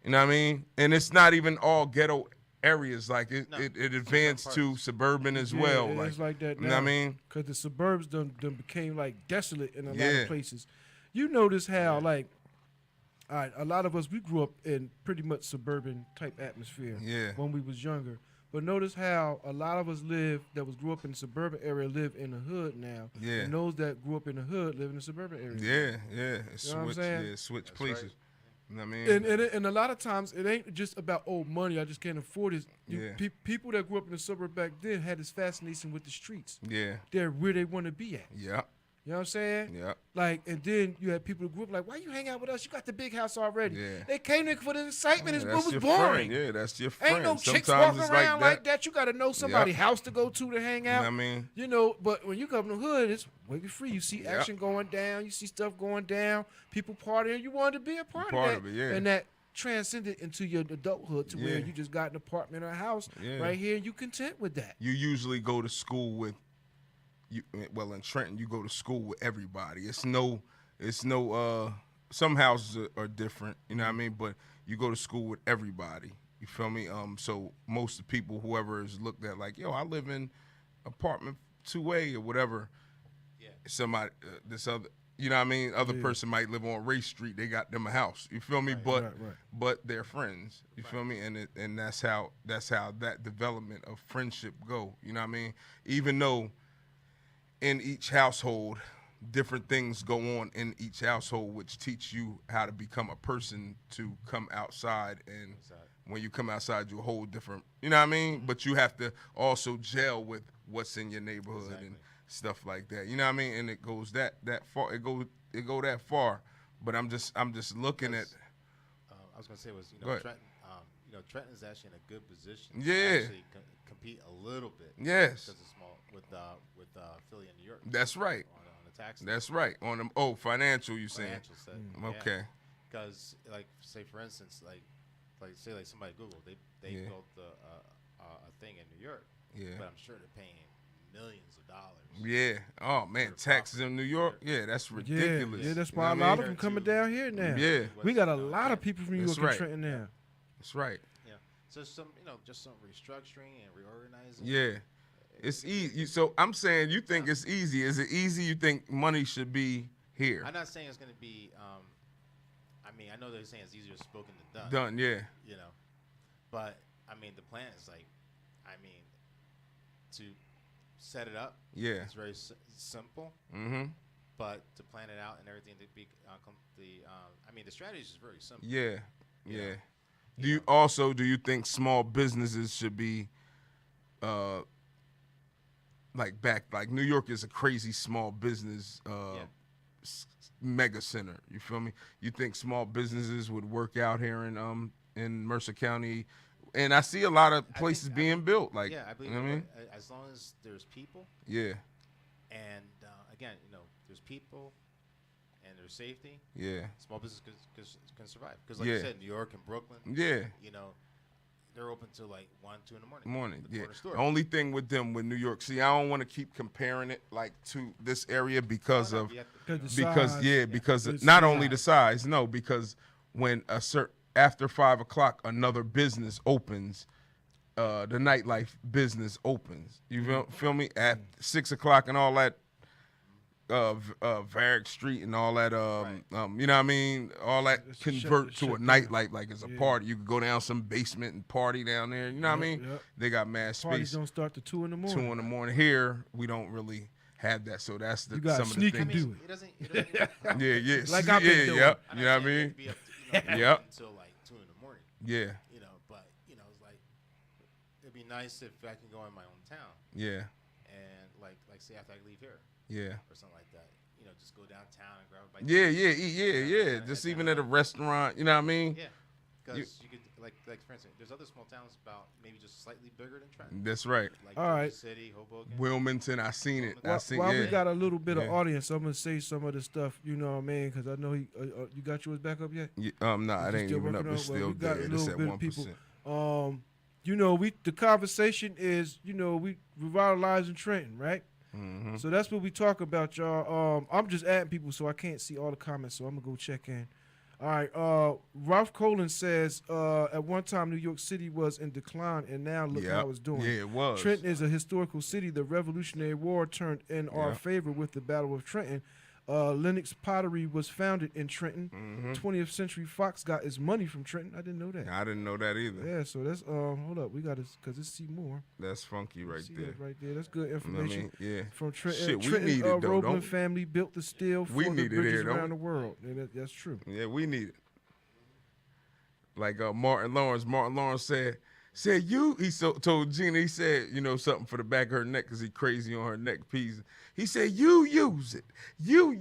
you know what I mean? And it's not even all ghetto areas. Like, it advanced to suburban as well. It's like that now. You know what I mean? Because the suburbs done became, like, desolate in a lot of places. You notice how, like, all right, a lot of us, we grew up in pretty much suburban type atmosphere when we was younger. But notice how a lot of us grew up in the suburban area live in the hood now. Yeah. And those that grew up in the hood live in the suburban area. Yeah. You know what I'm saying? Switch places. Right. You know what I mean? And a lot of times it ain't just about money. I just can't afford it. People that grew up in the suburb back then had this fascination with the streets. Yeah. They're where they want to be at. Yeah. You know what I'm saying? Yeah. Like, and then you had people who grew up like, why you hang out with us? You got the big house already. Yeah. They came there for the excitement. It was boring. Friend. Yeah, that's your friend. Ain't no chicks walking around like that. You got to know somebody's house to go to hang out. You know what I mean? You know, but when you come to the hood, it's way free. You see action going down. You see stuff going down. People partying. You want to be a part of that. And that transcended into your adulthood to where you just got an apartment or a house right here. And you content with that. You usually go to school with in Trenton, you go to school with everybody. It's no some houses are different, you know what I mean? But you go to school with everybody. You feel me? So most of the people, whoever is looked at like, yo, I live in apartment 2A or whatever. Yeah. Somebody, this other, you know what I mean? Other person might live on Ray Street. They got them a house. You feel me? But they're friends. You feel me? And that's how that development of friendship go. You know what I mean? Even though in each household, different things go on in each household, which teach you how to become a person to come outside. And when you come outside, you're a whole different, you know what I mean? But you have to also gel with what's in your neighborhood and stuff like that. You know what I mean? And it goes that far. It go that far. But I'm just looking at. I was gonna say Trenton. Trenton's actually in a good position. To actually compete a little bit. Yes. Because it's small with Philly and New York. That's right. On the tax. That's right. On them. Financial. You saying? Financial set. Okay. Because say for instance like somebody Google they built a thing in New York. Yeah. But I'm sure they're paying millions of dollars. Yeah. Oh man, taxes in New York. Yeah, that's ridiculous. Yeah, that's why a lot of them coming down here now. Yeah. We got a lot of people from New York and Trenton now. That's right. Yeah. So some restructuring and reorganizing. Yeah. It's easy. So I'm saying you think it's easy. Is it easy? You think money should be here? I'm not saying it's going to be. I know they're saying it's easier spoken than done. Done, yeah. You know, but the plan is to set it up. Yeah. It's very simple. Mm-hmm. But to plan it out and everything to be the strategy is very simple. Yeah. Yeah. Do you think small businesses should be like New York is a crazy small business mega center. You feel me? You think small businesses would work out here in Mercer County? And I see a lot of places being built. Like, I believe. You know what I mean? As long as there's people. Yeah. And again, there's people. And there's safety. Yeah. Small business can survive because, like you said, New York and Brooklyn. Yeah. They're open till 1, 2 in the morning. Yeah. The only thing with New York, see, I don't want to keep comparing it to this area because not only the size, no, because when after 5 o'clock another business opens, the nightlife business opens. You feel me? At 6 o'clock and all that. Varick Street and all that, you know what I mean? All that convert to a nightlife like it's a party. You could go down some basement and party down there. You know what I mean? Yep. They got mass space. Parties don't start till 2 in the morning. 2 in the morning. Here, we don't really have that. So that's you got some sneak of the things. It doesn't yeah. Like I've been doing. Yep. You know what I mean? Yep. Until 2 in the morning. Yeah. But it's it'd be nice if I can go in my own town. Yeah. and like say after I leave here Yeah. or something like that, just go downtown and grab a bite. Yeah, yeah. Just even at a restaurant, you know what I mean? Yeah, because you could like for instance, there's other small towns about maybe just slightly bigger than Trenton. That's right. Like All right. City, Hoboken, Wilmington, I seen it. While we got a little bit of Yeah. audience, I'm gonna say some of the stuff. You know what I mean? Because I know you got yours back up yet. Yeah, nah, it You ain't still even up. working It's on it? Well, still we got there. a It's little at bit of people. 1%. The conversation is, we revitalizing Trenton, right? Mm-hmm. So that's what we talk about, y'all. I'm just adding people, so I can't see all the comments, so I'm gonna go check in. All right. Ralph Colin says, at one time New York City was in decline, and now look how it's doing. Yeah, it was. Trenton is a historical city. The Revolutionary War turned in our Yeah. favor with the Battle of Trenton. Lennox Pottery was founded in Trenton. 20th Century Fox got its money from Trenton. I didn't know that. I didn't know that either. Yeah, so that's hold up, we got to, because it's see more. That's funky right See there. that right there. That's good You know what I information. mean? Yeah. From Trenton. Shit, we Trenton need it, though, Roebling don't we? family built the steel for We the need it bridges here, don't around we? the world. And that's true. Yeah, we need it. Like Martin Lawrence said you. He told Gina, he said, something for the back of her neck because he crazy on her neck piece. He said, you use it. You.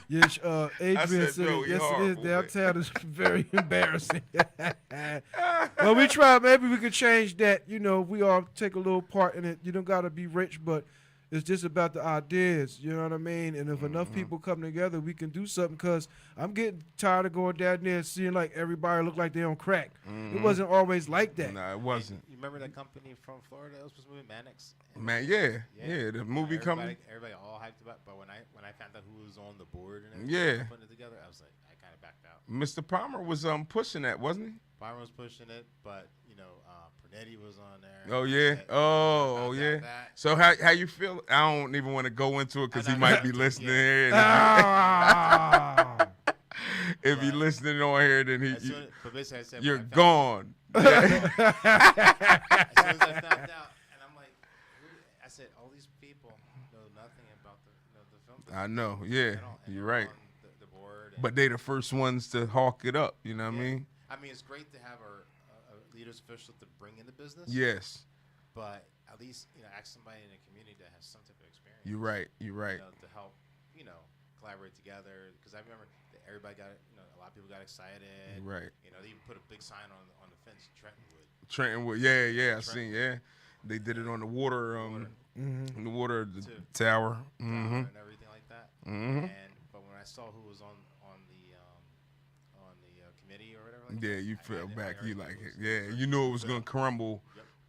Yes, Adrian said, said, no, he yes, it is. horrible, Downtown is very embarrassing. Well, we try. Maybe we could change that. We all take a little part in it. You don't got to be rich, but it's just about the ideas. You know what I mean? And if enough people come together, we can do something. Because I'm getting tired of going down there and seeing like everybody look like they on crack. It wasn't always like that. Nah, it wasn't. You remember that company from Florida that was supposed to be Mannix? Man, yeah, the movie company. Everybody all hyped about, but when I found out who was on the board and Yeah. everything, putting it together, I was like, I kind of backed out. Mr. Palmer was pushing that, wasn't he? Byron was pushing it, but Pernetti was on there. Oh yeah. Oh yeah. So how you feel? I don't even want to go into it because he might be listening here. And Ah. if he listening on here, then But basically I said, you're when I found- gone. As soon as I found out, and I'm like, I said, all these people know nothing about the film business I know. Yeah, at all, and you're they're right. on the board. And But they the first ones to hawk it up. You know what I mean? I mean, it's great to have our leaders official to bring in the business. Yes. But at least ask somebody in the community that has some type of experience. You're right. You're right. To help collaborate together, because I remember that everybody got a lot of people got excited. Right. They even put a big sign on the fence, Trentonwood. Trentonwood. Yeah. I seen. Yeah. They did it on the water. The water the tower. And everything like that. Mm-hmm. But when I saw who was on the committee or whatever, like Yeah, that, you I fell knew- I back. heard You it like was- it. Yeah, you knew it was gonna crumble.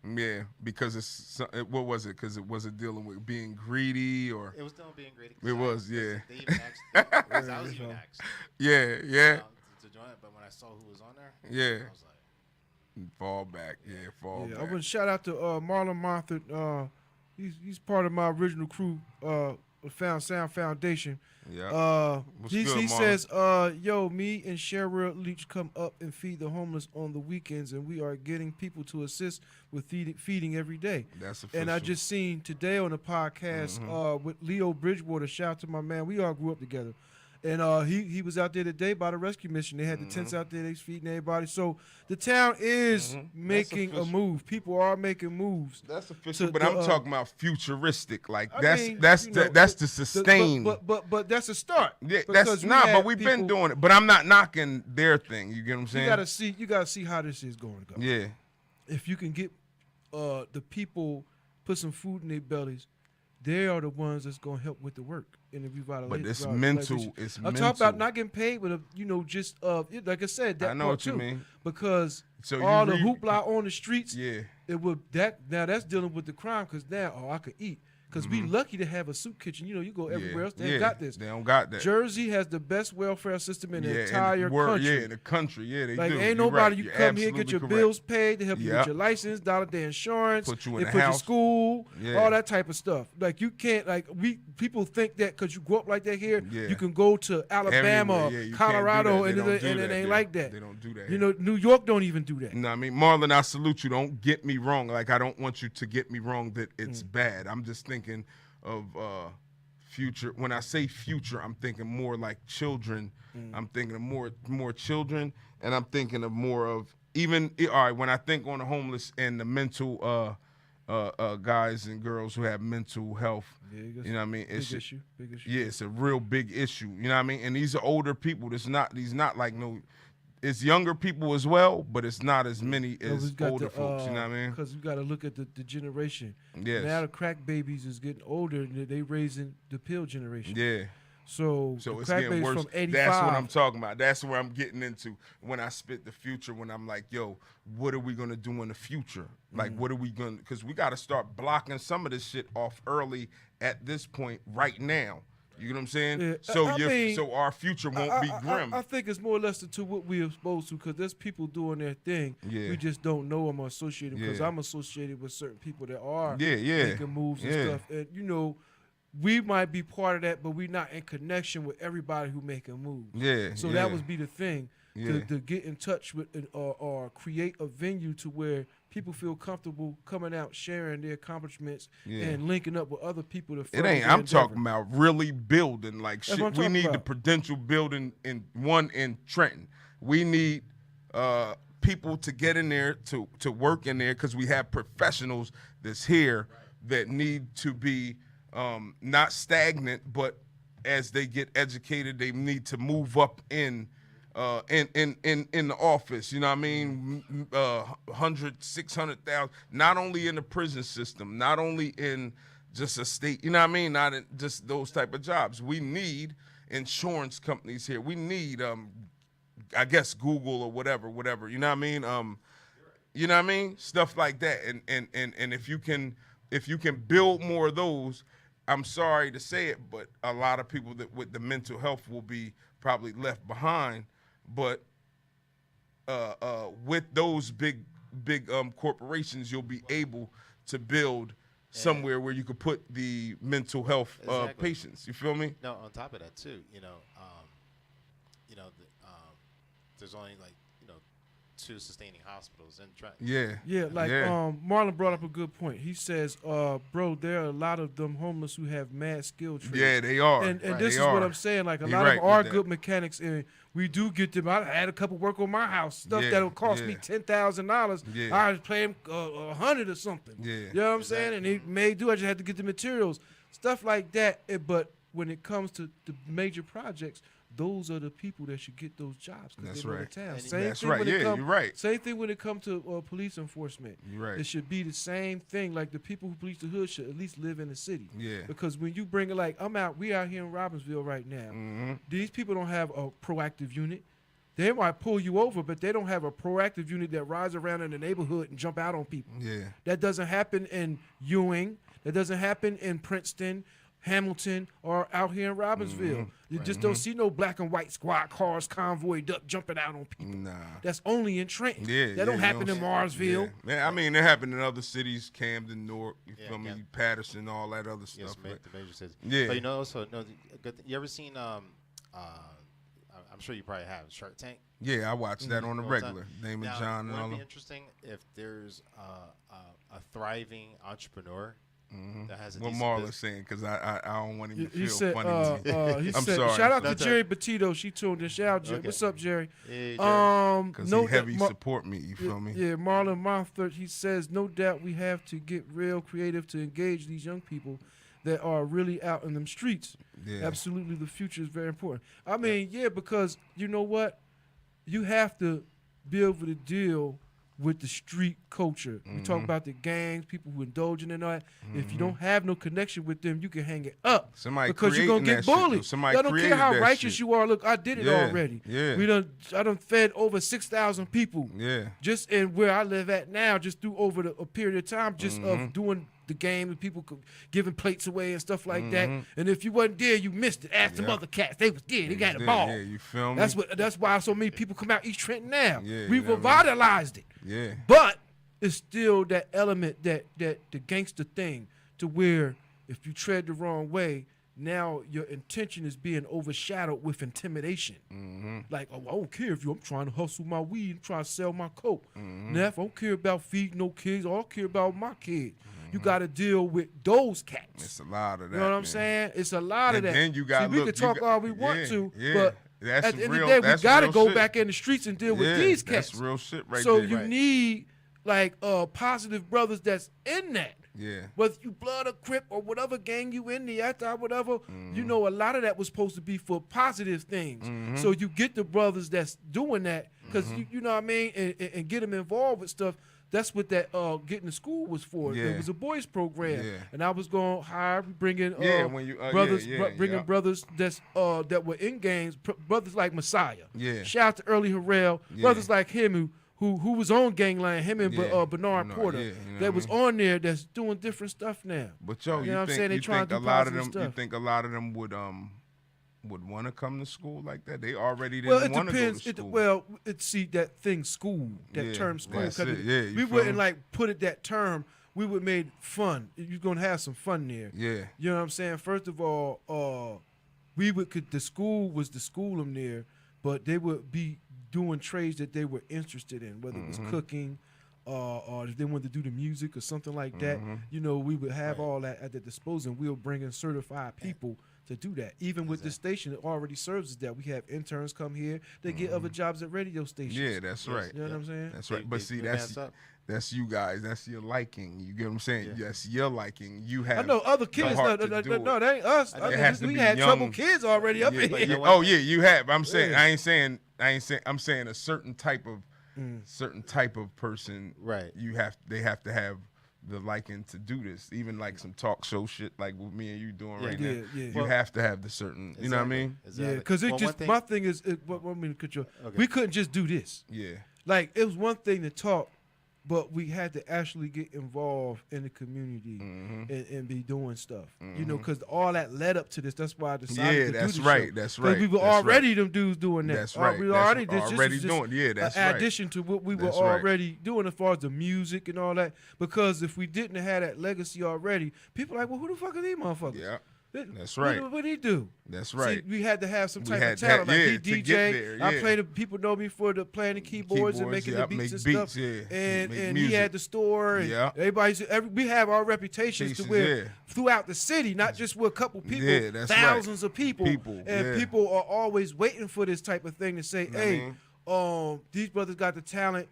Yeah, because what was it? Because it wasn't dealing with being greedy or. It was still being greedy. It was, yeah. They even asked. Because I was even asked. Yeah. To join it, but when I saw who was on there, Yeah. I was like, Fall back. Yeah, fall Yeah, I back. want to shout out to Marlon Moffett. He's part of my original crew, Found Sound Foundation. Yeah. What's He good, Marlon? says, yo, me and Cheryl Leach come up and feed the homeless on the weekends, and we are getting people to assist with feeding every day. That's official. And I just seen today on the podcast with Leo Bridgewater. Shout out to my man. We all grew up together. And he was out there today by the rescue mission. They had the tents out there. They was feeding everybody. So the town is making a official. move. People are making moves. That's official, to- but to, I'm talking about futuristic. Like I that's mean, that's you know, that's to sustain. But that's a start. Yeah, Because that's we not. had But we've been people- doing it. But I'm not knocking their thing. You get what I'm saying? You gotta see how this is going to go. Yeah. If you can get the people put some food in their bellies, they are the ones that's gonna help with the work in the revitalization. But it's mental. It's I'm mental. talking about not getting paid, but just like I said, that I know part what you too. mean. Because So you all the read- hoopla on the streets, Yeah. it would now that's dealing with the crime. Because now, I could eat. Because we lucky to have a soup kitchen. You go everywhere else. They ain't got this. They don't got that. Jersey has the best welfare system in the yeah, entire country. Yeah, in the country. Yeah, they Like do. ain't You're nobody right. you You're come here, get absolutely your correct. bills paid, they help you Yep. with your license, $1 insurance, Put you in they the put you house. school, Yeah. all that type of stuff. Like you can't people think that because you grew up like that here, Yeah. you can go to Alabama, Everywhere, yeah, you can't do Colorado, that. and They don't it do ain't that like there. that. They don't do that. You know, New York don't even do that. No, I mean, Marlon, I salute you. Don't get me wrong. Like, I don't want you to get me wrong that it's bad. I'm just thinking of future. When I say future, I'm thinking more like children. I'm thinking of more children, and I'm thinking of more of even. All right, when I think on the homeless and the mental guys and girls who have mental health. Yeah, You know what I mean? big issue. Yeah, it's a real big issue. You know what I mean? And these are older people. These not like no. It's younger people as well, but it's not as many as older folks. You know what I mean? Because you got to look at the generation. Yes. Now the crack babies is getting older, and they raising the pill generation. Yeah. So So the it's crack getting babies worse. from 85. That's what I'm talking about. That's where I'm getting into when I spit the future. When I'm like, yo, what are we gonna do in the future? Like, what are we gonna? Because we got to start blocking some of this shit off early at this point right now. You know what I'm saying? Yeah, So so our future won't be grim. I think it's more or less to what we're exposed to, because there's people doing their thing. Yeah. We just don't know them or associate them, because Yeah. I'm associated with certain people that are Yeah. making moves and Yeah. stuff. And, you know, we might be part of that, but we're not in connection with everybody who making moves. Yeah. So yeah. that would be the thing, Yeah. to get in touch with or create a venue to where people feel comfortable coming out, sharing their accomplishments, Yeah. and linking up with other people to It further ain't. their I'm endeavor. talking about really building like That's shit. what I'm We talking need the about. Prudential building in Trenton. We need people to get in there to work in there, because we have professionals that's here that need to be not stagnant, but as they get educated, they need to move up in the office. You know what I mean? 100, 600,000, not only in the prison system, not only in just a state, you know what I mean? Not in just those type of jobs. We need insurance companies here. We need, I guess, Google or whatever, you know what I mean? You know what I mean? Stuff like that. And if you can build more of those, I'm sorry to say it, but a lot of people that with the mental health will be probably left behind. But with those big corporations, you'll be able to build somewhere where you could put the mental health Exactly. patients. You feel me? No, on top of that too, there's only 2 sustaining hospitals in Trenton. Yeah. Yeah, like Marlon brought up a good point. He says, bro, there are a lot of them homeless who have mad skill trades. Yeah, they are. And Right. this They is what are. I'm saying. Like, a You're lot right of them are with that. good mechanics, and we do get them. I had a couple work on my house, stuff Yeah, that'll cost me yeah. $10,000. Yeah. I was paying $100 or something. Yeah. You know what I'm saying? And he may do. I just had to get the materials, stuff like that. But when it comes to the major projects, those are the people that should get those jobs, because That's they know right. the town. And Same That's thing right. when it Yeah, come- you're right. Same thing when it comes to police enforcement. You're right. It should be the same thing. Like, the people who police the hood should at least live in the city. Yeah. Because when you bring it, like, we out here in Robbinsville right now. Mm-hmm. These people don't have a proactive unit. They might pull you over, but they don't have a proactive unit that rides around in the neighborhood and jump out on people. Yeah. That doesn't happen in Ewing. That doesn't happen in Princeton, Hamilton, or out here in Robbinsville. You just don't see no black and white squad cars convoyed up jumping out on people. Nah. That's only in Trenton. Yeah, That don't you happen know, in Marsville. Yeah. Man, I mean, it happened in other cities, Camden, Newark, you Yeah, feel me, yeah. Patterson, all that other Yes, stuff. Like, the major cities. Yeah. But also, you ever seen? I'm sure you probably have Shark Tank. yeah, I watch that on the all the regular. time. Damon Now, John and wouldn't all it be them. interesting if there's a thriving entrepreneur that has a What decent Marlon's business? saying, because I don't want him to He feel said, funny. he I'm said, sorry. shout out No, to it's Jerry Petito. She tuned in. Shout out, Jerry. Okay. What's up, Jerry? Hey, Jerry. Because no he heavy doubt- support me, you feel me? Yeah, Marlon Monfort, he says, no doubt we have to get real creative to engage these young people that are really out in them streets. Yeah. Absolutely, the future is very important. I mean, yeah, because you know what? You have to be able to deal with the street culture. We talk about the gangs, people who indulging in that. If you don't have no connection with them, you can hang it up. Somebody because you're gonna creating get that shit, though. bullied. Somebody I don't care created how that righteous shit. you are. Look, I did it Yeah, already. yeah. I done fed over 6,000 people. Yeah. Just in where I live at now, just through over a period of time, just Mm-hmm. of doing the game and people giving plates away and stuff like that. Mm-hmm. And if you wasn't there, you missed it. Ask some Yeah. other cats. They was there. They got a Yeah, ball. yeah, you feel me? That's why so many people come out East Trenton now. Yeah, We you know what I mean? revitalized it. Yeah. But it's still that element, that the gangster thing, to where if you tread the wrong way, now your intention is being overshadowed with intimidation. Like, oh, I don't care if I'm trying to hustle my weed and try to sell my coke. Now, if I don't care about feeding no kids, I don't care about my kids. You got to deal with those cats. It's a lot of that. You know what I'm man. saying? It's a lot of And that. then you got See, we look, can you talk got- all we want yeah, to, yeah. but That's at the end of real- the day, we that's got to real go shit. back in the streets and deal with Yeah, these cats. That's real shit right So there. you need like positive brothers that's in that. Yeah. Whether you blood or crip or whatever gang you in the after whatever, you know, a lot of that was supposed to be for positive things. So you get the brothers that's doing that because you know what I mean, and get them involved with stuff. That's what that getting to school was for. Yeah. It was a boys program, Yeah. and I was going to hire, bringing when you brothers, yeah. brothers that's that were in gangs, brothers like Messiah. Yeah. Shout out to Early Harrell, brothers like him who was on Gangland, him and Bernard Porter, you know that what was I mean? on there that's doing different stuff now. But yo, You know what I'm saying? They you trying think to a do lot of them? positive You stuff. think a lot of them would want to come to school like that? They already Well, didn't it want to go to depends. school. See that thing, school, that Yeah, term, school. that's 'cause it. Yeah, you we feel wouldn't me? like put it that term. We would made fun. You're gonna have some fun there. Yeah. You know what I'm saying? First of all, the school was to school them there, but they would be doing trades that they were interested in, whether it was cooking, or if they wanted to do the music or something like that. You know, we would have all that at the disposal, and we'll bring in certified people to do that. Even with the station, it already serves as that. We have interns come here. They get other jobs at radio stations. Yeah, that's right. You know what I'm saying? That's right. But They see, advance up. that's you guys. That's your liking. You get what I'm saying? That's your liking. You have. I know other kids. heart No, to do it. that ain't us. It has to We be had young. trouble kids already up Yeah, in here. Oh yeah, you have. I'm saying. Yeah. I ain't saying. I'm saying a certain type of person. Right. They have to have the liking to do this. Even like some talk show shit like what me and you doing right Yeah, now. yeah. You Well, have to have the certain. You know what I mean? Yeah, because my thing is, we couldn't just do this. Yeah. Like, it was one thing to talk, but we had to actually get involved in the community and be doing stuff. You know, because all that led up to this. That's why I decided to do that's the right. show. That's 'Cause right. we were That's already right. them dudes doing that. That's right. We That's already already this was doing. Yeah, that's an right. addition to what we were That's right. already doing as far as the music and all that. Because if we didn't have that legacy already, people are like, well, who the fuck are these motherfuckers? Yeah. That's What right. did he do? That's right. See, we had to have some We type had of to talent. have- Like yeah, he to get DJ. there, I yeah. play the people know me for the playing the keyboards and making the Keyboards, beats make and beats, stuff. yeah. And Make he music. had the store and Yeah. we have our reputations to where yeah. throughout the city, not just with a couple people, Yeah, that's right. thousands of people. People, And yeah. people are always waiting for this type of thing to say, Know what I hey, these brothers got the talent.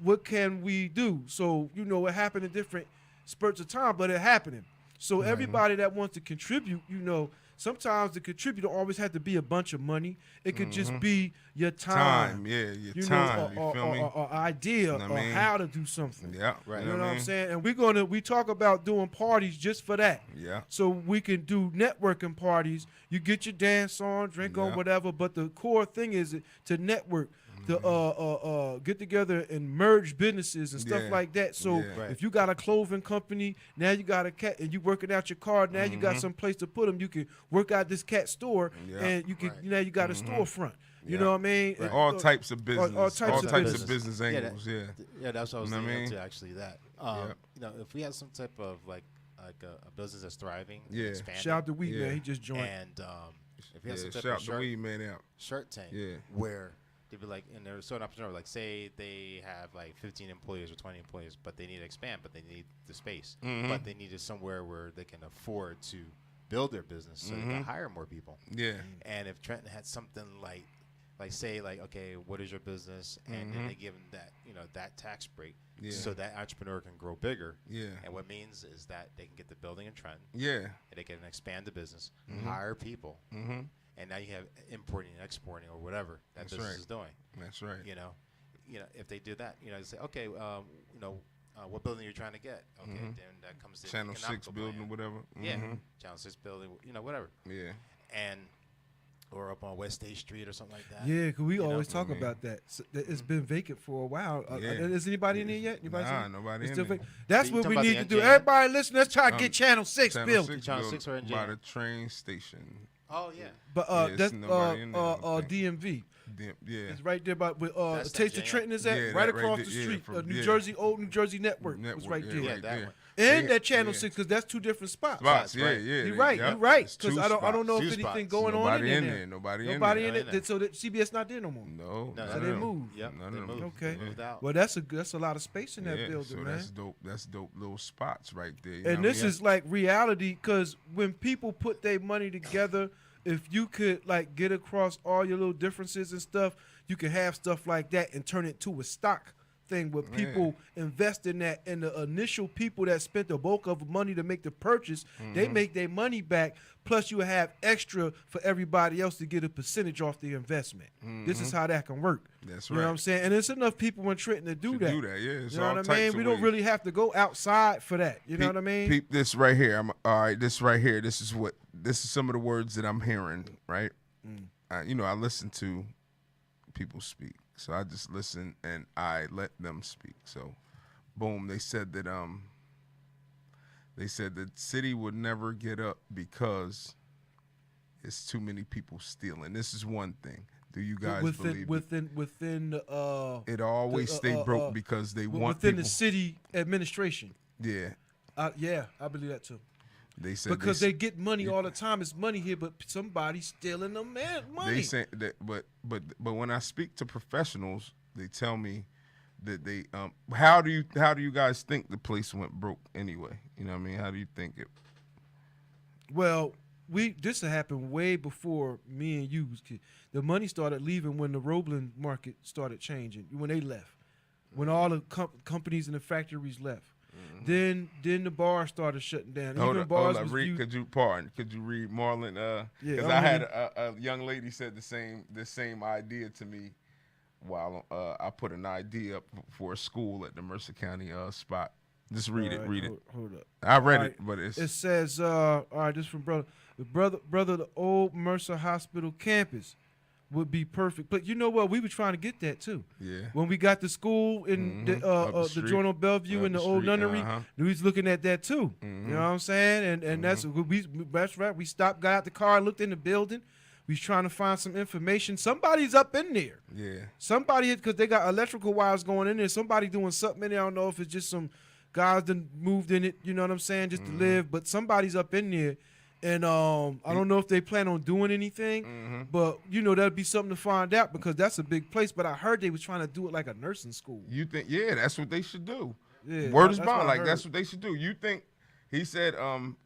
What can we do? So, you know, it happened in different spurts of time, but it happening. So everybody that wants to contribute, you know, sometimes the contributor always had to be a bunch of money. It could just be your time. Yeah, your You time. know, you feel me? or idea Know what I or mean? how to do something. Yeah. Right. You know what I I'm mean? saying? And we talk about doing parties just for that. Yeah. So we can do networking parties. You get your dance on, drink on, Yeah. whatever. But the core thing is to network, to get together and merge businesses and stuff Yeah. like that. So Yeah. Right. if you got a clothing company, now you got a cat, and you working out your card. Now you got some place to put them. You can work out this cat store, Yeah. and you can Right. now you got a storefront. You Yeah. know what I mean? Right. And, All types of business. all types of business. business Yeah, angles. Yeah. Yeah, that's what I was Know what I thinking mean? too. Actually, that Yeah. you know, if we had some type of like a business that's thriving, Yeah. expanding, Shout out to Weed Yeah. Man, he just joined. and if we had Yeah. some type Shout of the weed man out. Shark Tank, Yeah. where they'd be like, and there's certain entrepreneur, like say they have like 15 employees or 20 employees, but they need to expand, but they need the space, but they needed somewhere where they can afford to build their business so they can hire more people. Yeah. And if Trenton had something like say like, okay, what is your business, and then they give them that, you know, that tax break, Yeah. so that entrepreneur can grow bigger. Yeah. And what means is that they can get the building in Trenton, Yeah. and they can expand the business, hire people, and now you have importing and exporting or whatever that That's business right. is doing. That's right. You know, if they do that, you know, they say, okay, you know, what building you're trying to get? Okay, then that comes to Channel 6 economical building plan. or whatever. Yeah, Mhm. Channel 6 building, you know, whatever, Yeah. and or up on West State Street or something like that. Yeah, because we You know? always talk Mhm. about that. So it's been vacant for a while. Yeah. Is anybody in there yet? Anybody Nah, seen it? nobody It's in still there. vacant. That's You what talking we about need the to do. NJM? Everybody listen, let's try to get Channel 6 Channel built. 6 Channel building 6 or NJ? by the train station. Oh yeah. But Yeah, it's that's nobody in there, I don't think. DMV. Yeah. It's right there by where That's Taste of NJM. Trenton is at, Yeah, right that right across there, the yeah, street. from- New yeah. Jersey, old New Jersey Network was Network, right yeah, there. Yeah, right that there. one. And Yeah, that Channel yeah. 6, because that's two different spots. Spots, yeah, right. yeah. You're right. yeah. You're right. It's Because two I don't know spots. if Two anything spots. going on Nobody in in there. there. Nobody Nobody in in there. it. So that CBS not there no more. No, No, none so of they them. moved. Yep, None they of them. moved. Okay. They moved out. Well, that's a lot of space in that Yeah, building, so man. that's dope. That's dope little spots right there. You know And what I this mean? is like reality, because when people put their money together, if you could like get across all your little differences and stuff, you can have stuff like that and turn it to a stock thing where people invest in that, and the initial people that spent the bulk of money to make the purchase, they make their money back. Plus, you have extra for everybody else to get a percentage off the investment. This is how that can work. That's You know what I'm saying? And there's enough people in Trenton to do that. Do that, yeah. It's You know all what I types mean? of We don't ways. really have to go outside for that. You know what I mean? Peep this right here. All right, this right here. This is some of the words that I'm hearing, right? I listen to people speak. So I just listen and I let them speak. So boom, they said that the city would never get up because it's too many people stealing. This is one thing. Do you guys believe within it always stay broke because they want within people, the city administration? Yeah. Yeah, I believe that too. They said Because they get money all the time. It's money here, but somebody's stealing the money. They say that, but when I speak to professionals, they tell me that they how do you guys think the place went broke anyway? You know what I mean? How do you think it? Well, this happened way before me and you was kids. The money started leaving when the Roebling market started changing. When they left, when all the companies and the factories left. Then the bar started shutting down. Hold Even up, bars hold up. was Could you read Marlon? Yeah, Because I had a young lady said the same idea to me while I put an idea up for a school at the Mercer County spot. Just read it. Hold up. I read All it, but It says, all right, this from brother. The old Mercer Hospital campus would be perfect. But you know what? We were trying to get that too. Yeah. When we got the school in the joint on Bellevue and the old nunnery, we was looking at that too. You know what I'm saying? And that's right. We stopped, got out the car, looked in the building. We was trying to find some information. Somebody's up in there. Yeah. Somebody, because they got electrical wires going in there. Somebody doing something in there. I don't know if it's just some guys that moved in it. You know what I'm saying? Just to live. But somebody's up in there. And I don't know if they plan on doing anything, but that'd be something to find out because that's a big place. But I heard they was trying to do it like a nursing school. You think? Yeah, that's what they should do. Yeah, Word is bond. Like that's what they should do. You think? He said,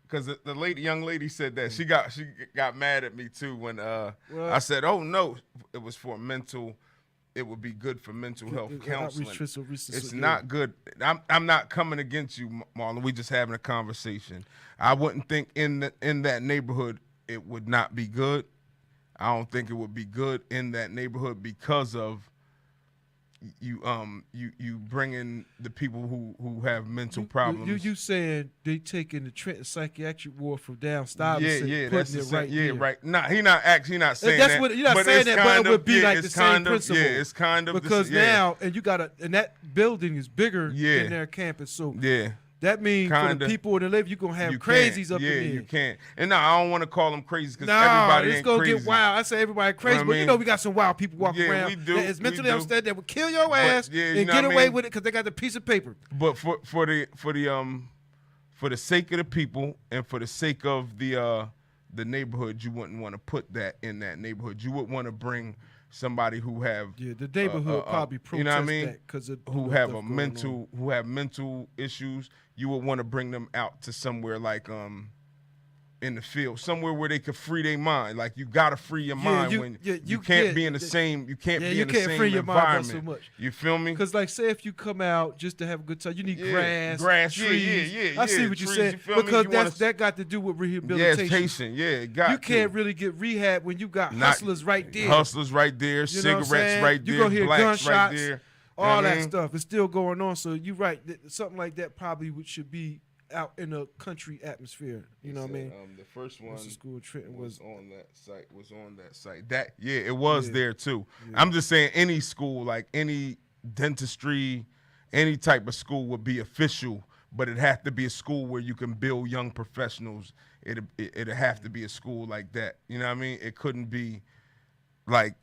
because the young lady said that she got mad at me too when I said, oh no, it was for mental. It would be good for mental health counseling. It's not good. I'm not coming against you, Marlon. We just having a conversation. I wouldn't think in that neighborhood it would not be good. I don't think it would be good in that neighborhood because of you bringing the people who have mental problems. You saying they taking the Trenton psychiatric ward from down Stuyvesant, that's putting it right yeah, there. Nah, he not saying that's that. What, you're not saying that, but it would be like the same principle. Yeah, it's kind of because now and that building is bigger than their campus, so that means for the people that live, you're going to have crazies up in there. Yeah, you can't. And no, I don't want to call them crazy because everybody ain't crazy. It's going to get wild. I say everybody crazy, but we got some wild people walking around we do, that is mentally upset that would kill your ass and get away with it because they got the piece of paper. But for the sake of the people and for the sake of the neighborhood, you wouldn't want to put that in that neighborhood. You would want to bring somebody who have the neighborhood probably protest, you know what I mean? That because who have mental issues. You would want to bring them out to somewhere like in the field, somewhere where they could free their mind. Like you gotta free your mind when you can't be in the same free your mind so much. You feel me? Because like say if you come out just to have a good time, you need grass, trees. I see what you said because that got to do with rehabilitation. It got you can't really get rehab when you got hustlers right there. Hustlers right there, cigarettes right there, you gonna hear blacks gunshots, right there. All that stuff is still going on. So you're right. Something like that probably should be out in a country atmosphere. You know what I mean? The first one school Trenton was on that site. That it was there too. Yeah. I'm just saying any school, like any dentistry, any type of school would be official, but it have to be a school where you can build young professionals. It'd have to be a school like that. You know what I mean? It couldn't be like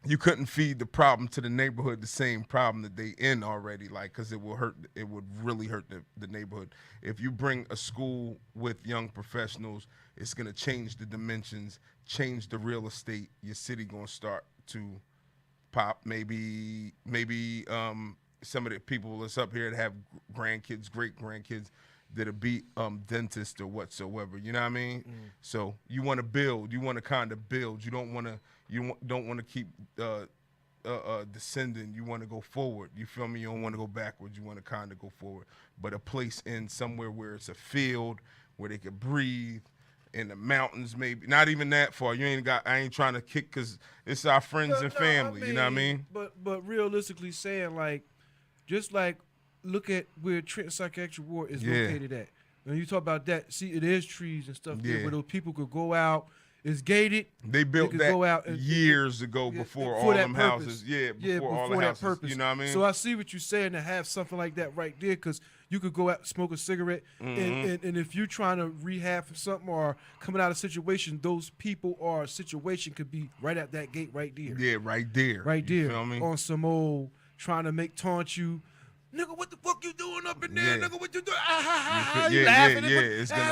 you couldn't feed the problem to the neighborhood the same problem that they in already, like, because it would really hurt the neighborhood. If you bring a school with young professionals, it's gonna change the dimensions, change the real estate. Your city gonna start to pop. Maybe some of the people that's up here that have grandkids, great grandkids, that'll be dentists or whatsoever. You know what I mean? So you want to build. You want to kind of build. You don't want to keep descending. You want to go forward. You feel me? You don't want to go backwards. You want to kind of go forward. But a place in somewhere where it's a field where they could breathe. In the mountains, maybe not even that far. I ain't trying to kick because it's our friends and family. You know what I mean? But realistically saying, like, just like look at where Trenton Psychiatric Ward is located at. When you talk about that, see, it is trees and stuff there where those people could go out. It's gated. They built that go out years ago before all them houses. Yeah, before all the that houses. Purpose. You know what I mean? So I see what you're saying to have something like that right there because you could go out, smoke a cigarette, and if you're trying to rehab for something or coming out of a situation, those people or a situation could be right at that gate right there. Yeah, right there. Right there. You feel me? On some old trying to taunt you. Nigga, what the fuck you doing up in there? Nigga, what you doing? You laughing.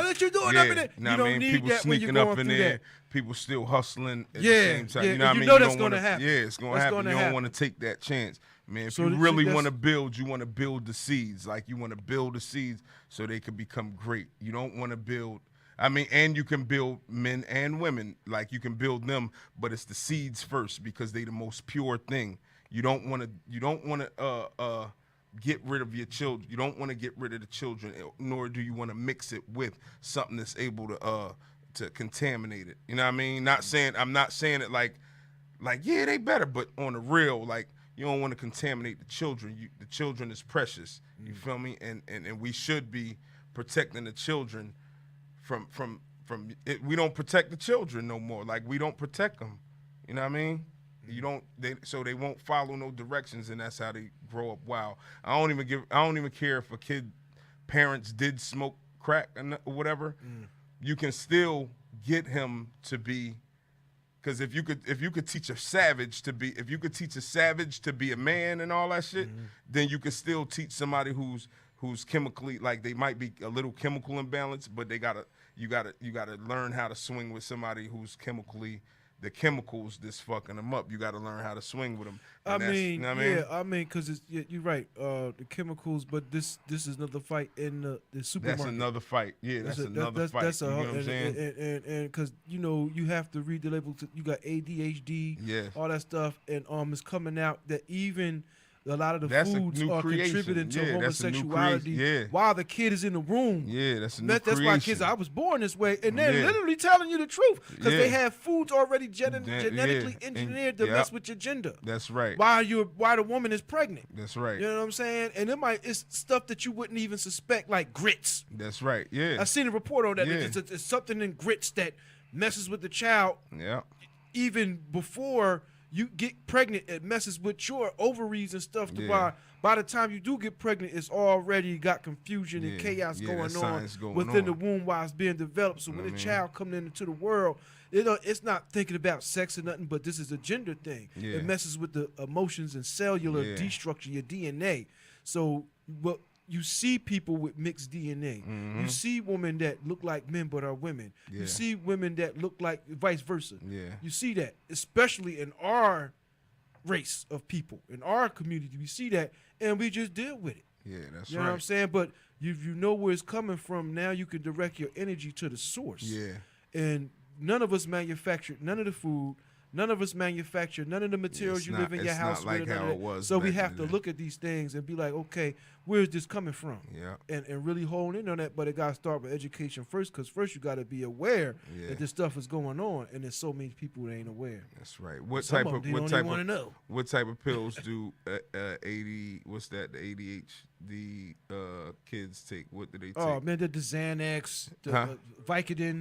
What you doing up in there? Nah, you don't need people that when you're sneaking going up in through there. that. People still hustling at the Yeah, same time. yeah, You know what I you mean? know You that's don't gonna wanna- happen. Yeah, it's going to That's happen. gonna You don't happen. want to take that chance. Man, if So you that- really that's- want to build, you want to build the seeds. Like, you want to build the seeds so they can become great. You don't want to build... and you can build men and women. Like, you can build them, but it's the seeds first because they the most pure thing. You don't want to get rid of your children. You don't want to get rid of the children, nor do you want to mix it with something that's able to contaminate it. You know what I mean? I'm not saying it like yeah, they better, but on the real, like, you don't want to contaminate the children. The children is precious. You feel me? And we should be protecting the children from it. We don't protect the children no more. Like, we don't protect them. You know what I mean? So they won't follow no directions, and that's how they grow up wild. I don't even care if parents did smoke crack or whatever. You can still get him to be, because if you could teach a savage to be a man and all that shit, then you could still teach somebody who's chemically, like, they might be a little chemical imbalance, but you gotta learn how to swing with somebody who's the chemicals that's fucking them up. You got to learn how to swing with them. I mean, you know what I mean? I mean, because you're right. The chemicals, but this is another fight in the supermarket. That's another fight. Yeah, that's another fight. That's you know what I'm saying? And because you have to read the label. You got ADHD, all that stuff, and it's coming out that even a lot of the foods are contributing to homosexuality while the kid is in the room. Yeah, that's a new That's why kids. I was born this way, and they're literally telling you the truth because they have foods already genetically engineered to mess with your gender. That's right. Why the woman is pregnant. That's right. You know what I'm saying? And it's stuff that you wouldn't even suspect, like grits. That's right. Yeah. I seen a report on that. Yeah. It's something in grits that messes with the child. Yeah. Even before you get pregnant, it messes with your ovaries and stuff. By the time you do get pregnant, it's already got confusion and chaos going on within the womb while it's being developed. So when the child comes into the world, it's not thinking about sex or nothing, but this is a gender thing. Yeah. It messes with the emotions and cellular destructure, your DNA. So you see people with mixed DNA. You see women that look like men but are women. Yeah. You see women that look like vice versa. Yeah. You see that, especially in our race of people, in our community. We see that, and we just deal with it. Yeah, that's You know what I'm saying? But if you know where it's coming from, now you can direct your energy to the source. Yeah. And none of us manufactured none of the food. None of us manufacture none of the materials you live in your house with. It's not like how it was So we back have in to the day. look at these things and be like, okay, where's this coming from? Yeah. And really hone in on that. But it got to start with education first, because first you got to be aware that this stuff is going on, and there's so many people that ain't aware. That's right. What Some type of of them what don't type even wanna of know. what type of pills do the ADHD kids take? What do they take? Oh man, the Xanax, the Vicodin,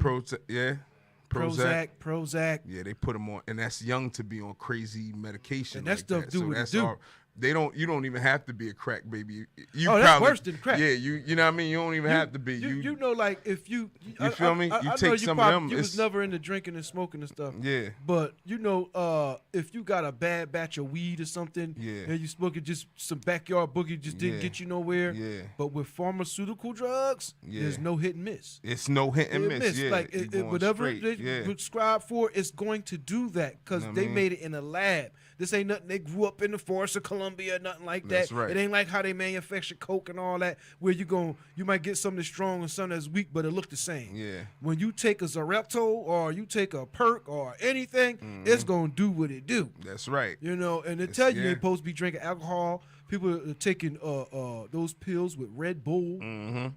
Prozac. Yeah, they put them on, and that's young to be on crazy medication. And that like stuff that. do So what it that's do. all. You don't even have to be a crack baby. You Oh, that's worse than crack. Yeah, you know what I mean. You don't even have to be. You know, like if you feel me? You I know take some of them, You was it's- never into drinking and smoking and stuff. Yeah. But you know, if you got a bad batch of weed or something, Yeah. and you smoking just some backyard boogie, just didn't Yeah. get you nowhere. Yeah. But with pharmaceutical drugs, there's no hit and miss. It's no hit and miss. Yeah, Like you going whatever straight. they Yeah. prescribe for, it's going to do that because Know what I they mean? made it in a lab. This ain't nothing they grew up in the forest of Columbia, nothing like that. That's right. It ain't like how they manufacture Coke and all that, where you might get something that's strong and something that's weak, but it look the same. Yeah. When you take a Xarelto or you take a Perk or anything, it's gonna do what it do. That's right. You know, and they tell you you ain't supposed to be drinking alcohol. People are taking those pills with Red Bull. I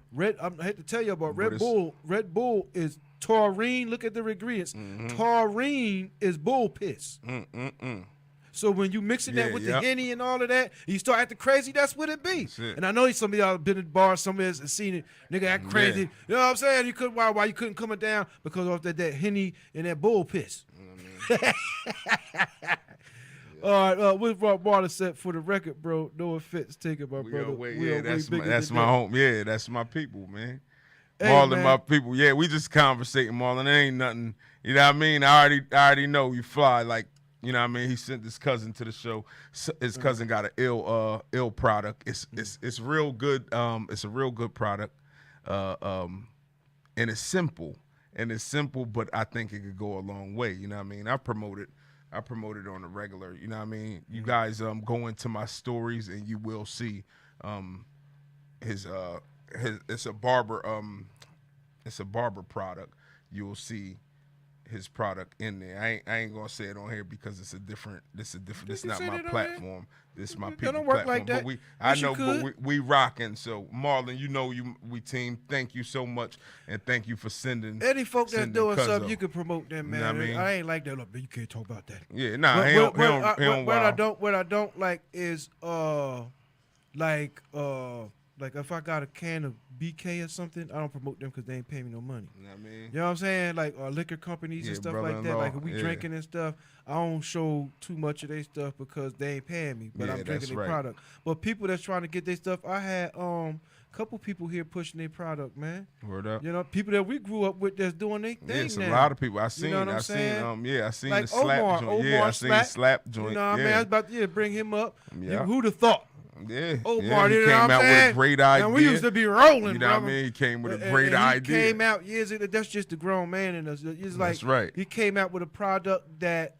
hate to tell you about Red Bull. Red Bull is taurine. Look at the ingredients. Taurine is bull piss. So when you mixing that with the Henny and all of that, you start acting crazy, that's what it be. And I know some of y'all been in the bar somewhere and seen it, nigga act crazy. You know what I'm saying? You couldn't why you couldn't come down because of that Henny and that bull piss. All right, with Rock Water set for the record, bro. No offense taken, my brother. That's my home. Yeah, that's my people, man. Hey, Marlon, man. my people. Yeah, we just conversating, Marlon. There ain't nothing. You know what I mean? I already know you fly. Like, you know what I mean? He sent his cousin to the show. His cousin got an ill product. It's real good. It's a real good product. And it's simple. But I think it could go a long way. You know what I mean? I promote it on the regular. You know what I mean? You guys go into my stories and you will see his it's a barber product. You will see his product in there. I ain't gonna say it on here because it's not my platform. This is my people don't work platform. like that. But we rocking. So Marlon, we team. Thank you so much, and thank you for sending. Any folk that's doing Cuzzo. something, you can promote them, man. You know what I mean? I ain't like that. Look, you can't talk about that. Yeah, nah. What I don't like is like if I got a can of BK or something, I don't promote them because they ain't paying me no money. You know what I mean? You know what I'm saying? Like liquor companies and stuff like that. Like if we drinking and stuff, I don't show too much of their stuff because they ain't paying me. But I'm drinking their product. But people that's trying to get their stuff, I had couple people here pushing their product, man. Word up. You know, people that we grew up with that's doing their thing. Yeah, it's now. a lot of people. I seen You know what I'm I saying? seen Like the slap joint. Yeah, I seen slap joint. You know what I mean? I was about to bring him up. Yeah. Who'd have thought? Yeah, Omar, he you know came what I'm out saying? with a great idea. And we used to be rolling, you know brother. what I mean? He came with a And great he idea. came out years ago. That's just the grown man in us. It's like That's right. He came out with a product that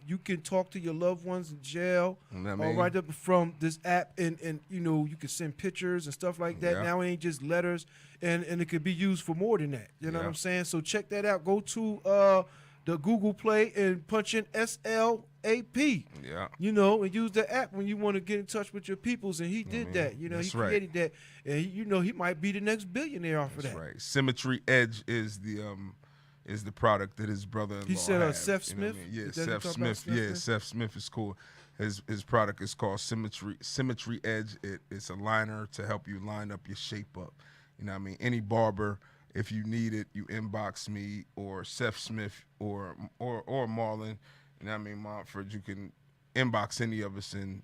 you can talk to your loved ones in jail, You know what I mean? right up from this app, and you know you can send pictures and stuff like that. Yeah. Now it ain't just letters, and it could be used for more than that. You know what I'm saying? So check that out. Go to the Google Play and punch in SLAP. Yeah. You know, and use the app when you want to get in touch with your peoples, and he did that. You know, That's he right. created that, and he might be the next billionaire off of That's that. right. Symmetry Edge is the product that his brother-in-law He said, has, Seth you know what Smith? I mean? Yeah, Is that who Seth talking about, Smith. Seth Yeah, Smith? Seth Smith is cool. His product is called Symmetry Edge. It's a liner to help you line up your shape up. You know what I mean? Any barber, if you need it, you inbox me or Seth Smith or Marlon. You know what I mean, Montford. You can inbox any of us and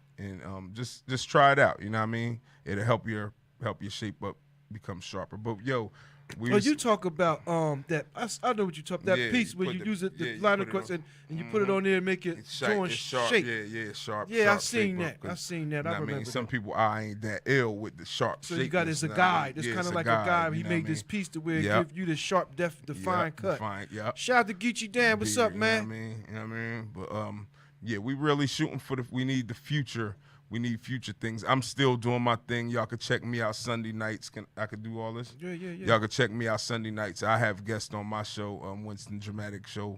just try it out. You know what I mean? It'll help your shape up, become sharper. But yo, you talk about that. I know what you talk. That piece where you use it, the liner cuts, and you put it on there and make it joint sharp. shape. Yeah, sharp. Yeah, sharp I seen shape up, that. I seen that. you know I what remember. Some that. people ain't that ill with the sharp. So you got it as a guide. It's kind of like a guide. He made this piece to where it give you the sharp, defined cut. Shout out to Geechee Dan. What's up, man? You know what I mean? But yeah, we really shooting for we need the future. We need future things. I'm still doing my thing. Y'all can check me out Sunday nights. I could do all this? Yeah. Y'all can check me out Sunday nights. I have guests on my show, Winston Dramatic Show,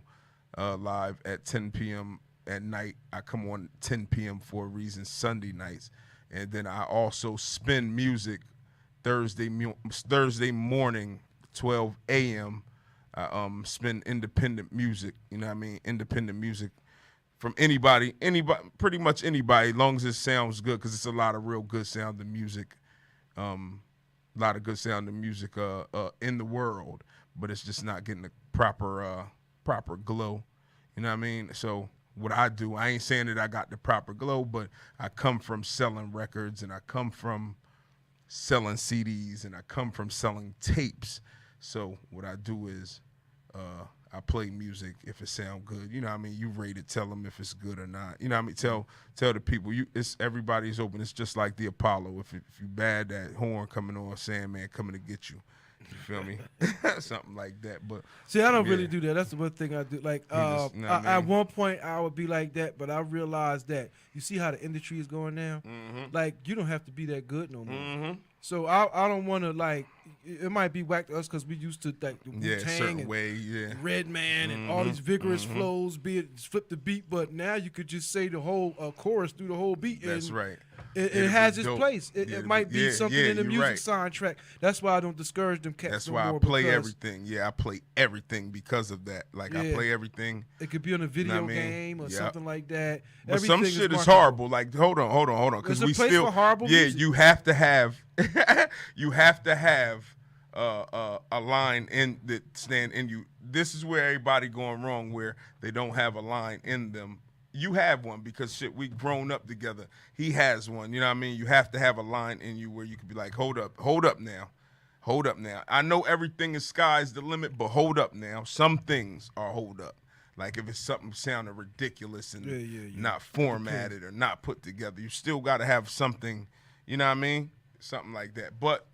live at 10 p.m. at night. I come on 10 p.m. for a reason, Sunday nights. And then I also spin music Thursday morning, 12 a.m. I spin independent music. You know what I mean? Independent music. From anybody, pretty much anybody, as long as it sounds good, because it's a lot of real good sounding music, a lot of good sounding music in the world, but it's just not getting the proper glow. You know what I mean? So what I do, I ain't saying that I got the proper glow, but I come from selling records, and I come from selling CDs, and I come from selling tapes. So what I do is I play music if it sound good. You know what I mean? You rate it, tell them if it's good or not. You know what I mean? Tell the people. It's everybody's open. It's just like the Apollo. If you bad, that horn coming on, Sandman coming to get you. You feel me? Something like that. But See, I don't yeah. really do that. That's the one thing I do. Like, just- know what I at mean? one point, I would be like that, but I realized that you see how the industry is going now. Like, you don't have to be that good no more. So I don't want to like. It might be whack to us because we used to like the Yeah, Wu-Tang certain and way, yeah. Redman and all these vigorous flows, be it flip the beat. But now you could just say the whole chorus through the whole beat. That's and right. It It'll has be its dope. place. It Yeah, might be yeah, something yeah, in the you're music right. soundtrack. That's why I don't discourage them cats That's no why I more, play because everything. Yeah, I play everything because of that. Like I Yeah. play everything. it could be on a video Know what I mean? game or Yeah. something like that. But some Everything shit is marketable. horrible. Like hold on, because There's a we place still for horrible yeah. music. You have to have you have to have a line in that stand in you. This is where everybody going wrong, where they don't have a line in them. You have one because shit, we grown up together. He has one. You know what I mean? You have to have a line in you where you can be like, hold up now. Hold up now. I know everything is sky's the limit, but hold up now. Some things are hold up. Like if it's something sounding ridiculous and Yeah. not formatted or not put together, you still got to have something, you know what I mean? Something like that. But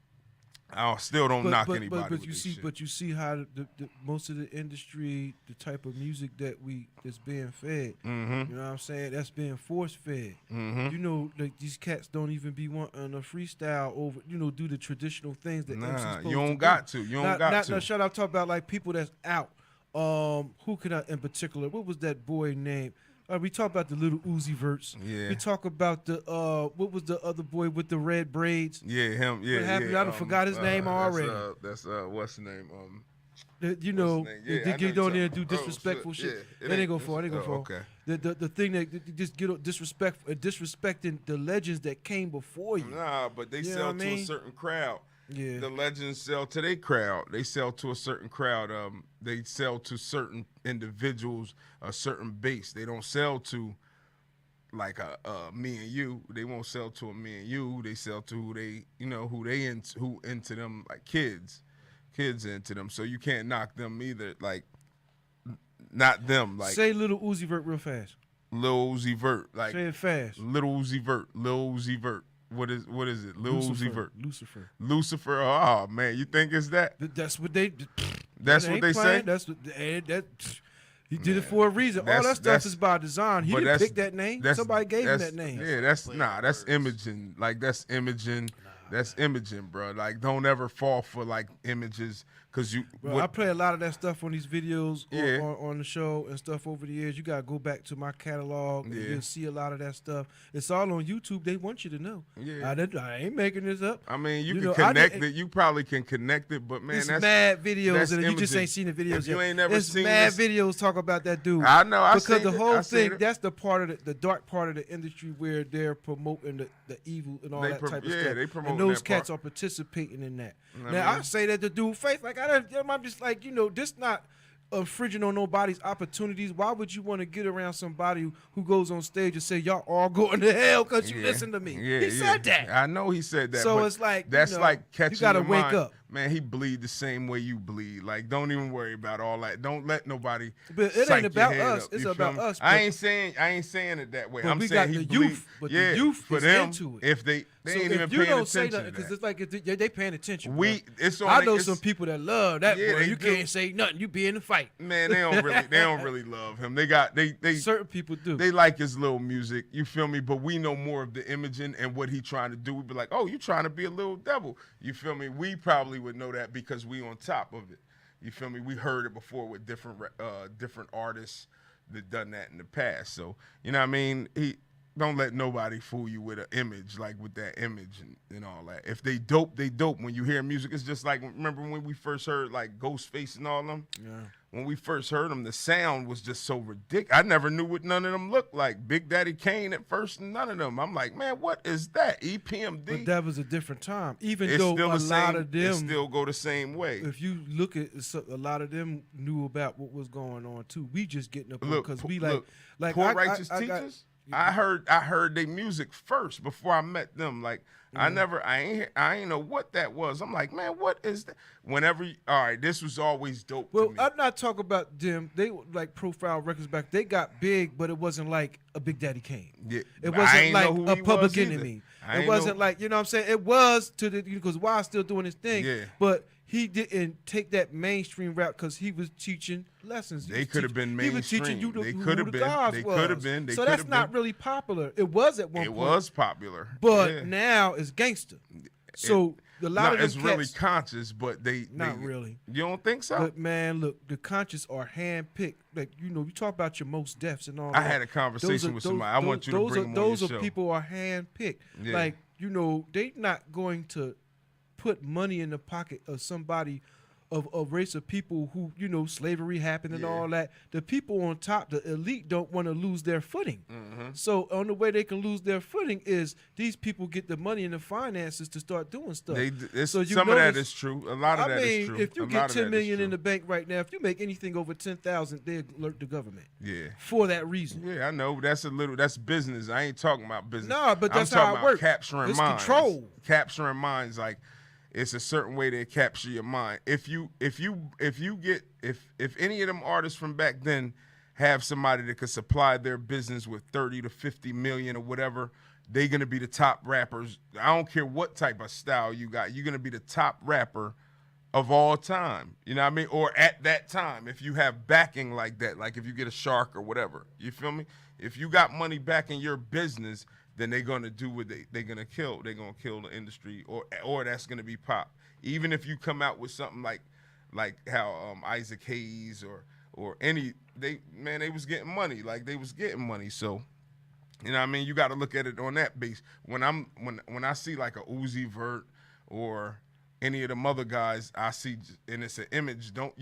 I still don't knock anybody But with you this see, shit. but you see how the most of the industry, the type of music that's being fed. Mm-hmm. You know what I'm saying? That's being force fed. Mm-hmm. You know, like these cats don't even be wanting a freestyle over. You know, do the traditional things that MC's Nah, supposed you to don't do. got to. You don't got to. Now, shut up. Talk about like people that's out. Who could I in particular? What was that boy name? We talk about the little Uzi Verts. Yeah. We talk about the what was the other boy with the red braids? Yeah, him. Yeah, What happened? yeah. I done forgot his name already. That's what's the name? You know, What's his name? Yeah, they I get know on there you're and do talking- disrespectful shit, shit. yeah, it They ain't ain't- go for. They ain't go oh, for. okay. The thing that they just get disrespecting the legends that came before you. Nah, but they You know sell what I to a mean? certain crowd. Yeah. The legends sell to their crowd. They sell to a certain crowd. They sell to certain individuals, a certain base. They don't sell to like a me and you. They won't sell to a me and you. They sell to who they, who into them, like kids into them. So you can't knock them either. Like not them. Like Say Little Uzi Vert real fast. Lil Uzi Vert. Like Say it fast. Little Uzi Vert. Lil Uzi Vert. What is it? Lil Uzi Vert. Lucifer. Lucifer. Oh man, you think it's that? That's what they. That's that what ain't they playing. say. That's what that. He did it for a reason. All that stuff that's- is by design. He but didn't that's- pick that name. that's- Somebody gave him that's- that name. Yeah, that's Play that's words. imaging. Like that's imaging. That's imaging, bro. Like don't ever fall for like images because you. Bro, I play a lot of that stuff on these videos Yeah. on the show and stuff over the years. You gotta go back to my catalog and Yeah. you'll see a lot of that stuff. It's all on YouTube. They want you to know. Yeah. I ain't making this up. I mean, you You can know, I connect didn't- it. You probably can connect it, but man, It's that's mad videos that's and you just imaging. ain't seen the videos If yet. you ain't never it's seen mad this- videos talk about that dude. I know. I because seen the it. whole I seen thing, it. that's the part of the dark part of the industry where they're promoting the evil and all They that type of yeah, stuff. they promoting and those that cats part. are participating in that. I Now I mean- say that the dude face like I'm just like this not infringing on nobody's opportunities. Why would you want to get around somebody who goes on stage and say y'all all going to hell because you Yeah. listen to me? Yeah, He said that. I know he said that. So but it's like, that's like catching you gotta your wake mind. up. Man, he bleed the same way you bleed. Like, don't even worry about all that. Don't let nobody. But it ain't psych your about head us. up, It's you about feel me? us, I but- ain't saying it that way. But I'm we saying got he the bleed. youth, but the yeah, youth for is them, into it. if they So ain't even if you paying don't say attention nothing, to because that. it's like they paying attention. We- bro. it's on I it- know it's- some people that love that. Yeah, Bro. they You do. can't say nothing. You be in the fight. Man, they don't really love him. They Certain people do. They like his little music, you feel me? But we know more of the imaging and what he trying to do. We'd be like, oh, you trying to be a little devil. You feel me? We probably would know that because we on top of it. You feel me? We heard it before with different artists that done that in the past. So, you know what I mean? Don't let nobody fool you with an image, like with that image and all that. If they dope, they dope. When you hear music, it's just like, remember when we first heard like Ghostface and all them? Yeah. When we first heard them, the sound was just so ridiculous. I never knew what none of them looked like. Big Daddy Kane at first, none of them. I'm like, man, what is that? EPMD. But that was a different time. Even It's though still a the lot same. of It them, still go the same way. if you look at a lot of them knew about what was going on too. We just getting up Look, because po- we look, like Poor I Righteous got- Teachers. I heard their music first before I met them. Like I ain't know what that was. I'm like, man, what is that? All right, this was always dope Well, to me. I'm not talking about them. They were like Profile Records back. They got big, but it wasn't like a Big Daddy Kane. Yeah, It I wasn't ain't know like who a he Public was either. Enemy. I It wasn't like, you know what I'm saying? It was to the, because Wild's still doing his thing. Yeah. But he didn't take that mainstream route because he was teaching lessons. They could have been mainstream. He was teaching you They who could have the been. gods They was. could have been. They so could that's have not been. really popular. It was at one It point. was popular. But yeah. now it's gangster. So a lot of them it's really cats, conscious, but not really. You don't think so? But man, look, the conscious are handpicked. Like, you know, you talk about your most deaths and all I that. had a conversation with somebody. I want you to bring them on those your are show. people are handpicked. Yeah. Like, you know, they not going to put money in the pocket of somebody of a race of people who, you know, slavery happened and Yeah. all that. The people on top, the elite, don't want to lose their footing. Mm-hmm. So on the way they can lose their footing is these people get the money and the finances to start doing stuff. So you some of that notice- is true. A lot of that is true. if you A lot get of 10 that is million true. in the bank right now, if you make anything over 10,000, they alert the government Yeah. for that reason. Yeah, I know. That's business. I ain't talking about business. No, but that's I'm talking how it about works. capturing It's minds. control. Capturing minds, like it's a certain way to capture your mind. If any of them artists from back then have somebody that could supply their business with 30 to 50 million or whatever, they're gonna be the top rappers. I don't care what type of style you got. You're gonna be the top rapper of all time. You know what I mean? Or at that time, if you have backing like that, like if you get a Shark or whatever, you feel me? If you got money backing your business, then they're gonna do what they're gonna kill. They're gonna kill the industry, or that's gonna be pop. Even if you come out with something like how Isaac Hayes or any they was getting money, like they was getting money. So you know what I mean? You got to look at it on that base. When I see like a Uzi Vert or any of them other guys, I see, and it's an image. Don't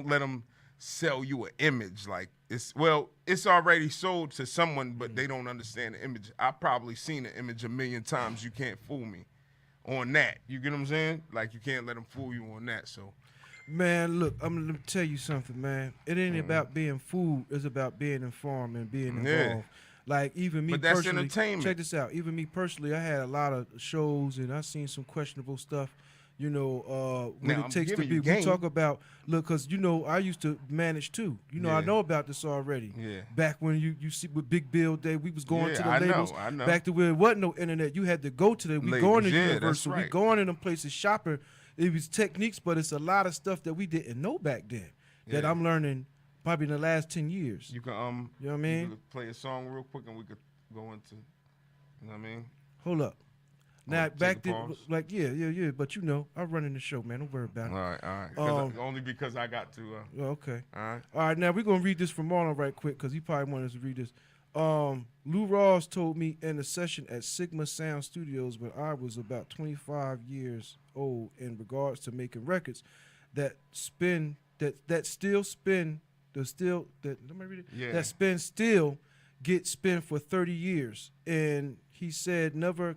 let them sell you an image. Like it's already sold to someone, but they don't understand the image. I probably seen the image a million times. You can't fool me on that. You get what I'm saying? Like you can't let them fool you on that. So, Man, look, I'm gonna tell you something, man. It ain't about being fooled. It's about being informed and being involved. Yeah. Like even me But that's personally, entertainment. check this out. Even me personally, I had a lot of shows and I seen some questionable stuff. You know, what Now, it I'm takes to giving be. you We game. talk about because you know I used to manage too. You know I Yeah. know about this already. Yeah. Back when you see with Big Bill Day, we was going Yeah, to the I know, labels. I know. Back to where it wasn't no internet. You had to go to we going to Labels, yeah, that's Universal. We right. going to them places shopping. It was techniques, but it's a lot of stuff that we didn't know back then that Yeah. I'm learning probably in the last 10 years. you can You know what I mean? you could play a song real quick and we could go into, you know what I mean? Hold up. Now take back a then, pause? like yeah, but you know, I'm running the show, man. Don't worry about it. All right. 'Cause Um, only because I got to. Oh, okay. All right. All right, now we're gonna read this from Marlon right quick because he probably wanted us to read this. Lou Rawls told me in a session at Sigma Sound Studios when I was about 25 years old in regards to making records that spin that still spin the still that let me read it. Yeah. That spin still get spin for 30 years. And he said never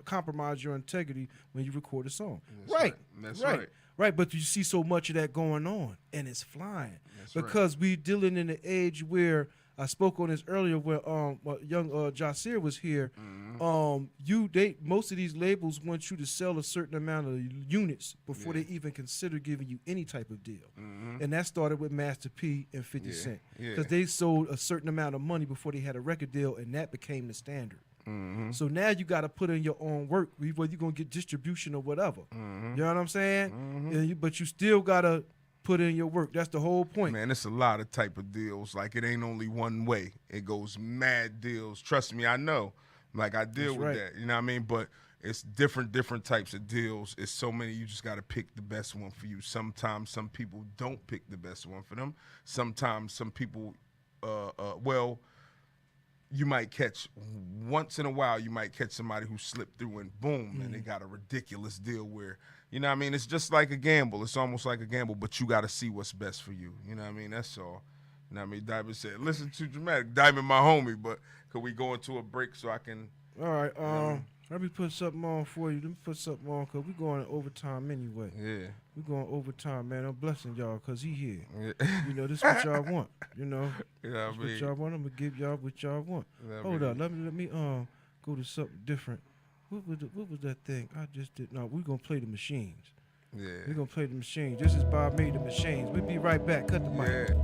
compromise your integrity when you record a song. That's Right. That's right. right. Right, but you see so much of that going on, and it's flying That's right. because we dealing in an age where I spoke on this earlier, where young Jasir was here. Mm-hmm. Most of these labels want you to sell a certain amount of units before Yeah. they even consider giving you any type of deal, Mhm. and that started with Master P and 50 Yeah, Cent yeah. because they sold a certain amount of money before they had a record deal, and that became the standard. Mhm. So now you got to put in your own work, whether you're gonna get distribution or whatever. Mhm. You know what I'm saying? Mhm. But you still gotta put in your work. That's the whole point. Man, it's a lot of type of deals. Like it ain't only one way. It goes mad deals. Trust me, I know. Like I deal That's with right. that. You know what I mean? But it's different types of deals. It's so many. You just got to pick the best one for you. Sometimes some people don't pick the best one for them. Sometimes some people, you might catch once in a while. You might catch somebody who slipped through and boom, and they got a ridiculous deal where, you know what I mean? It's just like a gamble. It's almost like a gamble, but you got to see what's best for you. You know what I mean? That's all. You know what I mean? Diamond said, listen too dramatic. Diamond, my homie, but could we go into a break so I can? All right. Let me put something on for you. Let me put something on because we're going to overtime anyway. Yeah. We're going overtime, man. I'm blessing y'all because he here. Yeah. You know, this is what y'all want. You know, You know this what I what mean? y'all want. I'm gonna give y'all what y'all want. You know what I Hold mean? up. Let me go to something different. What was that thing I just did? No, we're gonna play the machines. Yeah. We're gonna play the machines. This is Bob made the machines. We'll be right back. Cut the mic. Yeah.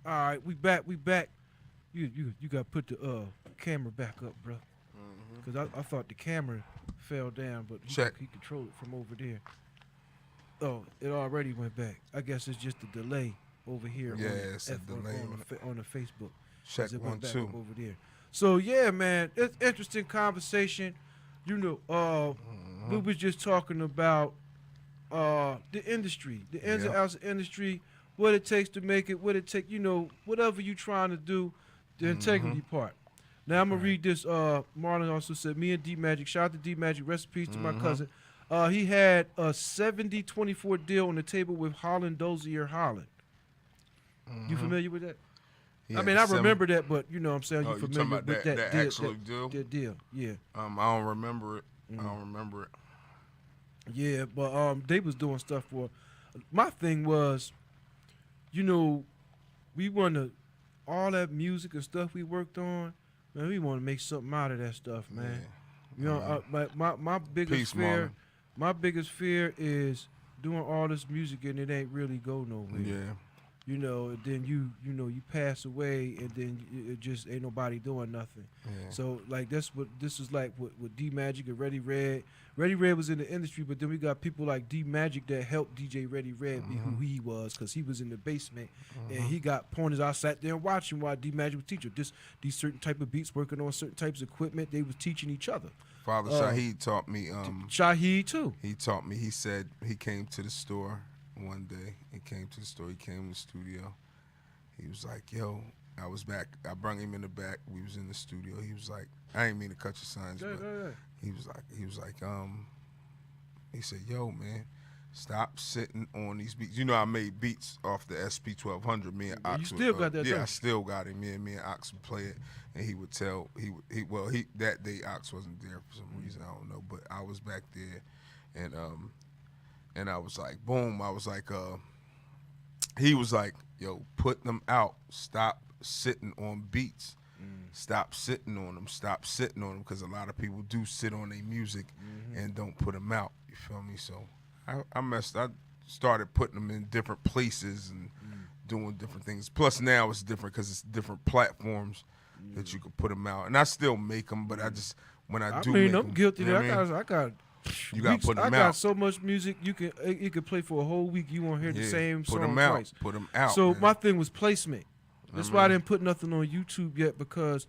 All right, we back. You got to put the camera back up, bro. Because I thought the camera fell down, but he controlled it from over there. Oh, it already went back. I guess it's just a delay over here. Yeah, on it's a delay on the Facebook. Check It 1 went back 2. up over there. So yeah, man, it's interesting conversation. You know, we was just talking about the industry, the ins and outs of industry, what it takes to make it, what it take, whatever you trying to do, the integrity part. Now I'm gonna read this. Marlon also said, me and D Magic, shout out to D Magic, rest in peace to my cousin. He had a 70-24 deal on the table with Holland Dozier Holland. You familiar with that? I mean, I remember that, but you know what I'm saying? Oh, You you familiar talking about with that deal, actual deal? That deal, yeah. I don't remember it. I don't remember it. Yeah, but they was doing stuff for. My thing was, we want to all that music and stuff we worked on. Man, we want to make something out of that stuff, man. My biggest Peace, fear, Marlon. my biggest fear is doing all this music and it ain't really go nowhere. Yeah. And then you pass away and then it just ain't nobody doing nothing. Yeah. So like this is like with D Magic and Ready Red. Ready Red was in the industry, but then we got people like D Magic that helped DJ Ready Red be who he was, because he was in the basement and he got pointers. I sat there and watching while D Magic was teaching these certain type of beats, working on certain types of equipment. They was teaching each other. Father Shahid taught me. Shahid too. He taught me. He said he came to the store one day. He came to the store. He came in the studio. He was like, "Yo," I was back. I brung him in the back. We was in the studio. He was like, "I ain't mean to cut your signs," but he was like, he said, "Yo, man, stop sitting on these beats." You know, I made beats off the SP 1200. Me and Ox. You still got that? Yeah, I still got it. Me and Ox would play it, and he would tell. He that day Ox wasn't there for some reason. I don't know, but I was back there, and I was like, boom. I was like, he was like, "Yo, put them out. Stop sitting on beats. Stop sitting on them. Stop sitting on them." Because a lot of people do sit on their music and don't put them out. You feel me? So I started putting them in different places and doing different things. Plus now it's different because it's different platforms that you could put them out. And I still make them, but I just when I do make I'm them, guilty. you know There. what I mean? I got. You got to put them out. I got so much music you could play for a whole week. You won't hear the same put song them out. twice. Put them out. So man. my thing was placement. That's why I didn't put nothing on YouTube yet, because,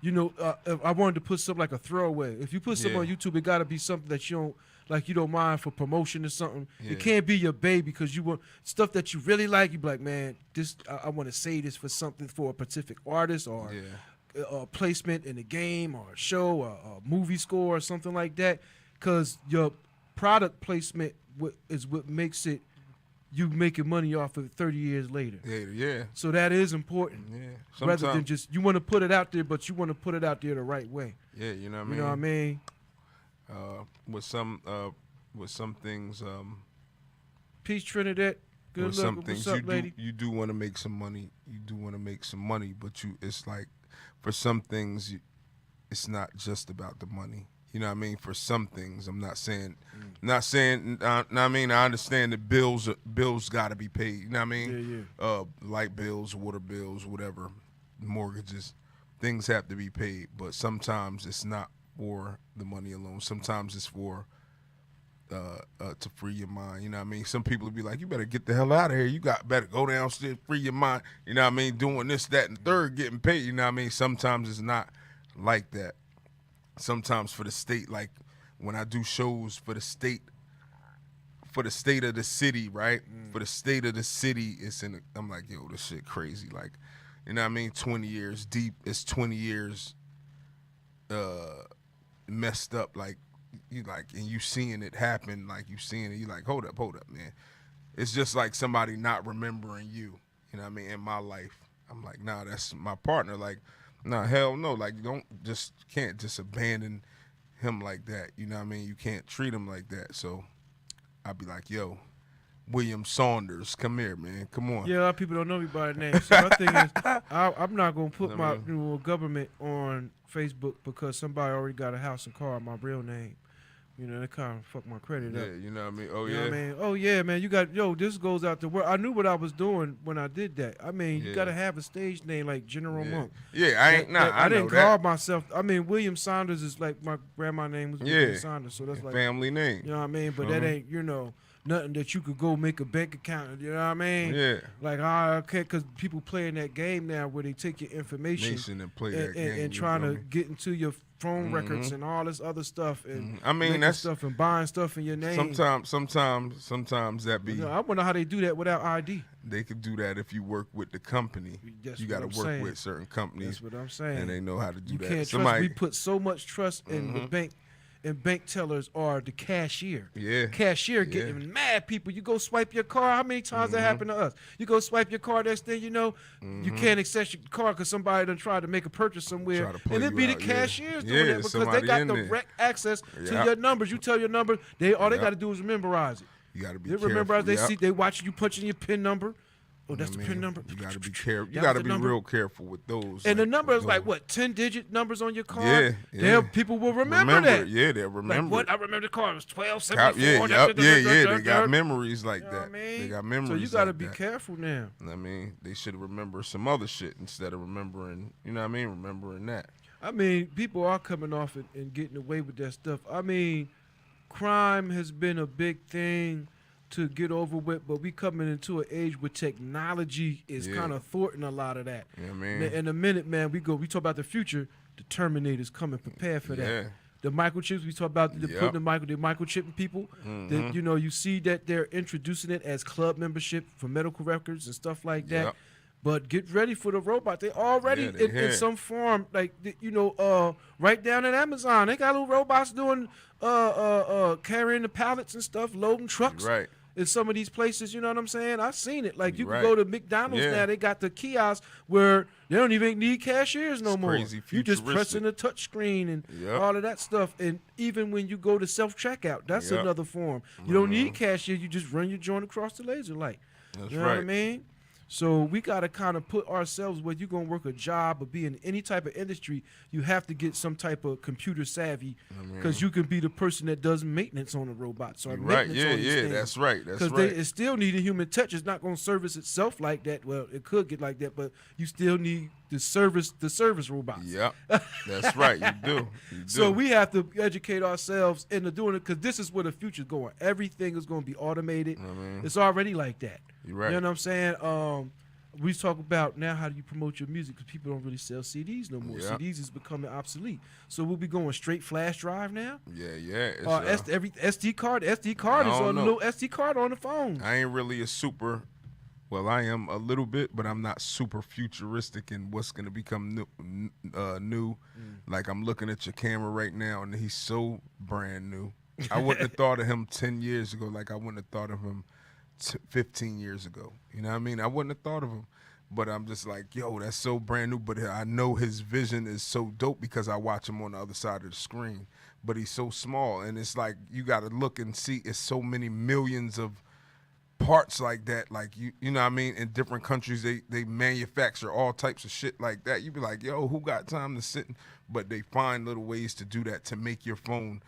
I wanted to put something like a throwaway. If you put something on YouTube, it got to be something that you don't mind for promotion or something. Yeah. It can't be your baby, because you want stuff that you really like. You be like, man, I want to say this for something, for a specific artist, or placement in a game or a show or a movie score or something like that. Because your product placement is what makes it you making money off of it 30 years later. Yeah. So that is important. Yeah. Rather than just, you want to put it out there, but you want to put it out there the right way. Yeah, you know what I mean? You know what I mean? With some things, Peace, Trinidad. Good with luck. some What's things up, lady? you do want to make some money. You do want to make some money, but it's like for some things, it's not just about the money. You know what I mean? For some things, I'm not saying. I mean, I understand that bills got to be paid. You know what I mean? Yeah. Light bills, water bills, whatever, mortgages, things have to be paid. But sometimes it's not for the money alone. Sometimes it's for to free your mind. You know what I mean? Some people will be like, "You better get the hell out of here. You better go downstairs, free your mind." You know what I mean? Doing this, that, and third, getting paid. You know what I mean? Sometimes it's not like that. Sometimes for the state, like when I do shows for the state of the city, right? For the state of the city, I'm like, yo, this shit crazy. Like, you know what I mean? 20 years deep. It's 20 years messed up. Like, and you seeing it happen, like you seeing it, you like, hold up, man. It's just like somebody not remembering you. You know what I mean? In my life, I'm like, nah, that's my partner. Like, nah, hell no. Like, you can't just abandon him like that. You know what I mean? You can't treat him like that. So I'd be like, yo, William Saunders, come here, man. Come on. Yeah, a lot of people don't know me by the name. So my thing is, I'm not going to put my government on Facebook, because somebody already got a house and car, my real name. You know, that kind of fucked my credit Yeah, up. you know what I mean? Oh, You know yeah. what I mean? Oh yeah, man. You got this goes out to work. I knew what I was doing when I did that. I mean, you Yeah. gotta have a stage name like General Yeah. Monk. Yeah, I ain't, nah, I I know didn't that. call myself. I mean, William Saunders is like my grandma's name was William Yeah. Saunders, so that's like Family name. you know what I mean. But that Uh-huh. ain't nothing that you could go make a bank account. You know what I mean? Yeah. Like okay, because people playing that game now where they take your information Nation and play that game. and you trying feel to me? get into your phone records and all this other stuff and I mean, making that's stuff and buying stuff in your name. sometimes that be. You know, I wonder how they do that without ID. They could do that if you work with the company. That's You what got to I'm work saying. with certain companies, That's what I'm saying. and they know how to do You that. can't trust. We put so much trust in the bank, and bank tellers are the cashier. Yeah. Cashier Yeah. getting mad people. You go swipe your car. How many times that happened to us? You go swipe your car. Next thing you know, you can't access your car because somebody done tried to make a purchase somewhere, Try to play and it you be the out, yeah. cashiers Yeah, doing that because they somebody got in there. direct access to Yep. your numbers. You tell your number. They all they Yep. got to do is memorize it. You got to be They careful. remember they Yep. see they watching you punching your PIN number. Oh, that's I the mean, PIN number. You got to be careful. You That got was to the be number? real careful with those. And the like, number is like those. what, 10-digit numbers on your card? Yeah, They'll- yeah. people will remember that. Yeah, they'll Like remember. what? it. I remember the card. It was 12, Cop- 74. yeah. They got memories like You know what that. I mean? They got memories. So you got to like be that. careful now. I mean, they should remember some other shit instead of remembering. You know what I mean? Remembering that. I mean, people are coming off and getting away with that stuff. I mean, crime has been a big thing to get over with, but we coming into an age where technology is Yeah. kind of thwarting a lot of that. You know what I mean? In a minute, man, we talk about the future. The Terminator's coming. Prepare for that. Yeah. The microchips we talk about, the Yep. putting the microchipping people. That you see that they're introducing it as club membership for medical records and stuff like that. Yep. But get ready for the robot. They already Yeah, they in here. some form, like right down in Amazon, they got little robots doing carrying the pallets and stuff, loading trucks. Right. In some of these places, you know what I'm saying? I've seen it. Like you You're can right. go to McDonald's Yeah. now, they got the kiosks where they don't even need cashiers no It's more. crazy You just futuristic. pressing the touch screen and Yep. all of that stuff. And even when you go to self checkout, that's Yep. another form. You don't need cashier. You just run your joint across the laser light. That's You know what I right. mean? So we got to kind of put ourselves where you're going to work a job or be in any type of industry, you have to get some type of computer savvy because you can be the person that does maintenance on the robots or You're right. maintenance Yeah, on these yeah. things. That's right. That's Because right. it still need a human touch. It's not going to service itself like that. Well, it could get like that, but you still need the service robots. Yep. That's right. You do. You do. So we have to educate ourselves into doing it because this is where the future's going. Everything is going to be automated. It's already like that. You're right. You know what I'm saying? We talk about now how do you promote your music because people don't really sell CDs no more. Yeah. CDs is becoming obsolete. So we'll be going straight flash drive now. Yeah, yeah. It's, Every SD card. SD card is I don't on the know. little SD card on the phone. I ain't really a super. Well, I am a little bit, but I'm not super futuristic in what's gonna become new. Like I'm looking at your camera right now, and he's so brand new. I wouldn't have thought of him 10 years ago. Like I wouldn't have thought of him 15 years ago. You know what I mean? I wouldn't have thought of him. But I'm just like, yo, that's so brand new. But I know his vision is so dope because I watch him on the other side of the screen. But he's so small, and it's like you got to look and see. It's so many millions of parts like that. Like you know what I mean? In different countries, they manufacture all types of shit like that. You be like, yo, who got time to sit? But they find little ways to do that to make your phone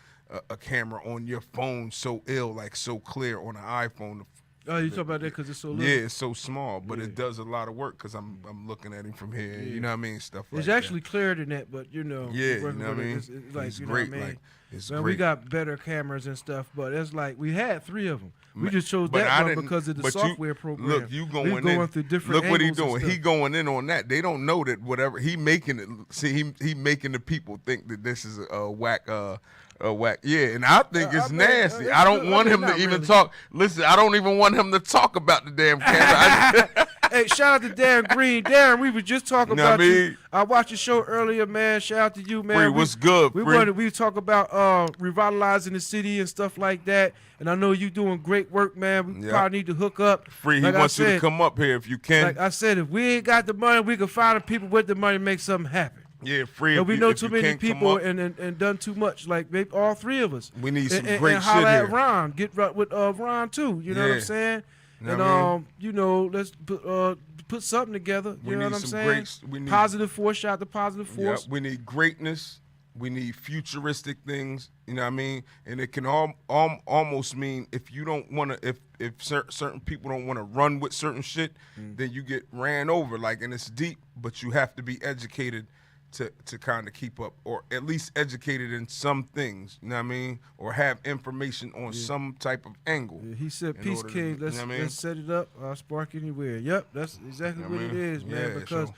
a camera on your phone so like so clear on an iPhone. Oh, you talk about that because it's so little? Yeah, it's so small, but it does a lot of work because I'm looking at him from here. You know what I mean? Stuff like It's that. actually clearer than that, but Yeah, you working know what I with it, mean? it's like, It's you know great. what I mean? Like, it's Man, great. we got better cameras and stuff, but it's like we had 3 of them. We just chose But I that one didn't- because of the but software program. Look, you We going going in. through different Look what he angles and doing. He stuff. going in on that. They don't know that whatever he making it. See, he making the people think that this is a whack. Yeah, and I think it's I mean, nasty. it's I don't good. want I mean, him to not even really. talk. Listen, I don't even want him to talk about the damn camera. Hey, shout out to Darren Green. Darren, we was just talking Know what about I you. mean? I watched your show earlier, man. Shout out to you, man. Free, what's good, We Free? we talk about revitalizing the city and stuff like that. And I know you doing great work, man. We Yeah. probably need to hook up. Free, he Like I wants you to said- come up here if you can. Like I said, if we ain't got the money, we can find the people with the money to make something happen. yeah, Free. But if we you- know if too you many can't come people up. and done too much. Like maybe all 3 of us. We need some and, great and holla shit at here. Ron. Get right with Ron too. You know what I'm Yeah. saying? Know And what I mean? let's put something together. You We know need what I'm some saying? we need- Positive force. Shout out to positive Yeah, force. we need greatness. We need futuristic things, you know what I mean? And it can almost mean if you don't want to, if certain people don't want to run with certain shit, then you get ran over. Like, and it's deep, but you have to be educated to kind of keep up, or at least educated in some things, you know what I mean? Or have information on some type of angle. Yeah, he said, "Peace, King. Let's set it up. I'll spark anywhere." Yep, that's exactly what it is, man. Because,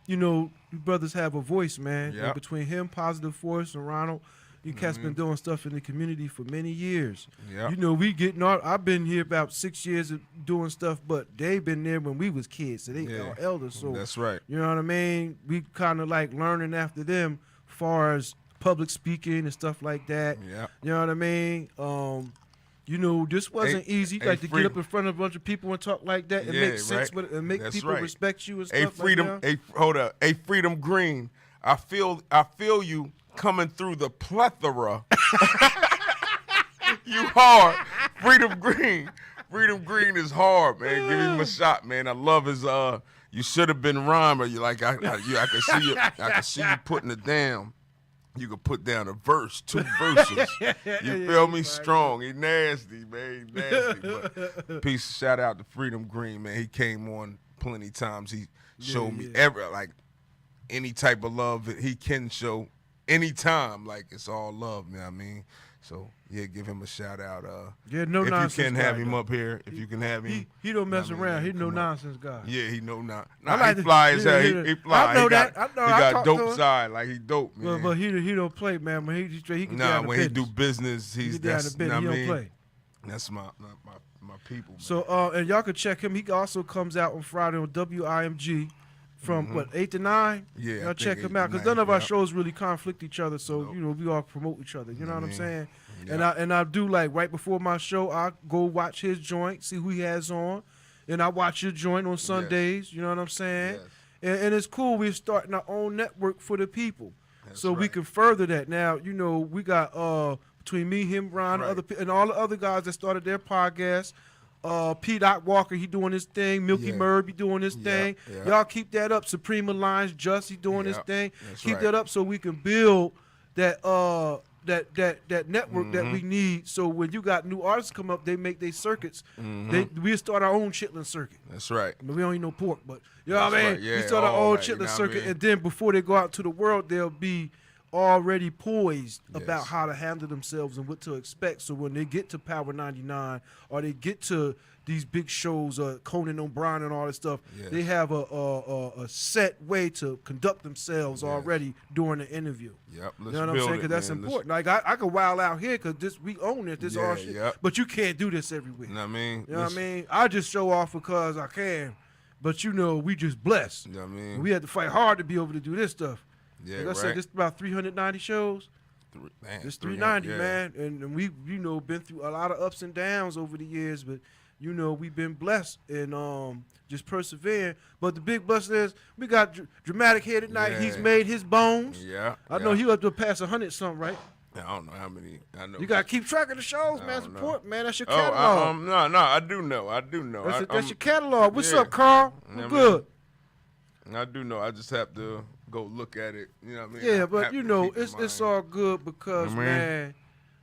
you know, you brothers have a voice, man. Yep. And between him, Positive Force, and Ronald, you cats been doing stuff in the community for many years. Yep. You know, I've been here about 6 years of doing stuff, but they've been there when we was kids, so they are elders. So that's right. You know what I mean? We kind of like learning after them, far as public speaking and stuff like that. Yeah. You know what I mean? You know, this wasn't easy. Like to get up in front of a bunch of people and talk like that and make sense with it and make people respect you and stuff like that. Hold up. A Freedom Green. I feel you coming through the plethora. You hard. Freedom Green. Freedom Green is hard, man. Give him a shot, man. I love his you should have been rhymer. You like I can see you. I can see you putting it down. You could put down a verse, 2 verses. You feel me? Strong. He nasty, man. He nasty. But peace. Shout out to Freedom Green, man. He came on plenty times. He showed me any type of love that he can show anytime. Like, it's all love, you know what I mean? So, yeah, give him a shout out. No if nonsense. You can have guy, him though. up here, if you can have him. He don't mess around. He no nonsense guy. Yeah, he no nonsense. Like he fly as hell. He fly. I know he that. got, I know. He I got dope side. Like, he dope, man. But he don't play, man. When he can when business. he do business, he's that's he don't play. That's my people. Man. So and y'all can check him. He also comes out on Friday on WIMG from 8 to 9. Yeah, y'all check him out because none of our shows really conflict each other. So you know we all promote each other. You know what I'm saying? Yeah. And I do, like, right before my show, I go watch his joint, see who he has on, and I watch your joint on Sundays. You know what I'm saying? Yes. And it's cool. We're starting our own network for the people, That's we can further that. Now, you know, we got between me, him, Ron, and all the other guys that started their podcast. P. Doc Walker, he doing his thing. Milky Merb, he doing his thing. Yeah. Y'all keep that up. Supreme Alliance, Just, he doing his thing. That's Keep that up so we can build that that network that we need. So when you got new artists come up, they make their circuits. We start our own chitlin circuit. That's right. I mean, we don't eat no pork, but you know what I mean? Right. Yeah, we start our own chitlin you know circuit, I mean? and then before they go out to the world, they'll be already poised about how to handle themselves and what to expect. So when they get to Power 99 or they get to these big shows, Conan O'Brien and all this stuff, they have a set way to conduct themselves already during the interview. Yep. You know what I'm saying? Because that's important. Like I could wild out here because we own it. This all shit. But you can't do this everywhere. You know what I mean? You know what I mean? I just show off because I can. But you know, we just blessed. You know what I mean? We had to fight hard to be able to do this stuff. Yeah, like I said, this about 390 shows. It's 390, man. And we, you know, been through a lot of ups and downs over the years, but you know, we've been blessed and just persevering. But the big blessing is we got Dramatic here tonight. Yeah. He's made his bones. Yeah. I know he up to pass 100 something, right? I don't know how many. I know. You gotta keep track of the shows, man. Support, man. That's your Oh, catalog. no, I do know. That's your catalog. What's up, Carl? I'm good. I do know. I just have to go look at it. You know what I mean? Yeah, but you know, it's all good because, man,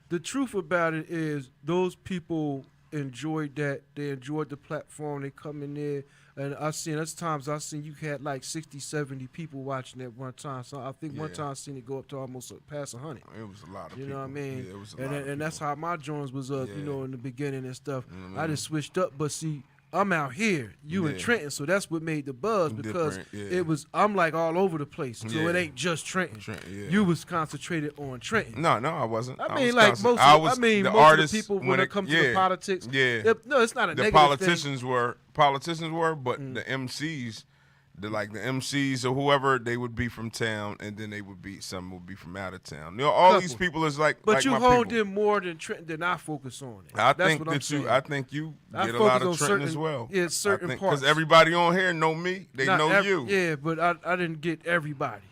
the truth about it is those people enjoyed that. They enjoyed the platform. They come in there. And there's times I seen you had like 60, 70 people watching at one time. So I think one time I seen it go up to almost past 100. It was a lot of people. You know what I mean? Yeah, it was a lot of and that's how my joints was up, you know, in the beginning and stuff. Mm-hmm. I just switched up. But see, I'm out here, you in Trenton, so that's what made the buzz because I'm like all over the place. So it ain't just Trenton. You was concentrated on Trenton. No, I wasn't. I mean, like most of the people when it comes to the politics. Yeah. No, it's not a negative politicians thing. Politicians were, but the MCs, the MCs or whoever, they would be from town, and then some would be from out of town. You know, all these people is like. But like you my hold people. them more than Trenton than I focus on it. I That's think what I'm that saying. I think you I get a lot focus of on Trenton as certain- well. yeah, certain parts. Because everybody on here know me. They know you. Yeah, but I didn't get everybody.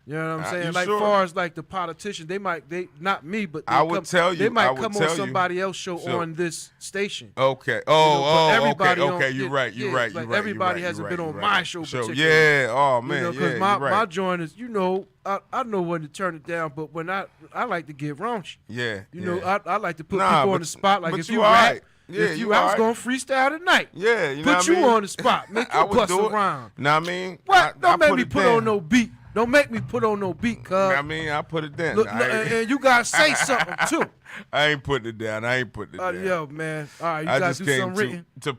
You know what I'm saying? You Like sure? far as like the politicians, they not me, but I would tell you. they I might would come tell on you. somebody else's show So- on this station. Okay. But everybody Okay. on- You're right. You're yeah, right. like You're right. everybody you're hasn't right, been you're on right. my show So, particularly. yeah. Oh man. You know, yeah. my You're right. my joint is, you know, I know when to turn it down, but when I like to get raunchy. Yeah. You yeah. know, I like to put Nah, people but- on the spot. Like but if you you all rap, right. Yeah, if you I was all gonna freestyle tonight, Yeah. You know put what you I mean? on the spot, make I you would bust do it. around. Know what I mean? What? Don't I make me it put down. on no beat. Don't make me put on no beat, cuz. I mean, I put it down. Look, and you gotta say something too. I ain't putting it down. I ain't putting it down. Yo, man. All right, you I gotta just do came something written. to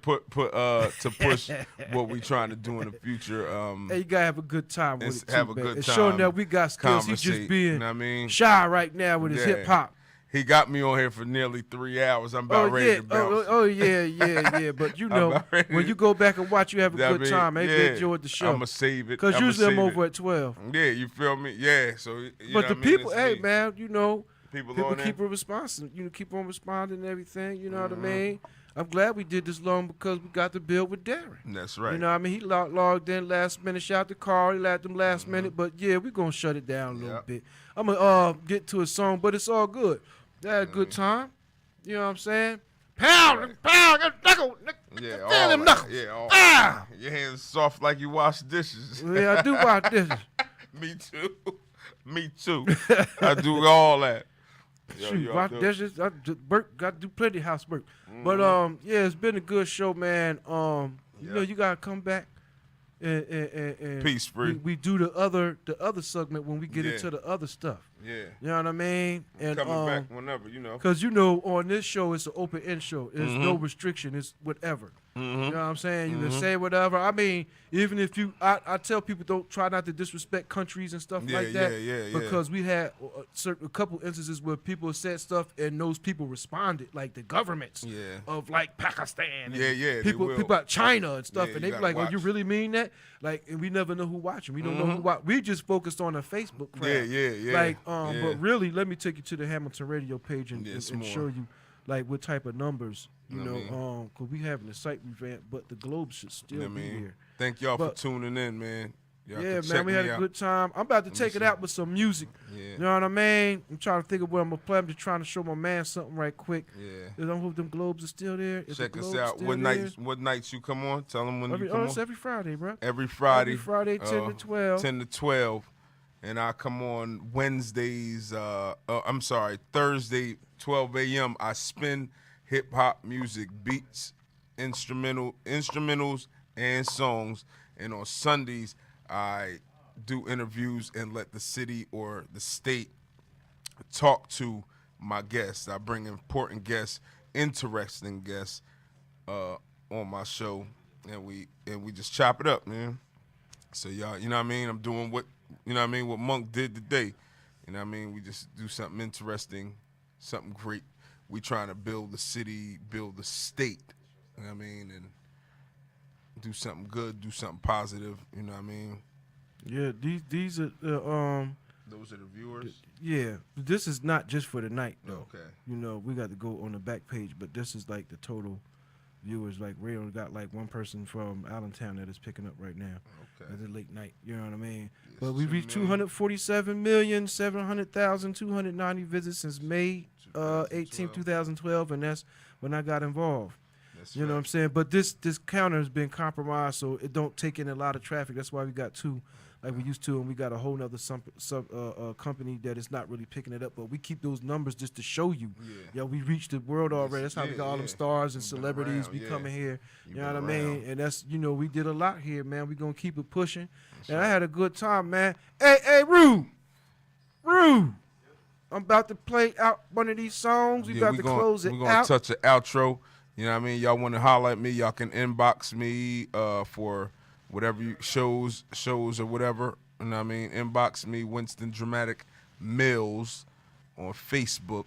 push what we trying to do in the future. Hey, you gotta have a good time with it too, have a man. good It's showing time, that we got skills. He's conversate, just being you know what I mean? shy right now with his Yeah. hip hop. He got me on here for nearly 3 hours. I'm about ready yeah, to bounce. yeah. But you know, about ready when to- you go back and watch, you have a I good mean, time. Maybe yeah, enjoyed the show. I'ma save it. Because I'ma usually I'm save over it. at 12. Yeah, you feel me? Yeah. So, you know But the what I mean? people, It's hey me. man, you know, people people on there? keep responding. You know, keep on responding and everything. You know Mm-hmm. what I mean? I'm glad we did this long because we got to build with Darren. That's right. You know what I mean? He logged in last minute. Shout out to Carl. He lagged them last minute. But yeah, we're going to shut it down a little Yep. bit. I'm going to get to a song, but it's all good. They had a good time. You know what I'm saying? Pound, knuckle. Yeah, Feel all them that. knuckles. Yeah, all Ah! that. Your hands soft like you wash dishes. Yeah, I do watch this. Me too. Me too. I do all that. Yo, Shoot, yo, wash dude. dishes. I just got to do plenty of housework. But yeah, it's been a good show, man. You know, you gotta come back and Peace, free. We do the other segment when we get Yeah. into the other stuff. Yeah. You know what I mean? And Coming back whenever, you know. because you know, on this show, it's an open end show. There's no Mm-hmm. restriction. It's whatever. You know what I'm saying? You can say whatever. I mean, even if I tell people don't try not to disrespect countries and stuff Yeah, like that. yeah. Because we had a couple instances where people said stuff and those people responded, like the governments Yeah. of like Pakistan. and Yeah, they People will. out China and stuff, Yeah, and you they be gotta like, "Oh, you watch. really mean that?" Like, and we never know who watching. We don't know who watch. We just focused on the Facebook crowd. Yeah. Like, yeah. but really, let me take you to the Hamilton radio page and, Yeah, and, it's and more. show you like what type of numbers, you Know what I know, because we having a site revamp, but the Globe should still You know what I be mean? here. Thank y'all But- for tuning in, man. Y'all Yeah, can man, check we had me a out. good time. I'm about to take it out with some music. Yeah. You know what I mean? I'm trying to think of where I'm gonna play. I'm just trying to show my man something right quick. Yeah. I don't know if them Globes are still there. If the Check us Globes out. still What there. nights? What nights you come on? Tell them when you come It's on. every Friday, bro. Every Friday. Every Friday, 10 to 12. 10 to 12. And I come on Wednesdays. I'm sorry, Thursday, 12 a.m. I spin hip hop music, beats, instrumentals, and songs. And on Sundays, I do interviews and let the city or the state talk to my guests. I bring important guests, interesting guests on my show, and we just chop it up, man. So y'all, you know what I mean? I'm doing what what Monk did today. You know what I mean? We just do something interesting, something great. We trying to build the city, build the state. You know what I mean? And do something good, do something positive. You know what I mean? Yeah, these are Those are the viewers. yeah. This is not just for the night though. Okay. You know, we got to go on the back page, but this is like the total viewers. Like Ray only got like one person from Allentown that is picking up right now. Okay. At the late night, you know what I mean? Yes, But we 2 reached million. 247,700,290 visits since May 18, 2012, and that's when I got involved. That's You know what I'm saying? But this counter has been compromised, so it don't take in a lot of traffic. That's why we got two like we used to, and we got a whole nother company that is not really picking it up. But we keep those numbers just to show you. Yeah. We reached the world already. That's how we yeah, got all them yeah. stars and You've been celebrities around, be yeah. coming here. You've You know what I been mean? around. And that's, we did a lot here, man. We gonna keep it pushing. And I had a good time, man. Hey, Rue. I'm about to play out one of these songs. We about to close it We're gonna out. touch the outro. You know what I mean? Y'all want to holler at me? Y'all can inbox me for whatever shows or whatever. You know what I mean? Inbox me, Winston Dramatic Mills on Facebook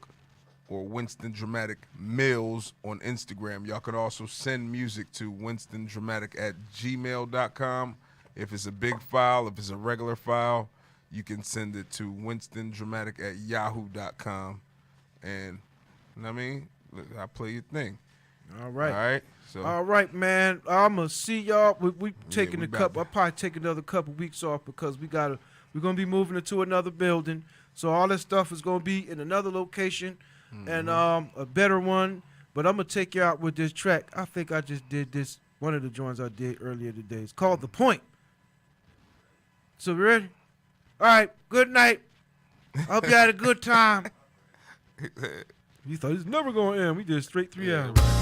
or Winston Dramatic Mills on Instagram. Y'all could also send music to winstondramatic@gmail.com. If it's a big file, if it's a regular file, you can send it to winstondramatic@yahoo.com. And, you know what I mean? I play your thing. All right. All right? So, All right, man. I'ma see y'all. We taking we a about couple. to- I'll probably take another couple weeks off because we gotta We're gonna be moving into another building, so all this stuff is gonna be in another location, and a better one. But I'm gonna take you out with this track. I think I just did this. One of the joints I did earlier today. It's called The Point. So we ready? All right. Good night. I hope you had a good time. You thought it's never gonna end. We did straight 3 hours.